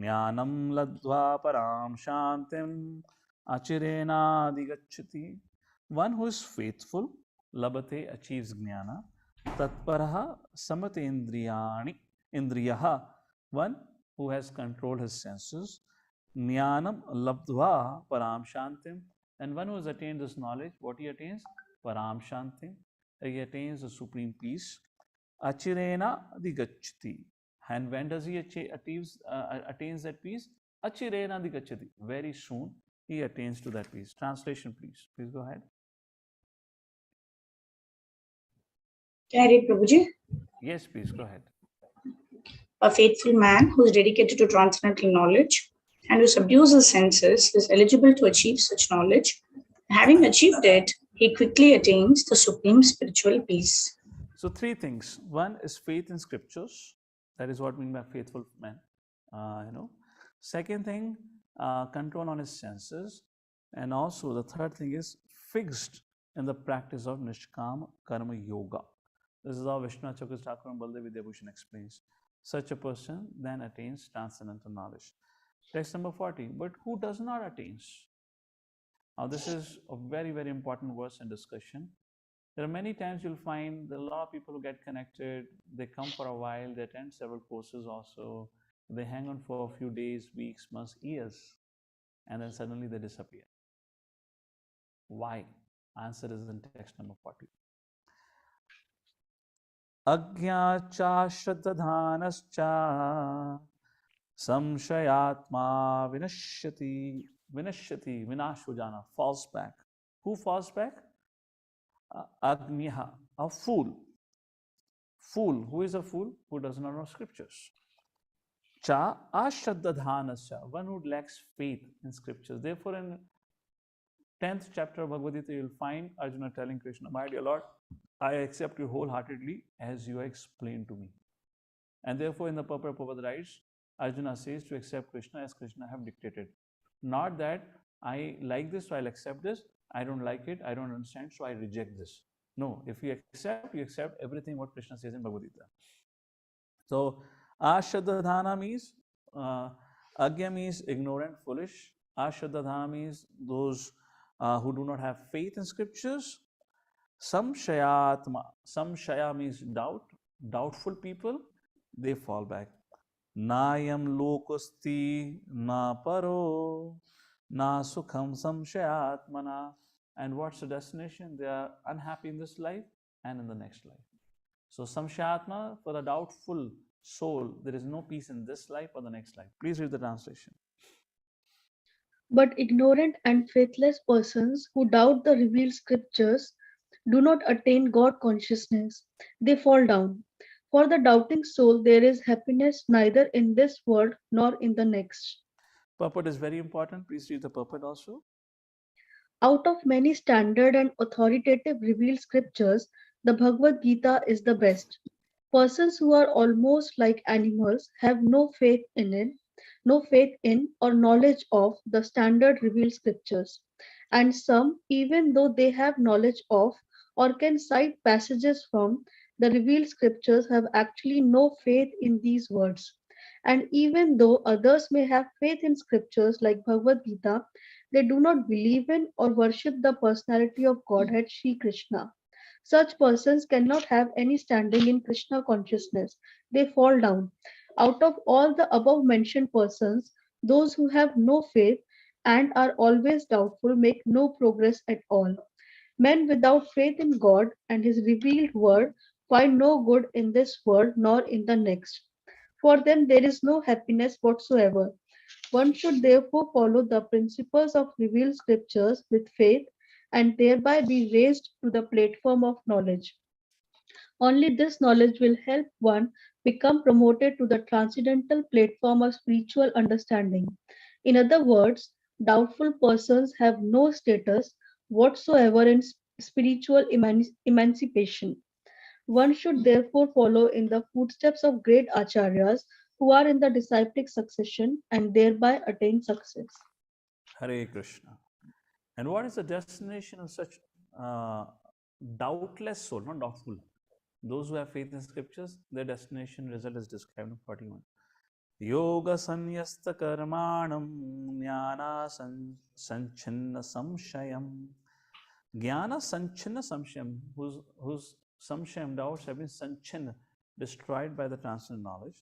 jnanam ladva param shantim achirena digachati. One who is faithful, labhate, achieves jnana, tatparaha samatendriyani, indriyaha, one who has controlled his senses, jnanam labdva param shantim, and one who has attained this knowledge, what he attains? Param shantim, he attains the supreme peace. Achirena digachati. And when does he attains that peace? Achirena digachati. Very soon he attains to that peace. Translation, please. Please go ahead. Can I read, Prabhuji? Yes, please go ahead. A faithful man who is dedicated to transcendental knowledge and who subdues his senses is eligible to achieve such knowledge. Having achieved it, he quickly attains the supreme spiritual peace. So, three things. One is faith in scriptures. That is what we mean by faithful man. Second thing, control on his senses. And also the third thing is fixed in the practice of Nishkam Karma Yoga. This is how Vishwanath Chakravarti Thakur and Baldev Vidyabhushan explains. Such a person then attains transcendental knowledge. Text number 40. But who does not attain? Now, this is a very, very important verse in discussion. There are many times you'll find that a lot of people who get connected, they come for a while, they attend several courses also, they hang on for a few days, weeks, months, years, and then suddenly they disappear. Why? Answer is in text number 40. Agnya cha shraddhanascha samshayatma vinashyati. Vinashyati, vinashujana, falls back. Who falls back? Agnya, a fool. Fool. Who is a fool? Who does not know scriptures. Cha ashraddhanascha, one who lacks faith in scriptures. Therefore, in 10th chapter of Bhagavad Gita, you'll find Arjuna telling Krishna, my dear Lord, I accept you wholeheartedly as you explained to me. And therefore, in the purport of Prabhupada writes, Arjuna says to accept Krishna as Krishna have dictated. Not that I like this, so I'll accept this. I don't like it, I don't understand, so I reject this. No, if you accept everything what Krishna says in Bhagavad Gita. So, ashraddhana means, agya means ignorant, foolish. Ashraddhana means those who do not have faith in scriptures. Samshayatma, samshaya means doubt, doubtful people, they fall back. Nayam lokasti na paro Na sukham samshayatmana. And what's the destination? They are unhappy in this life and in the next life. So samshayatma, for the doubtful soul, there is no peace in this life or the next life. Please read the translation. But ignorant and faithless persons who doubt the revealed scriptures do not attain God consciousness. They fall down. For the doubting soul, there is happiness neither in this world nor in the next. Purport is very important. Please read the purport also. Out of many standard and authoritative revealed scriptures, the Bhagavad Gita is the best. Persons who are almost like animals have no faith in or knowledge of the standard revealed scriptures. And some, even though they have knowledge of or can cite passages from the revealed scriptures, have actually no faith in these words. And even though others may have faith in scriptures like Bhagavad Gita, they do not believe in or worship the personality of Godhead Sri Krishna. Such persons cannot have any standing in Krishna consciousness. They fall down. Out of all the above mentioned persons, those who have no faith and are always doubtful make no progress at all. Men without faith in God and His revealed word find no good in this world nor in the next. For them, there is no happiness whatsoever. One should therefore follow the principles of revealed scriptures with faith and thereby be raised to the platform of knowledge. Only this knowledge will help one become promoted to the transcendental platform of spiritual understanding. In other words, doubtful persons have no status whatsoever in spiritual emancipation. One should therefore follow in the footsteps of great acharyas who are in the disciplic succession and thereby attain success. Hare Krishna. And what is the destination of such doubtless soul, not doubtful? Those who have faith in scriptures, their destination result is described in 41. Yoga sanyasta karmanam jnana sanchinna samshayam. Jnana sanchinna samshayam, whose samshayam doubts have been sanchinna, destroyed by the transcendental knowledge.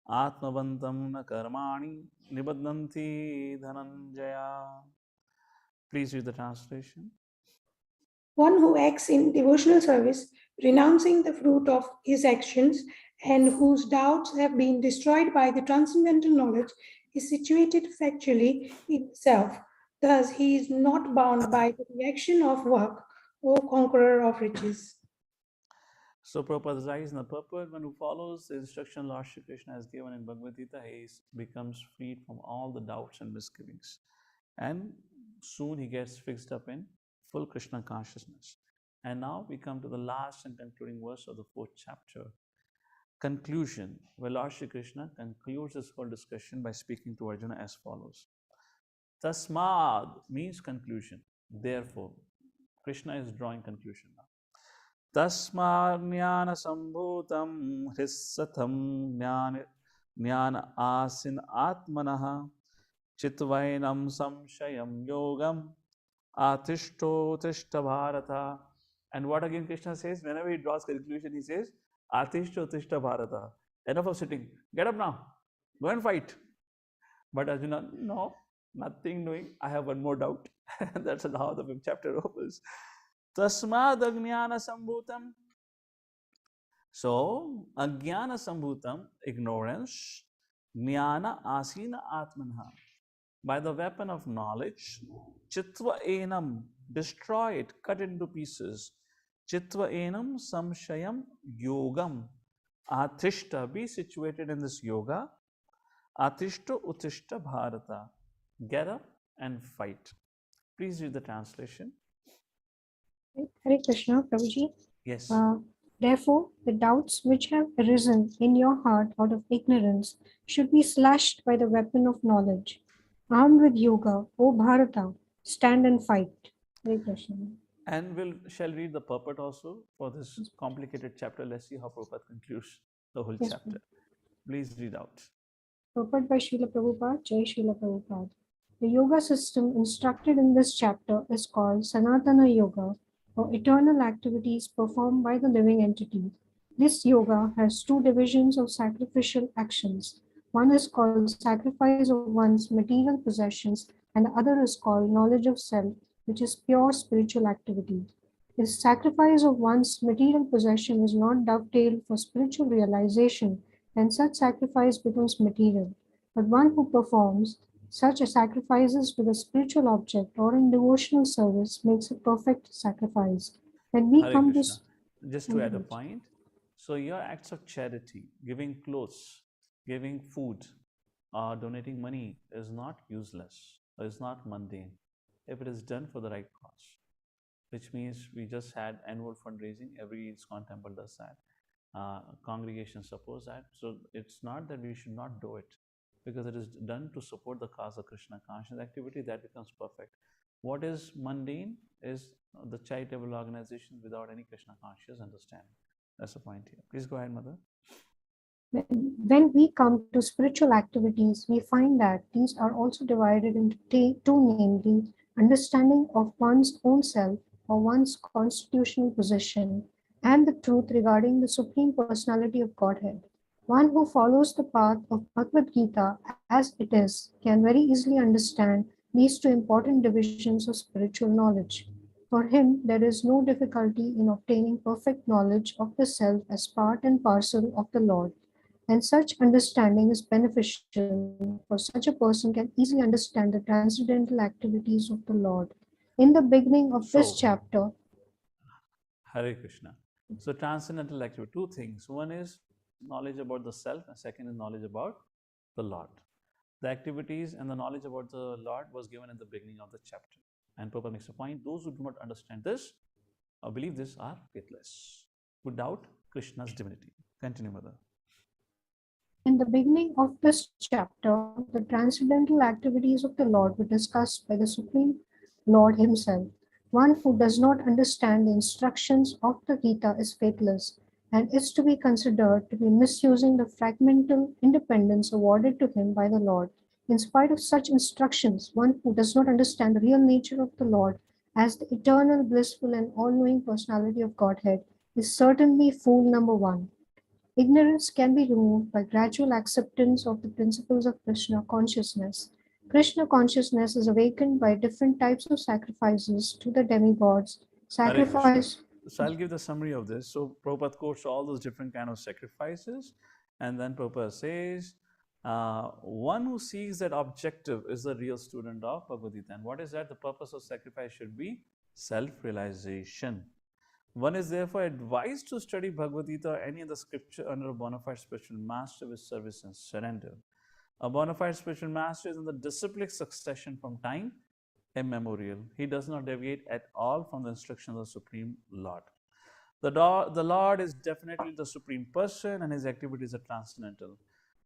Atmavantam na karmani nibadhanti dhananjaya. Please read the translation. One who acts in devotional service, renouncing the fruit of his actions, and whose doubts have been destroyed by the transcendental knowledge, is situated factually in self. Thus, he is not bound by the reaction of work, O conqueror of riches. So Prabhupada writes in the purport, one who follows the instruction Lord Shri Krishna has given in Bhagavad Gita, he becomes freed from all the doubts and misgivings. And soon he gets fixed up in full Krishna consciousness. And now we come to the last and concluding verse of the 4th chapter. Conclusion, where Lord Shri Krishna concludes this whole discussion by speaking to Arjuna as follows. Tasmad means conclusion. Therefore, Krishna is drawing conclusion now. Tasmad jnana sambhutam hrissatham jnana asin atmanaha chitvainam samshayam yogam atishto tishta bharata. And what again Krishna says? Whenever he draws conclusion, he says, Atishto tishta bharata. Enough of sitting. Get up now. Go and fight. But Arjuna, no, nothing doing. I have one more doubt. That's how the 5th chapter opens. Tasmad ajnana sambhutam. So, ajnana sambhutam, ignorance, jnana asina atmanha. By the weapon of knowledge, chitva enam, destroy it, cut it into pieces. Chitva enam samshayam yogam. Atishta, be situated in this yoga. Atishto utishta bharata. Get up and fight. Please read the translation. Hare Krishna, Prabhuji. Yes. Therefore, the doubts which have arisen in your heart out of ignorance should be slashed by the weapon of knowledge. Armed with yoga, O Bharata, stand and fight. Hare Krishna. And shall read the purport also for this complicated chapter. Let's see how Prabhupada concludes the whole Yes, chapter. Please read out. Purport by Srila Prabhupada, Jai Srila Prabhupada. The yoga system instructed in this chapter is called Sanatana Yoga, or eternal activities performed by the living entity. This yoga has 2 divisions of sacrificial actions. One is called sacrifice of one's material possessions, and the other is called knowledge of self, which is pure spiritual activity. The sacrifice of one's material possession is not dovetailed for spiritual realization, and such sacrifice becomes material. But one who performs such a sacrifices with a spiritual object or in devotional service makes a perfect sacrifice. When we Hare come to Krishna. Just to add a point, so your acts of charity, giving clothes, giving food, or donating money is not useless, or is not mundane, if it is done for the right cause. Which means we just had annual fundraising. Every ISKCON temple does that. Congregation supports that. So it's not that we should not do it, because it is done to support the cause of Krishna conscious activity, that becomes perfect. What is mundane is the charitable organization without any Krishna conscious understanding. That's the point here. Please go ahead, Mother. When we come to spiritual activities, we find that these are also divided into two, namely, understanding of one's own self or one's constitutional position, and the truth regarding the Supreme Personality of Godhead. One who follows the path of Bhagavad Gita as it is can very easily understand these two important divisions of spiritual knowledge. For him, there is no difficulty in obtaining perfect knowledge of the self as part and parcel of the Lord, and such understanding is beneficial, for such a person can easily understand the transcendental activities of the Lord. In the beginning of this chapter, Hare Krishna. So transcendental activity, two things. One is knowledge about the self, and second is knowledge about the Lord. The activities and the knowledge about the Lord was given in the beginning of the chapter. And Prabhupada makes a point, those who do not understand this or believe this are faithless, who doubt Krishna's divinity. Continue, Mother. in the beginning of this chapter, the transcendental activities of the Lord were discussed by the Supreme Lord himself. One who does not understand the instructions of the Gita is faithless and is to be considered to be misusing the fragmental independence awarded to him by the Lord. In spite of such instructions, one who does not understand the real nature of the Lord as the eternal, blissful, and all-knowing personality of Godhead is certainly fool number one. Ignorance can be removed by gradual acceptance of the principles of Krishna consciousness. Krishna consciousness is awakened by different types of sacrifices to the demigods. Sacrifice. So I'll give the summary of this. So Prabhupada quotes all those different kind of sacrifices, and then Prabhupada says, one who sees that objective is the real student of Bhagavad Gita. And what is that? The purpose of sacrifice should be self-realization. One is therefore advised to study Bhagavad Gita or any other scripture under a bona fide spiritual master with service and surrender. A bona fide spiritual master is in the disciplic succession from time immemorial. He does not deviate at all from the instruction of the Supreme Lord. The Lord is definitely the Supreme Person, and his activities are transcendental.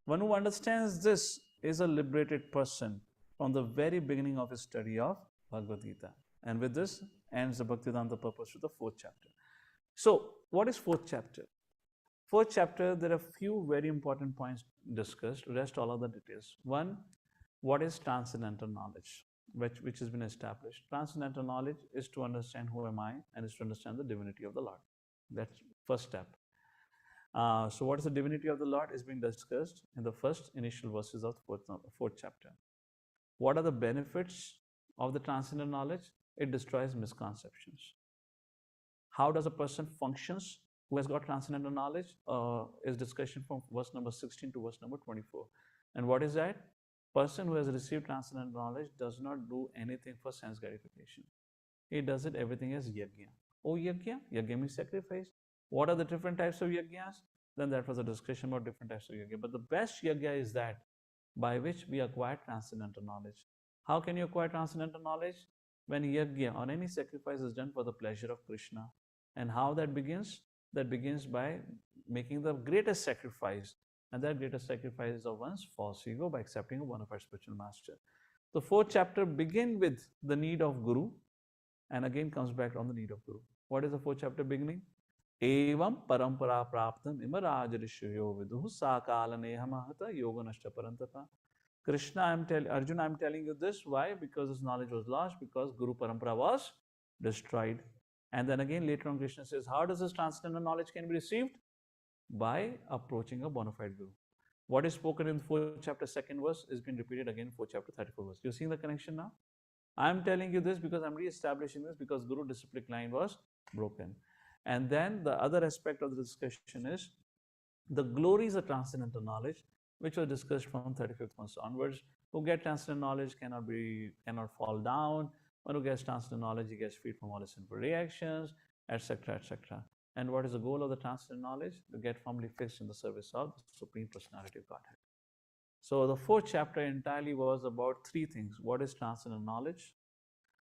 One who understands this is a liberated person from the very beginning of his study of Bhagavad Gita. And with this ends the Bhaktivedanta purpose to the 4th chapter. So, what is 4th chapter? 4th chapter, there are few very important points discussed, rest all of the details. One, what is transcendental knowledge, which has been established. Transcendental knowledge is to understand who am I, and is to understand the divinity of the Lord. That's first step. So what is the divinity of the Lord is being discussed in the first initial verses of 4th chapter. What are the benefits of the transcendental knowledge? It destroys misconceptions. How does a person functions who has got transcendental knowledge is discussion from verse number 16 to verse number 24. And what is that? Person who has received transcendental knowledge does not do anything for sense gratification. He does it everything as yajna. Oh, yajna? Yajna means sacrifice. What are the different types of yajnas? Then that was a discussion about different types of yajna. But the best yajna is that by which we acquire transcendental knowledge. How can you acquire transcendental knowledge? When yajna or any sacrifice is done for the pleasure of Krishna. And how that begins? That begins by making the greatest sacrifice. And that greatest sacrifice is of one's false ego by accepting a bona fide spiritual master. The 4th chapter begins with the need of Guru, and again comes back on the need of Guru. What is the 4th chapter beginning? Evam parampara praptam imaraj rishyo viduhu sakala nehamahata yoga nashta parantapa. Krishna, Arjuna, I'm telling you this. Why? Because this knowledge was lost, because Guru Parampara was destroyed. And then again, later on, Krishna says, how does this transcendental knowledge can be received? By approaching a bona fide Guru. What is spoken in 4th chapter 2nd verse is being repeated again in 4th chapter 34 verse. You're seeing the connection now? I'm telling you this because I'm re-establishing this because Guru disciplic line was broken. And then the other aspect of the discussion is the glories of transcendental knowledge, which was discussed from 35th verse onwards. Who get transcendental knowledge cannot fall down. One who gets transcendental knowledge, he gets freed from all his sinful reactions, etc., etc. And what is the goal of the transcendental knowledge? To get firmly fixed in the service of the Supreme Personality of Godhead. So the 4th chapter entirely was about 3 things. What is transcendental knowledge?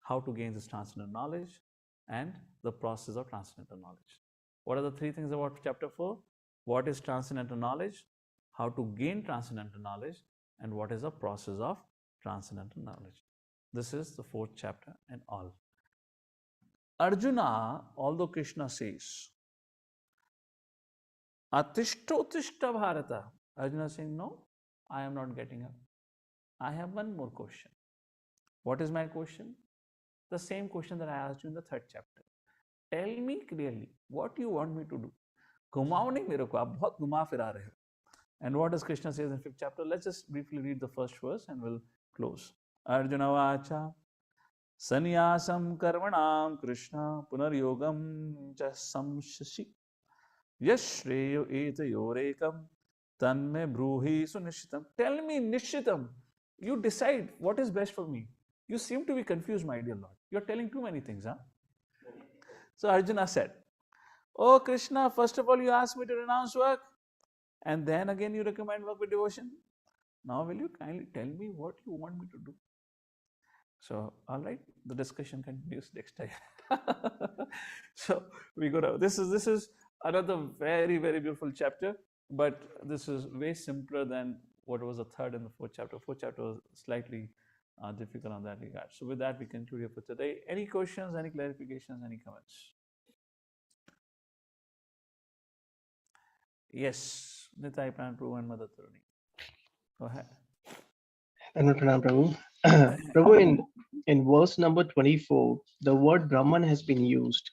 How to gain this transcendental knowledge? And the process of transcendental knowledge. What are the 3 things about chapter 4? What is transcendental knowledge? How to gain transcendental knowledge? And what is the process of transcendental knowledge? This is the 4th chapter and all. Arjuna, although Krishna says, Atishta Bharata, Arjuna is saying, no, I am not getting up. I have one more question. What is my question? The same question that I asked you in the 3rd chapter. Tell me clearly what you want me to do. घुमाओ नहीं मेरे को, आप बहुत घुमा फिरा रहे हो. And what does Krishna says in 5th chapter? Let's just briefly read the first verse and we'll close. Arjuna vacha Sanyasam karmanam Krishna punaryogam cha samshashi yashreyo etayorekam tanme bruhi sunishitam. Tell me nishitam. You decide what is best for me. You seem to be confused, my dear Lord. You're telling too many things, huh? So Arjuna said, oh Krishna, first of all you asked me to renounce work and then again you recommend work with devotion. Now will you kindly tell me what you want me to do? So, all right, the discussion continues next time. So we go to this is another very, very beautiful chapter, but this is way simpler than what was the 3rd and the 4th chapter. 4th chapter was slightly difficult on that regard. So with that, we conclude here for today. Any questions, any clarifications, any comments? Yes, Nitai Pran, Prabhu and Mother Taruni. Go ahead. Prabhu. Prabhu, in verse number 24, the word Brahman has been used.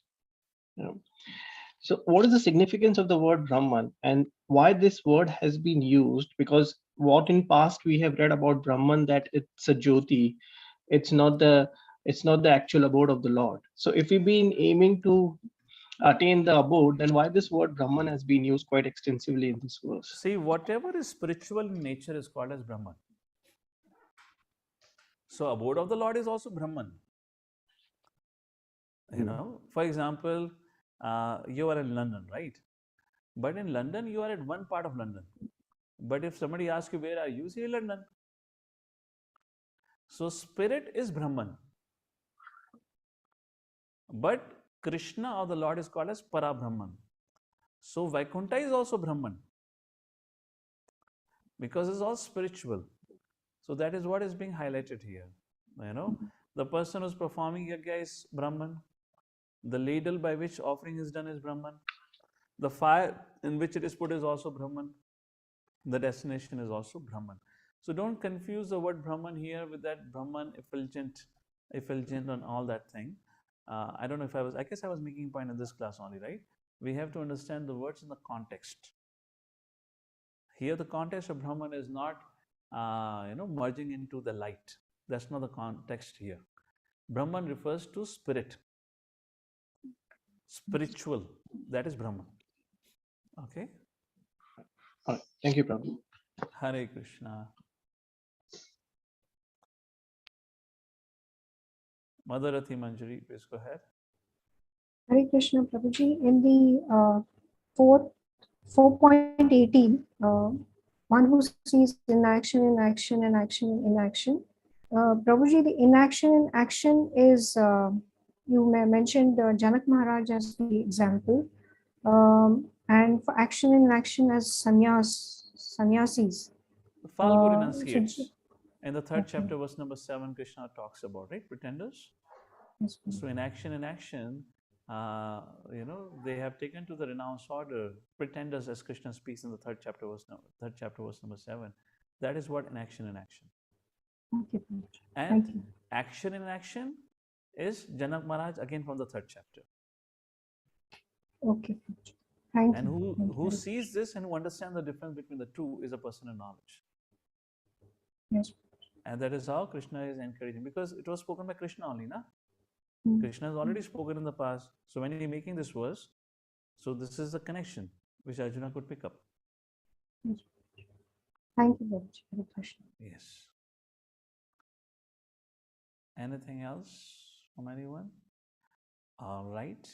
So what is the significance of the word Brahman and why this word has been used? Because what in past we have read about Brahman, that it's a Jyoti, it's not the actual abode of the Lord. So if we've been aiming to attain the abode, then why this word Brahman has been used quite extensively in this verse? See, whatever is spiritual in nature is called as Brahman. So abode of the Lord is also Brahman. You know, for example, you are in London, right? But in London, you are at one part of London. But if somebody asks you, where are you? Say London. So spirit is Brahman. But Krishna or the Lord is called as Para Brahman. So Vaikuntha is also Brahman. Because it's all spiritual. So that is what is being highlighted here. You know, the person who's performing yajna is Brahman. The ladle by which offering is done is Brahman. The fire in which it is put is also Brahman. The destination is also Brahman. So don't confuse the word Brahman here with that Brahman effulgent and all that thing. I don't know if I guess I was making a point in this class only, right? We have to understand the words in the context. Here the context of Brahman is not merging into the light. That's not the context here. Brahman refers to spirit. Spiritual. That is Brahman. Okay? All right. Thank you, Prabhu. Hare Krishna. Madhurati Manjari, please go ahead. Hare Krishna, Prabhuji. In the 4.18, one who sees inaction in action and action in inaction. Prabhuji, the inaction in action is, you mentioned Janak Maharaj as the example, and for action in action as sannyasis. Falguni enunciates. In the 3rd chapter, verse number 7, Krishna talks about, right, pretenders. Yes, so in action, they have taken to the renounce order pretenders, as Krishna speaks in the 3rd chapter, verse number 7. That is what inaction in action. Okay, and thank you. Action in action is Janak Maharaj again from the 3rd chapter. Okay. Thank And you. Thank who you. sees this and who understands the difference between the two is a person in knowledge. Yes. And that is how Krishna is encouraging, because it was spoken by Krishna only, na? Mm. Krishna has already spoken in the past. So when he's making this verse, so this is the connection which Arjuna could pick up. Yes. Thank you very much, Hare Krishna. Yes. Anything else from anyone? All right.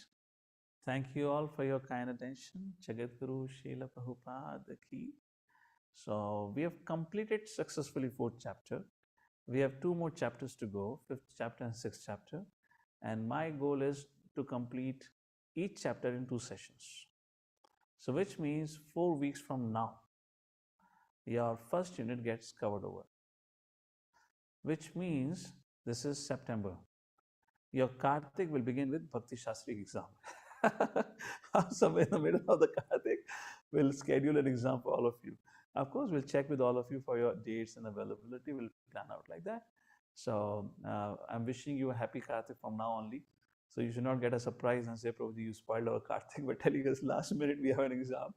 Thank you all for your kind attention. Jagadguru Srila Prabhupada ki. So we have completed successfully 4th chapter. We have 2 more chapters to go, 5th chapter and 6th chapter. And my goal is to complete each chapter in 2 sessions. So which means 4 weeks from now, your first unit gets covered over. Which means this is September. Your Kartik will begin with Bhakti Shastri exam. Somewhere in the middle of the Kartik, we'll schedule an exam for all of you. Of course, we'll check with all of you for your dates and availability. We'll plan out like that. So I'm wishing you a happy Kartik from now only. So you should not get a surprise and say, Prabhuji, you spoiled our Kartik by telling us last minute we have an exam.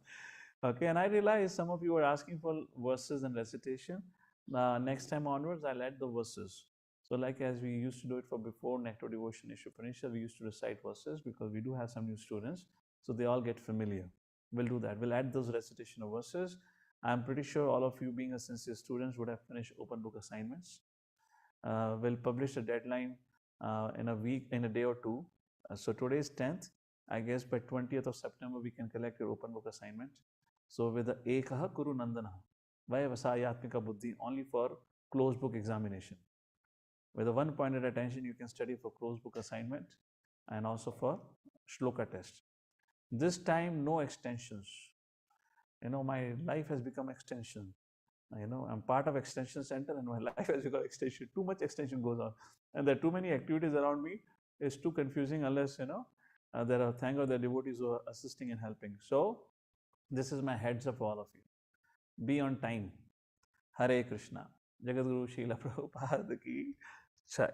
Okay, and I realize some of you are asking for verses and recitation. Next time onwards, I'll add the verses. So like as we used to do it for before Nectar Devotion Issue Panisha, we used to recite verses because we do have some new students. So they all get familiar. We'll do that. We'll add those recitation of verses. I'm pretty sure all of you being a sincere students would have finished open book assignments. We'll publish a deadline in a week, in a day or two. So today is 10th. I guess by 20th of September, we can collect your open book assignment. So with the Ekaha Kuru Nandana, Vaya Vasayatmika Buddhi, only for closed book examination. With a 1 pointed attention, you can study for closed book assignment and also for shloka test. This time, no extensions. You know, my life has become extension. You know, I'm part of extension center and my life has become extension. Too much extension goes on. And there are too many activities around me. It's too confusing unless, you know, there are, thank God, there are devotees who are assisting and helping. So, this is my heads up for all of you. Be on time. Hare Krishna. Jagadguru Srila Prabhupada ki Jai.